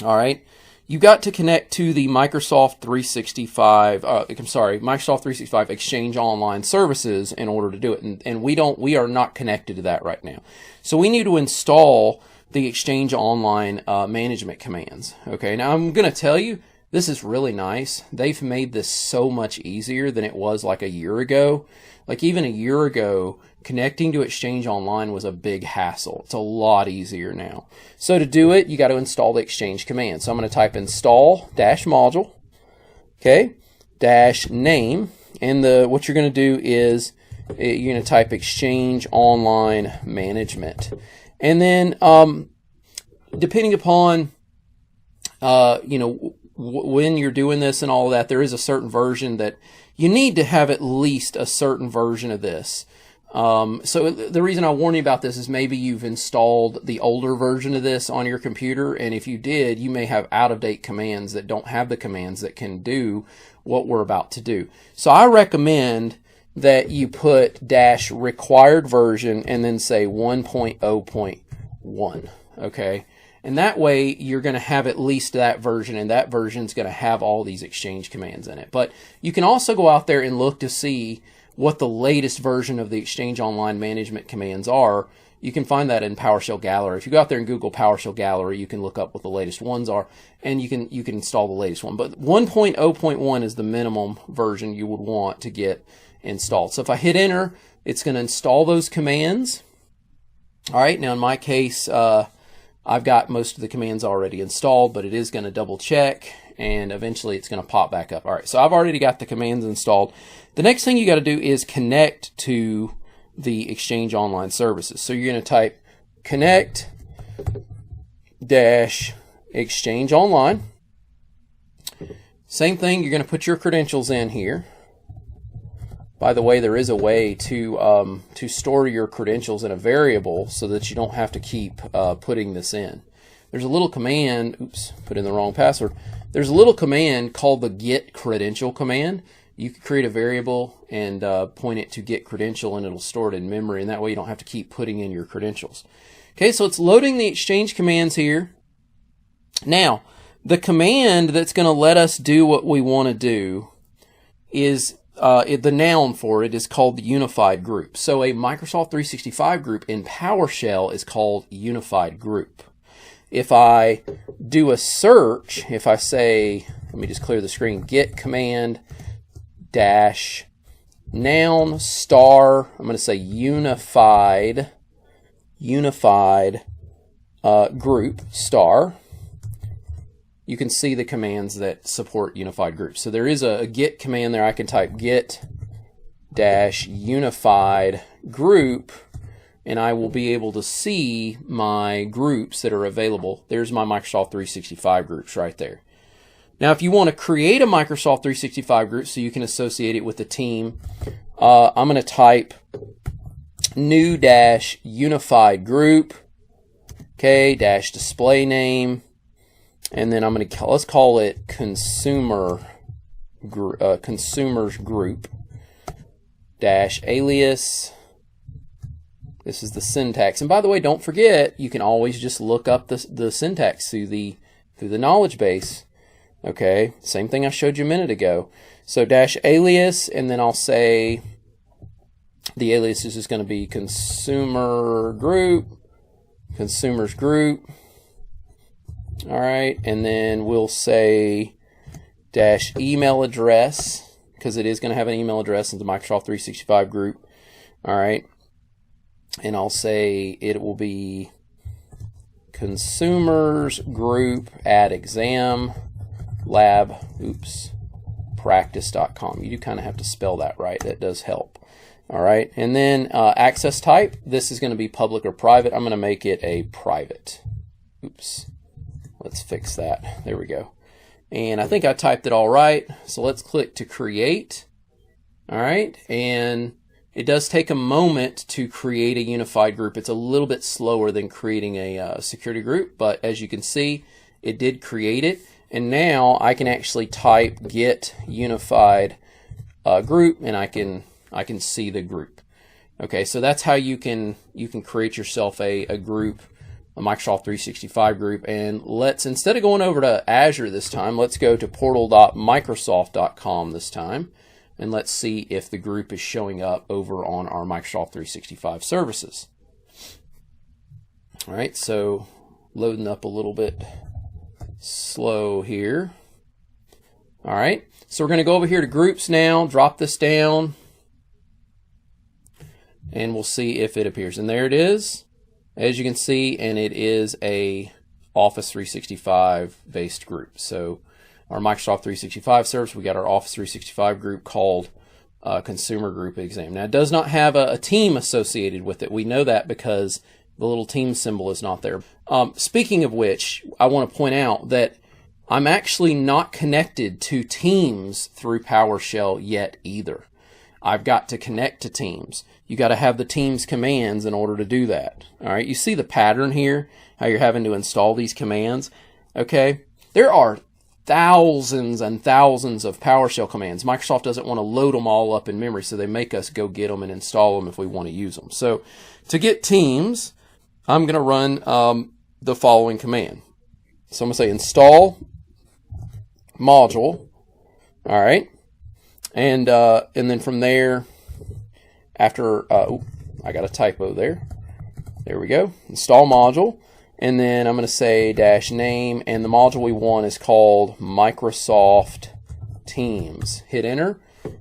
All right. You got to connect to the Microsoft 365, Microsoft 365 Exchange Online services in order to do it. And we are not connected to that right now. So we need to install the Exchange Online management commands. Okay, now I'm going to tell you, this is really nice. They've made this so much easier than it was like a year ago. Like even a year ago, connecting to Exchange Online was a big hassle. It's a lot easier now. So to do it, you got to install the Exchange command. So I'm going to type install -module, okay, -name, and what you're going to do is you're going to type Exchange Online Management, and then depending upon when you're doing this and all of that, there is a certain version that you need to have at least a certain version of this. So the reason I warn you about this is maybe you've installed the older version of this on your computer, and if you did, you may have out-of-date commands that don't have the commands that can do what we're about to do. So I recommend that you put -required version and then say 1.0.1, okay? And that way you're going to have at least that version, and that version is going to have all these Exchange commands in it. But you can also go out there and look to see what the latest version of the Exchange Online management commands are. You can find that in PowerShell Gallery. If you go out there and Google PowerShell Gallery, you can look up what the latest ones are, and you can install the latest one. But 1.0.1 is the minimum version you would want to get installed. So if I hit enter, it's going to install those commands. All right, now in my case, I've got most of the commands already installed, but it is going to double check, and eventually it's going to pop back up. All right, so I've already got the commands installed. The next thing you got to do is connect to the Exchange Online services. So you're going to type connect-exchange online. Same thing, you're going to put your credentials in here. By the way, there is a way to store your credentials in a variable so that you don't have to keep putting this in. There's a little command, oops, put in the wrong password. There's a little command called the get credential command. You can create a variable and point it to get credential, and it'll store it in memory, and that way you don't have to keep putting in your credentials. Okay, so it's loading the Exchange commands here. Now, the command that's going to let us do what we want to do is the noun for it is called the unified group. So a Microsoft 365 group in PowerShell is called unified group. If I do a search, if I say, let me just clear the screen, get command dash noun star, I'm going to say unified group star, you can see the commands that support unified groups. So there is a get command there. I can type get dash unified group, and I will be able to see my groups that are available. There's my Microsoft 365 groups right there. Now, if you want to create a Microsoft 365 group so you can associate it with the team, I'm going to type new dash unified group, okay, dash display name, and then I'm going to let's call it consumers group dash alias. This is the syntax, and by the way, don't forget you can always just look up the syntax through the knowledge base. Okay, same thing I showed you a minute ago. So dash alias, and then I'll say the alias is just going to be consumers group, All right, and then we'll say dash email address, because it is going to have an email address in the Microsoft 365 group. All right, and I'll say it will be consumers group at exam lab practice.com. You do kind of have to spell that right. That does help. All right, and then access type, this is going to be public or private. I'm going to make it a private. Oops. Let's fix that. There we go. And I think I typed it all right. So let's click to create. All right, and it does take a moment to create a unified group. It's a little bit slower than creating a security group, but as you can see, it did create it. And now I can actually type get unified group, and I can see the group. Okay, so that's how you can create yourself a group, a Microsoft 365 group. And let's, instead of going over to Azure this time, let's go to portal.microsoft.com this time, and let's see if the group is showing up over on our Microsoft 365 services. All right, so loading up a little bit slow here. All right, so we're going to go over here to groups now, drop this down, and we'll see if it appears. And there it is, as you can see, and it is a Office 365 based group. So our Microsoft 365 service, we got our Office 365 group called Consumer Group Exam. Now, it does not have a team associated with it. We know that because the little team symbol is not there. Speaking of which, I want to point out that I'm actually not connected to Teams through PowerShell yet either. I've got to connect to Teams. You got to have the Teams commands in order to do that. All right, you see the pattern here, how you're having to install these commands. Okay, there are thousands and thousands of PowerShell commands. Microsoft doesn't want to load them all up in memory, so they make us go get them and install them if we want to use them. So to get Teams, I'm going to run the following command. So I'm going to say install module. All right, and then from there, after I got a typo there. There we go. Install module, and then I'm going to say dash name, and the module we want is called Microsoft Teams. Hit enter,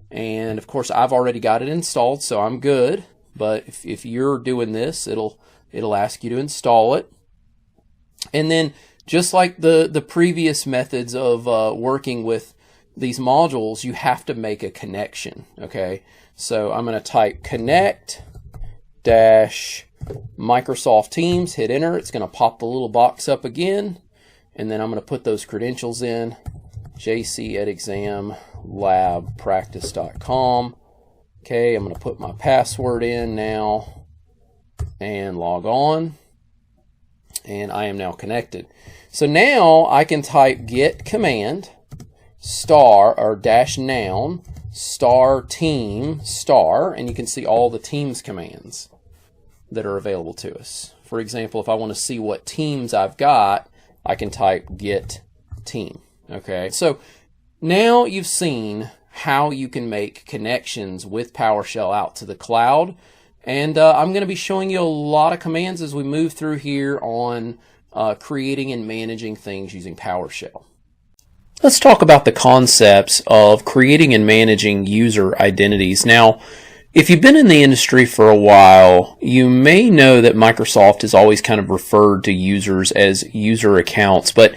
and of course I've already got it installed, so I'm good. But if you're doing this, it'll ask you to install it. And then just like the previous methods of working with these modules, you have to make a connection. Okay, so I'm going to type connect dash Microsoft Teams, hit enter. It's going to pop the little box up again, and then I'm going to put those credentials in, jc@examlabpractice.com. Okay, I'm going to put my password in now and log on, and I am now connected. So now I can type get command star or dash noun star team star, and you can see all the Teams commands that are available to us. For example, if I want to see what teams I've got, I can type get team. Okay, so now you've seen how you can make connections with PowerShell out to the cloud, and I'm going to be showing you a lot of commands as we move through here on creating and managing things using PowerShell. Let's talk about the concepts of creating and managing user identities. Now, if you've been in the industry for a while, you may know that Microsoft has always kind of referred to users as user accounts, but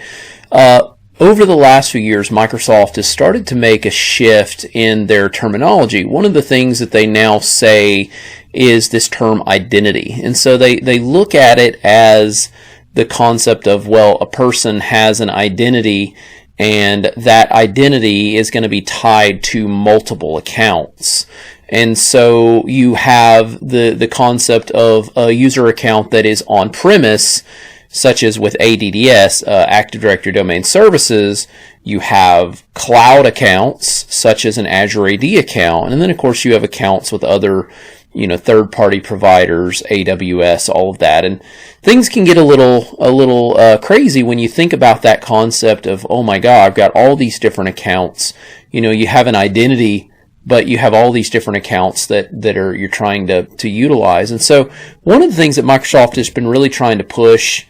over the last few years, Microsoft has started to make a shift in their terminology. One of the things that they now say is this term identity. And so they look at it as the concept of, well, a person has an identity, and that identity is going to be tied to multiple accounts. And so you have the concept of a user account that is on premise, such as with ADDS, Active Directory Domain Services. You have cloud accounts, such as an Azure AD account, and then of course you have accounts with other, third-party providers, AWS, all of that. And things can get a little crazy when you think about that concept of, oh my God, I've got all these different accounts. You have an identity, but you have all these different accounts that you're trying to utilize. And so one of the things that Microsoft has been really trying to push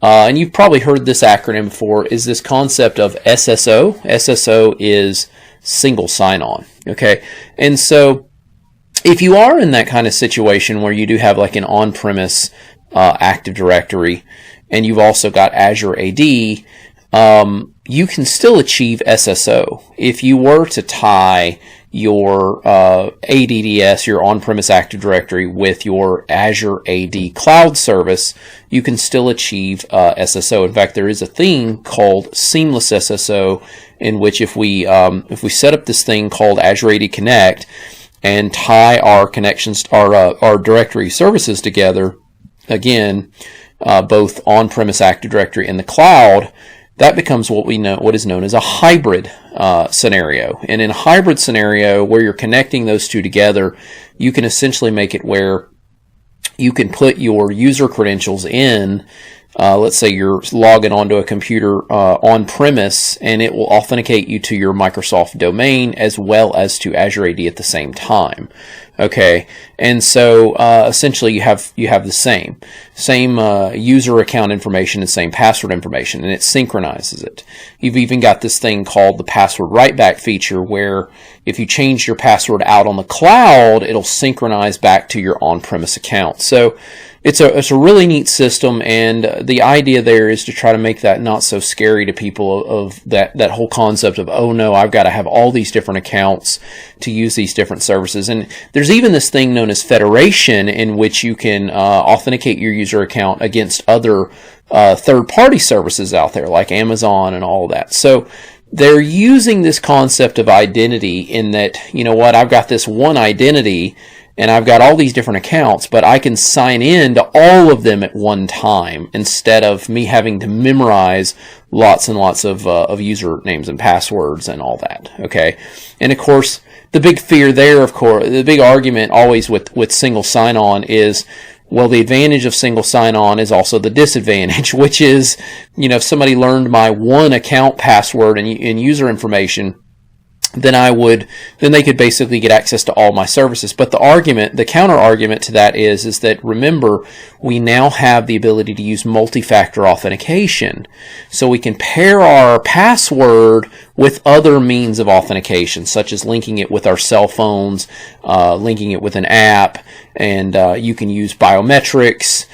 and you've probably heard this acronym before, is this concept of SSO. SSO is single sign-on, okay? And so if you are in that kind of situation where you do have like an on-premise Active Directory, and you've also got Azure AD, you can still achieve SSO. If you were to tie your ADDS, your on-premise Active Directory, with your Azure AD cloud service, you can still achieve SSO. In fact, there is a thing called Seamless SSO, in which if we set up this thing called Azure AD Connect and tie our connections, our directory services together, again, both on-premise Active Directory and the cloud, that becomes what is known as a hybrid scenario. And in a hybrid scenario where you're connecting those two together, you can essentially make it where you can put your user credentials in. Let's say you're logging onto a computer on-premise, and it will authenticate you to your Microsoft domain as well as to Azure AD at the same time. Okay, and so essentially you have the same user account information and same password information, and it synchronizes it. You've even got this thing called the password write-back feature, where if you change your password out on the cloud, it'll synchronize back to your on-premise account. So it's a really neat system, and the idea there is to try to make that not so scary to people, of that whole concept of, oh no, I've got to have all these different accounts to use these different services. And there's even this thing known as federation, in which you can authenticate your user account against other third-party services out there, like Amazon and all of that. So they're using this concept of identity in that, you know what, I've got this one identity, and I've got all these different accounts, but I can sign in to all of them at one time instead of me having to memorize lots and lots of user names and passwords and all that. Okay, and of course, the big fear there, of course, the big argument always with single sign-on is, well, the advantage of single sign-on is also the disadvantage, which is, if somebody learned my one account password and user information, then they could basically get access to all my services. But the counter argument to that is that, remember, we now have the ability to use multi-factor authentication. So we can pair our password with other means of authentication, such as linking it with our cell phones, linking it with an app, and you can use biometrics,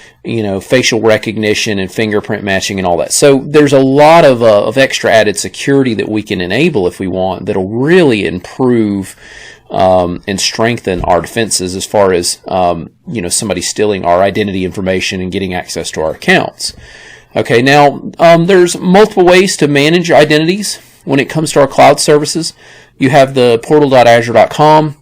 facial recognition and fingerprint matching and all that. So there's a lot of extra added security that we can enable if we want, that'll really improve and strengthen our defenses as far as somebody stealing our identity information and getting access to our accounts. Okay, now there's multiple ways to manage your identities when it comes to our cloud services. You have the portal.azure.com,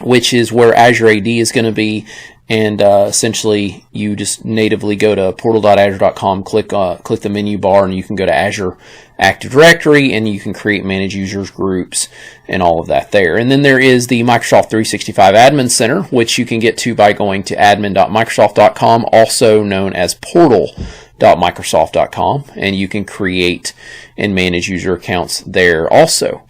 which is where Azure AD is going to be. And essentially, you just natively go to portal.azure.com, click the menu bar, and you can go to Azure Active Directory, and you can create, manage users, groups, and all of that there. And then there is the Microsoft 365 Admin Center, which you can get to by going to admin.microsoft.com, also known as portal.microsoft.com, and you can create and manage user accounts there also.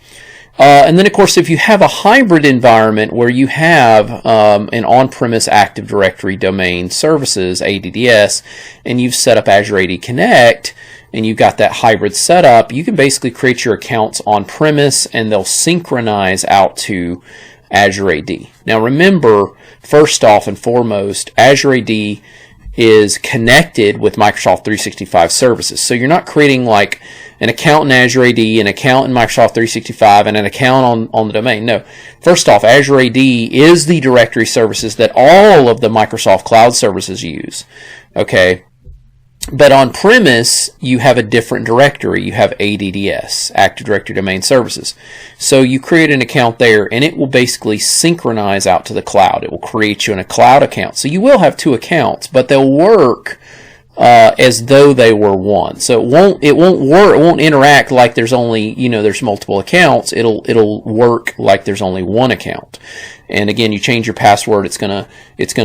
And then, of course, if you have a hybrid environment where you have an on-premise Active Directory domain services, ADDS, and you've set up Azure AD Connect, and you've got that hybrid setup, you can basically create your accounts on-premise, and they'll synchronize out to Azure AD. Now, remember, first off and foremost, Azure AD is connected with Microsoft 365 services. So you're not creating like an account in Azure AD, an account in Microsoft 365, and an account on the domain. No. First off, Azure AD is the directory services that all of the Microsoft cloud services use. Okay. But on premise, you have a different directory. You have ADDS, Active Directory Domain Services. So you create an account there, and it will basically synchronize out to the cloud. It will create you in a cloud account. So you will have two accounts, but they'll work as though they were one. So it won't interact like there's only, there's multiple accounts. It'll work like there's only one account. And again, you change your password, it's gonna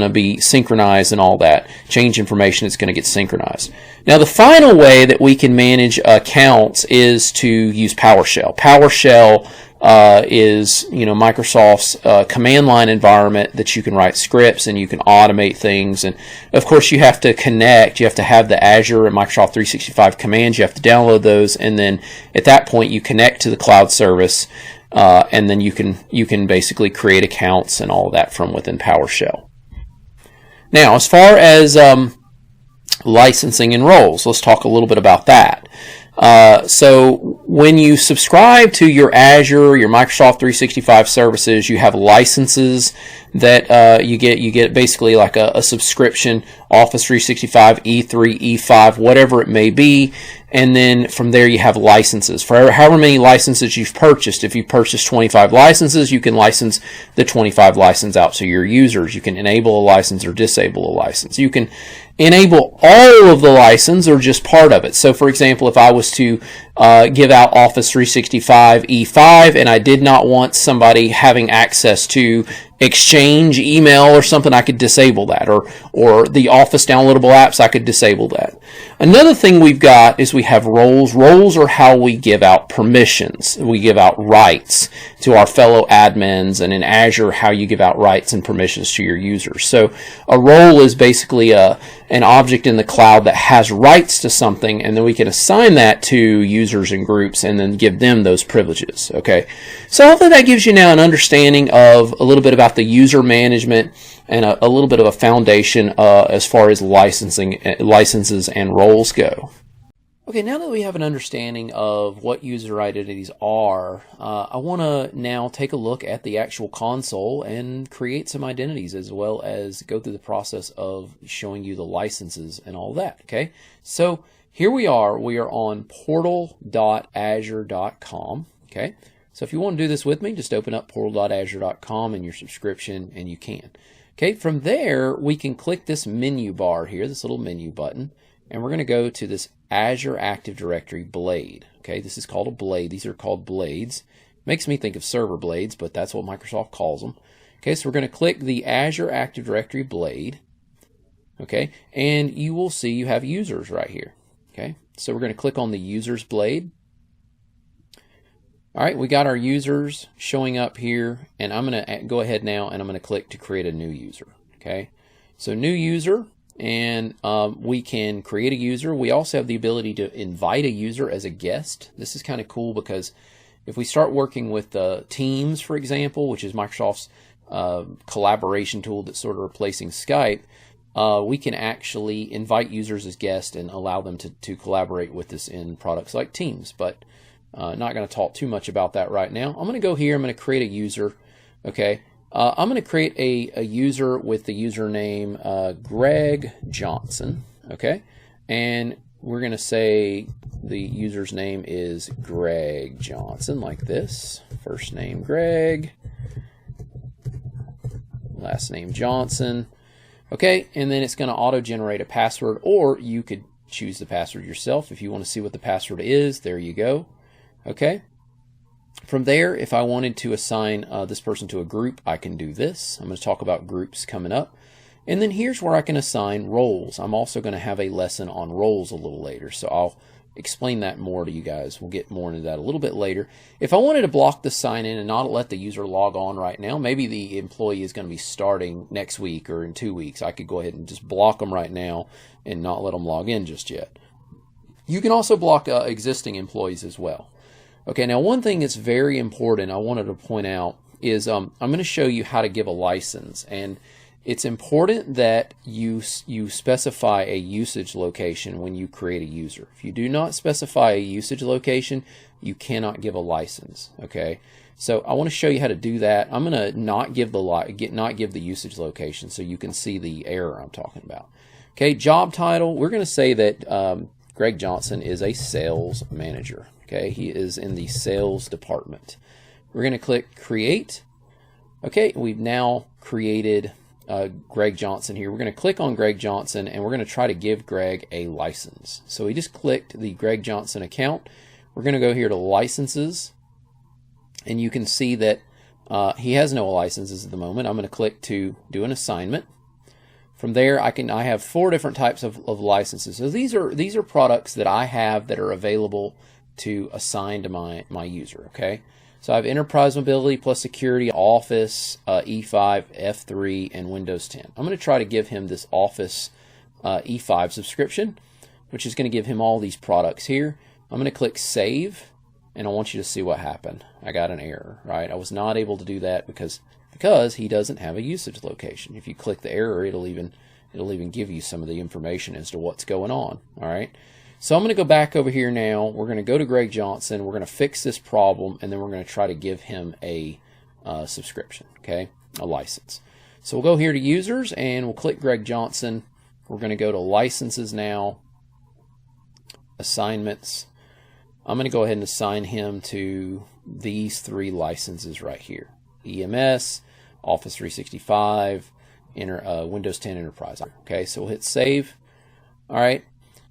be synchronized and all that. Change information, it's gonna get synchronized. Now, the final way that we can manage accounts is to use PowerShell. PowerShell is, you know, Microsoft's command line environment that you can write scripts and you can automate things. And of course, you have to connect. You have to have the Azure and Microsoft 365 commands. You have to download those, and then at that point, you connect to the cloud service, and then you can basically create accounts and all of that from within PowerShell. Now, as far as licensing and roles, let's talk a little bit about that. So when you subscribe to your Azure, your Microsoft 365 services, you have licenses that you get basically like a subscription, Office 365, E3, E5, whatever it may be. And then from there you have licenses. For however many licenses you've purchased, if you purchased 25 licenses, you can license the 25 license out to your users. You can enable a license or disable a license. You can enable all of the license or just part of it. So for example, if I was to give out Office 365 E5 and I did not want somebody having access to Exchange email or something, I could disable that, or the Office downloadable apps, I could disable that. Another thing we've got is we have roles. Roles are how we give out permissions. We give out rights to our fellow admins, and in Azure, how you give out rights and permissions to your users. So a role is basically an object in the cloud that has rights to something, and then we can assign that to users and groups and then give them those privileges. Okay, so hopefully that gives you now an understanding of a little bit about the user management and a little bit of a foundation as far as licenses and roles go. Okay, now that we have an understanding of what user identities are, I want to now take a look at the actual console and create some identities, as well as go through the process of showing you the licenses and all that. Okay, so here we are on portal.azure.com. Okay, so if you want to do this with me, just open up portal.azure.com in your subscription, and you can. Okay, from there, we can click this menu bar here, this little menu button, and we're going to go to this Azure Active Directory blade. Okay, this is called a blade. These are called blades. Makes me think of server blades, but that's what Microsoft calls them. Okay, so we're going to click the Azure Active Directory blade. Okay, and you will see you have users right here. Okay, so we're going to click on the users blade. All right, we got our users showing up here, and I'm going to go ahead now and I'm going to click to create a new user. Okay, so new user, and we can create a user. We also have the ability to invite a user as a guest. This is kind of cool because if we start working with Teams, for example, which is Microsoft's collaboration tool that's sort of replacing Skype, we can actually invite users as guests and allow them to collaborate with us in products like Teams. But not going to talk too much about that right now. I'm going to go here. I'm going to create a user. Okay, I'm going to create a user with the username Greg Johnson. Okay, and we're going to say the user's name is Greg Johnson, like this. First name Greg, last name Johnson. Okay, and then it's going to auto-generate a password, or you could choose the password yourself if you want to see what the password is. There you go. Okay, from there, if I wanted to assign this person to a group, I can do this. I'm going to talk about groups coming up. And then here's where I can assign roles. I'm also going to have a lesson on roles a little later, so I'll explain that more to you guys. We'll get more into that a little bit later. If I wanted to block the sign in and not let the user log on right now, maybe the employee is going to be starting next week or in 2 weeks, I could go ahead and just block them right now and not let them log in just yet. You can also block existing employees as well. Okay, now one thing that's very important I wanted to point out is I'm going to show you how to give a license, and it's important that you specify a usage location when you create a user. If you do not specify a usage location, you cannot give a license. Okay, so I want to show you how to do that. I'm going to not give the usage location so you can see the error I'm talking about. Okay, job title, we're going to say that Greg Johnson is a sales manager. Okay, he is in the sales department. We're going to click create. Okay, we've now created Greg Johnson here. We're going to click on Greg Johnson, and we're going to try to give Greg a license. So we just clicked the Greg Johnson account. We're going to go here to licenses, and you can see that he has no licenses at the moment. I'm going to click to do an assignment. From there, I have 4 different types of licenses. So these are products that I have that are available to assign to my user. Okay, So I have Enterprise Mobility plus Security, Office, E5, F3, and Windows 10. I'm going to try to give him this Office E5 subscription, which is going to give him all these products here. I'm going to click Save, and I want you to see what happened. I got an error, right? I was not able to do that because he doesn't have a usage location. If you click the error, it'll even give you some of the information as to what's going on. All right. So I'm going to go back over here now. We're going to go to Greg Johnson. We're going to fix this problem, and then we're going to try to give him a subscription, okay, a license. So we'll go here to Users, and we'll click Greg Johnson. We're going to go to Licenses now, Assignments. I'm going to go ahead and assign him to these 3 licenses right here: EMS, Office 365, Windows 10 Enterprise. Okay, so we'll hit Save. All right.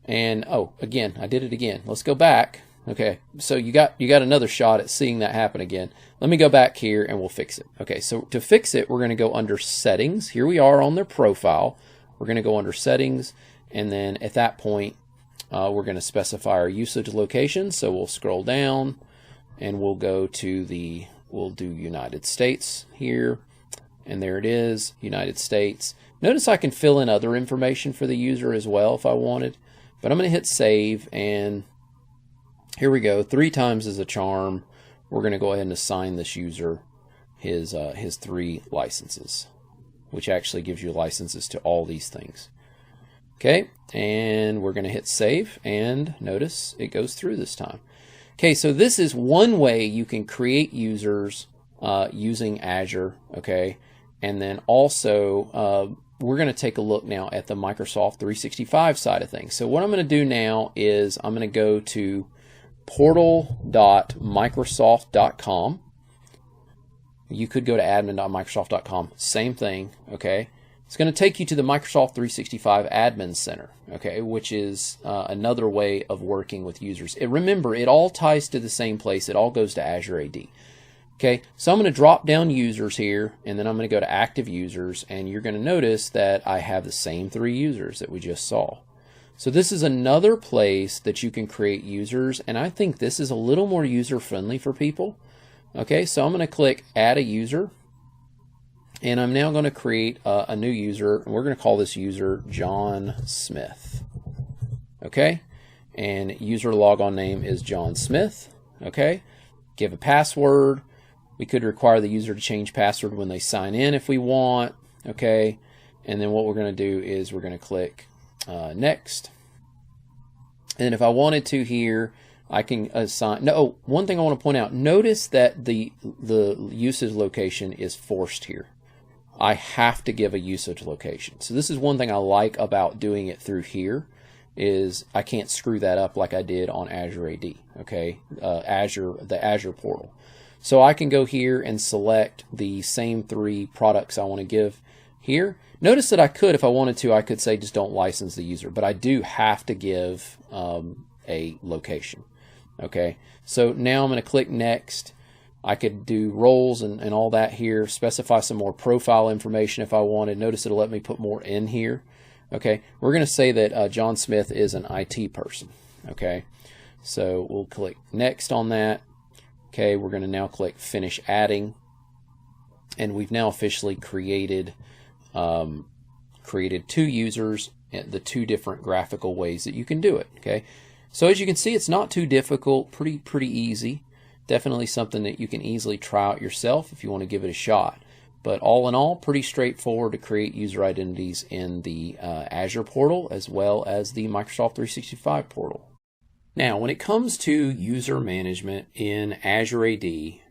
And oh, again, I did it again. Let's go back. Okay, so you got another shot at seeing that happen again. Let me go back here and we'll fix it. Okay, so to fix it, we're going to go under Settings. Here we are on their profile. We're going to go under Settings, and then at that point, we're going to specify our usage location. So we'll scroll down, and we'll go to we'll do United States here, and there it is, United States. Notice I can fill in other information for the user as well if I wanted. But I'm going to hit Save, and here we go. 3 times is a charm. We're going to go ahead and assign this user his 3 licenses, which actually gives you licenses to all these things. Okay, and we're going to hit Save, and notice it goes through this time. Okay, so this is one way you can create users using Azure, okay, and then also we're going to take a look now at the Microsoft 365 side of things. So what I'm going to do now is I'm going to go to portal.microsoft.com. You could go to admin.microsoft.com. Same thing, okay? It's going to take you to the Microsoft 365 Admin Center, okay, which is another way of working with users. Remember, it all ties to the same place. It all goes to Azure AD. Okay, so I'm going to drop down users here, and then I'm going to go to active users, and you're going to notice that I have the same 3 users that we just saw. So this is another place that you can create users, and I think this is a little more user-friendly for people. Okay, so I'm going to click Add a User, and I'm now going to create a new user, and we're going to call this user John Smith. Okay, and user logon name is John Smith. Okay, give a password. We could require the user to change password when they sign in if we want, okay? And then what we're going to do is we're going to click Next. And if I wanted to here, I can assign. No, one thing I want to point out, notice that the usage location is forced here. I have to give a usage location. So this is one thing I like about doing it through here, is I can't screw that up like I did on Azure AD, okay? The Azure Portal. So I can go here and select the same 3 products I want to give here. Notice that I could, if I wanted to, I could say just don't license the user, but I do have to give a location. Okay, so now I'm going to click Next. I could do roles and all that here, specify some more profile information if I wanted. Notice it'll let me put more in here. Okay, we're going to say that John Smith is an IT person. Okay, so we'll click Next on that. Okay, we're going to now click Finish Adding, and we've now officially created 2 users, the 2 different graphical ways that you can do it. Okay, so as you can see, it's not too difficult, pretty easy. Definitely something that you can easily try out yourself if you want to give it a shot. But all in all, pretty straightforward to create user identities in the Azure portal as well as the Microsoft 365 portal. Now, when it comes to user management in Azure AD,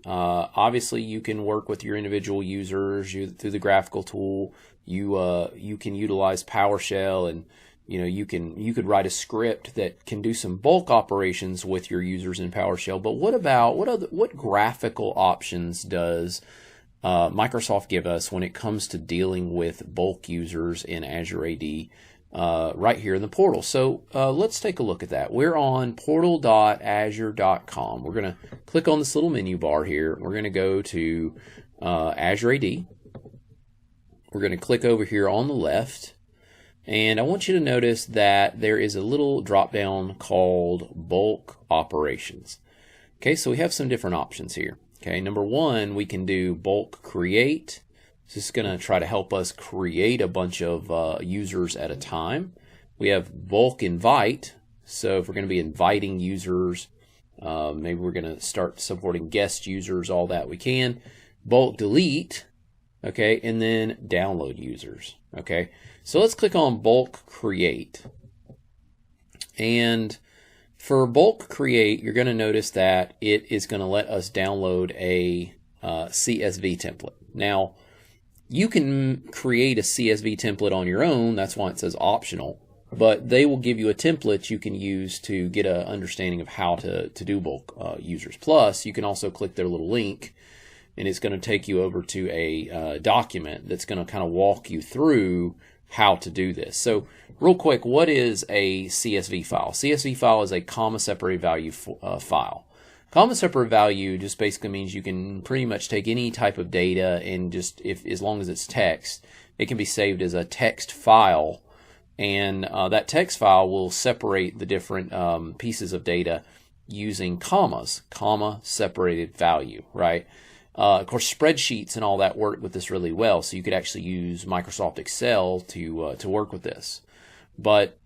obviously you can work with your individual users through the graphical tool. You can utilize PowerShell, and you could write a script that can do some bulk operations with your users in PowerShell. But what graphical options does Microsoft give us when it comes to dealing with bulk users in Azure AD? Right here in the portal. So let's take a look at that. We're on portal.azure.com. We're going to click on this little menu bar here. We're going to go to Azure AD. We're going to click over here on the left, and I want you to notice that there is a little drop down called bulk operations. Okay, so we have some different options here. Okay, number one, we can do bulk create. This is going to try to help us create a bunch of users at a time. We have bulk invite. So if we're going to be inviting users, maybe we're going to start supporting guest users, all that we can. Bulk delete, okay, and then download users, okay. So let's click on bulk create. And for bulk create, you're going to notice that it is going to let us download a CSV template. Now, you can create a CSV template on your own. That's why it says optional. But they will give you a template you can use to get an understanding of how to do bulk users. Plus, you can also click their little link, and it's going to take you over to a document that's going to kind of walk you through how to do this. So real quick, what is a CSV file? CSV file is a comma separated value file. Comma separated value just basically means you can pretty much take any type of data and just, as long as it's text, it can be saved as a text file, and that text file will separate the different pieces of data using commas, comma separated value, right? Of course, spreadsheets and all that work with this really well, so you could actually use Microsoft Excel to work with this. But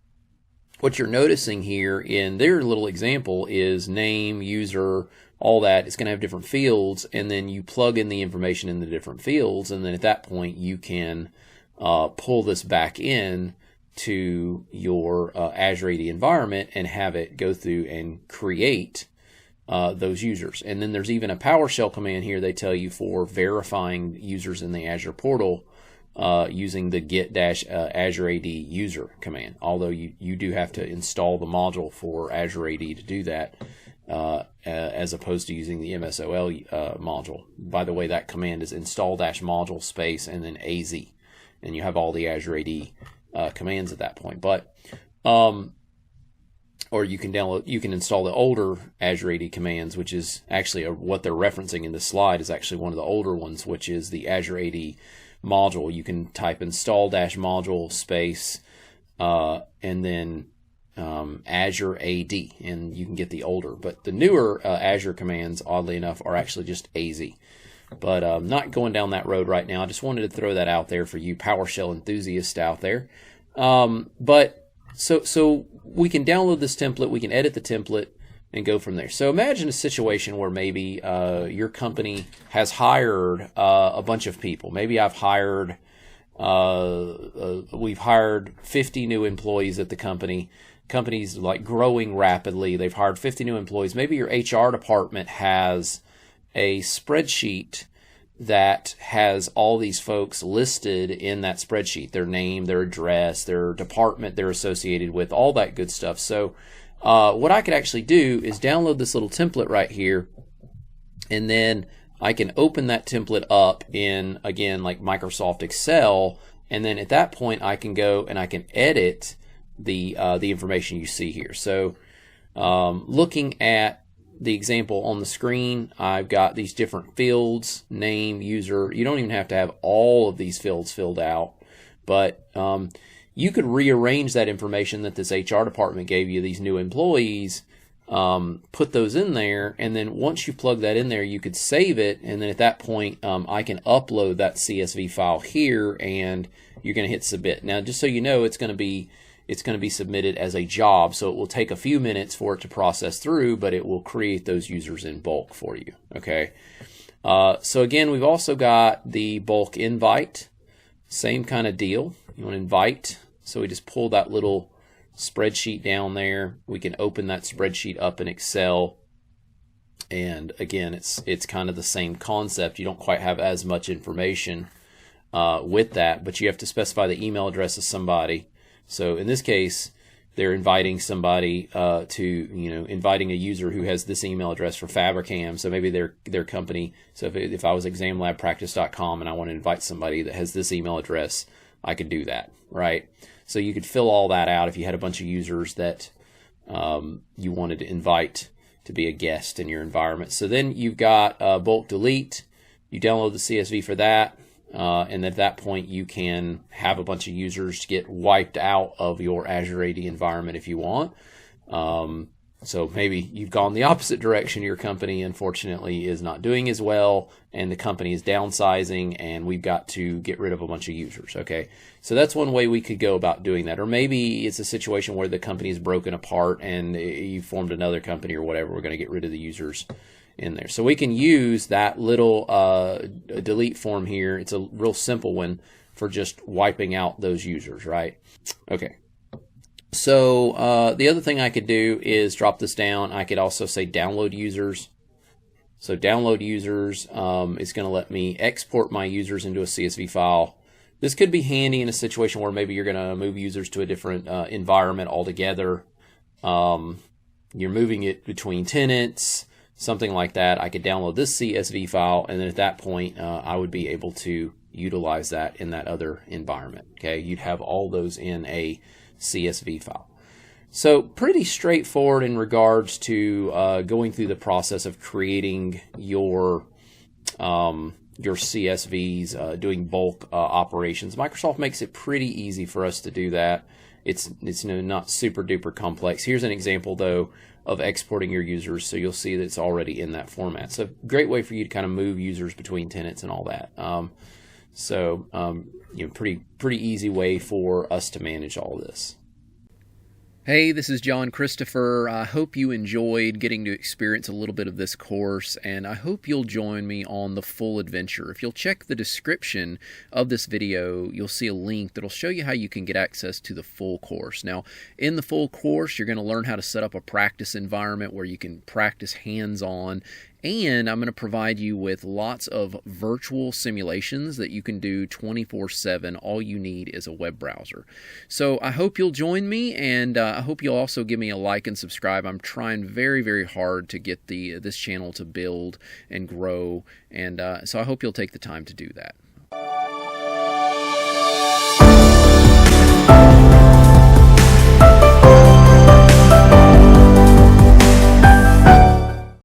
what you're noticing here in their little example is name, user, all that. It's going to have different fields, and then you plug in the information in the different fields, and then at that point you can pull this back in to your Azure AD environment and have it go through and create those users. And then there's even a PowerShell command here they tell you for verifying users in the Azure portal using the get-Azure AD user command. Although you do have to install the module for Azure AD to do that as opposed to using the MSOL module. By the way, that command is install-module space and then AZ. And you have all the Azure AD commands at that point. But or you can install the older Azure AD commands, which is actually what they're referencing in this slide is actually one of the older ones, which is the Azure AD module. You can type install-module space and then Azure AD, and you can get the older. But the newer Azure commands, oddly enough, are actually just AZ. But I'm not going down that road right now. I just wanted to throw that out there for you PowerShell enthusiasts out there. So we can download this template, we can edit the template, and go from there. So imagine a situation where maybe your company has hired a bunch of people. Maybe we've hired 50 new employees at the company. Company's like growing rapidly. They've hired 50 new employees. Maybe your HR department has a spreadsheet that has all these folks listed in that spreadsheet, their name, their address, their department they're associated with, all that good stuff. So what I could actually do is download this little template right here, and then I can open that template up in, again, like Microsoft Excel, and then at that point I can go and I can edit the information you see here. So looking at the example on the screen, I've got these different fields, name, user. You don't even have to have all of these fields filled out, but you could rearrange that information that this HR department gave you, these new employees, put those in there, and then once you plug that in there, you could save it, and then at that point, I can upload that CSV file here, and you're going to hit submit. Now, just so you know, it's going to be submitted as a job, so it will take a few minutes for it to process through, but it will create those users in bulk for you. Okay. So again, we've also got the bulk invite, same kind of deal. You want to invite, so we just pull that little spreadsheet down there. We can open that spreadsheet up in Excel, and again, it's kind of the same concept. You don't quite have as much information with that, but you have to specify the email address of somebody. So in this case, they're inviting somebody inviting a user who has this email address for Fabricam. So maybe their company. So if I was examlabpractice.com and I want to invite somebody that has this email address, I could do that, right? So you could fill all that out if you had a bunch of users that you wanted to invite to be a guest in your environment. So then you've got bulk delete. You download the CSV for that. And at that point, you can have a bunch of users get wiped out of your Azure AD environment if you want. So maybe you've gone the opposite direction. Your company, unfortunately, is not doing as well, and the company is downsizing, and we've got to get rid of a bunch of users. Okay, so that's one way we could go about doing that. Or maybe it's a situation where the company is broken apart and you formed another company or whatever. We're going to get rid of the users in there. So we can use that little delete form here. It's a real simple one for just wiping out those users, right? Okay. So the other thing I could do is drop this down. I could also say download users. So download users is going to let me export my users into a CSV file. This could be handy in a situation where maybe you're going to move users to a different environment altogether. You're moving it between tenants, something like that. I could download this CSV file, and then at that point, I would be able to utilize that in that other environment. Okay, you'd have all those in a CSV file. So pretty straightforward in regards to going through the process of creating your CSVs, doing bulk operations. Microsoft makes it pretty easy for us to do that. It's not super duper complex. Here's an example though of exporting your users, so you'll see that it's already in that format. So great way for you to kind of move users between tenants and all that. Pretty easy way for us to manage all this. Hey, this is John Christopher. I hope you enjoyed getting to experience a little bit of this course, and I hope you'll join me on the full adventure. If you'll check the description of this video, you'll see a link that'll show you how you can get access to the full course. Now, in the full course, you're going to learn how to set up a practice environment where you can practice hands-on, and I'm going to provide you with lots of virtual simulations that you can do 24/7. All you need is a web browser. So I hope you'll join me, and I hope you'll also give me a like and subscribe. I'm trying very, very hard to get this channel to build and grow, and so I hope you'll take the time to do that.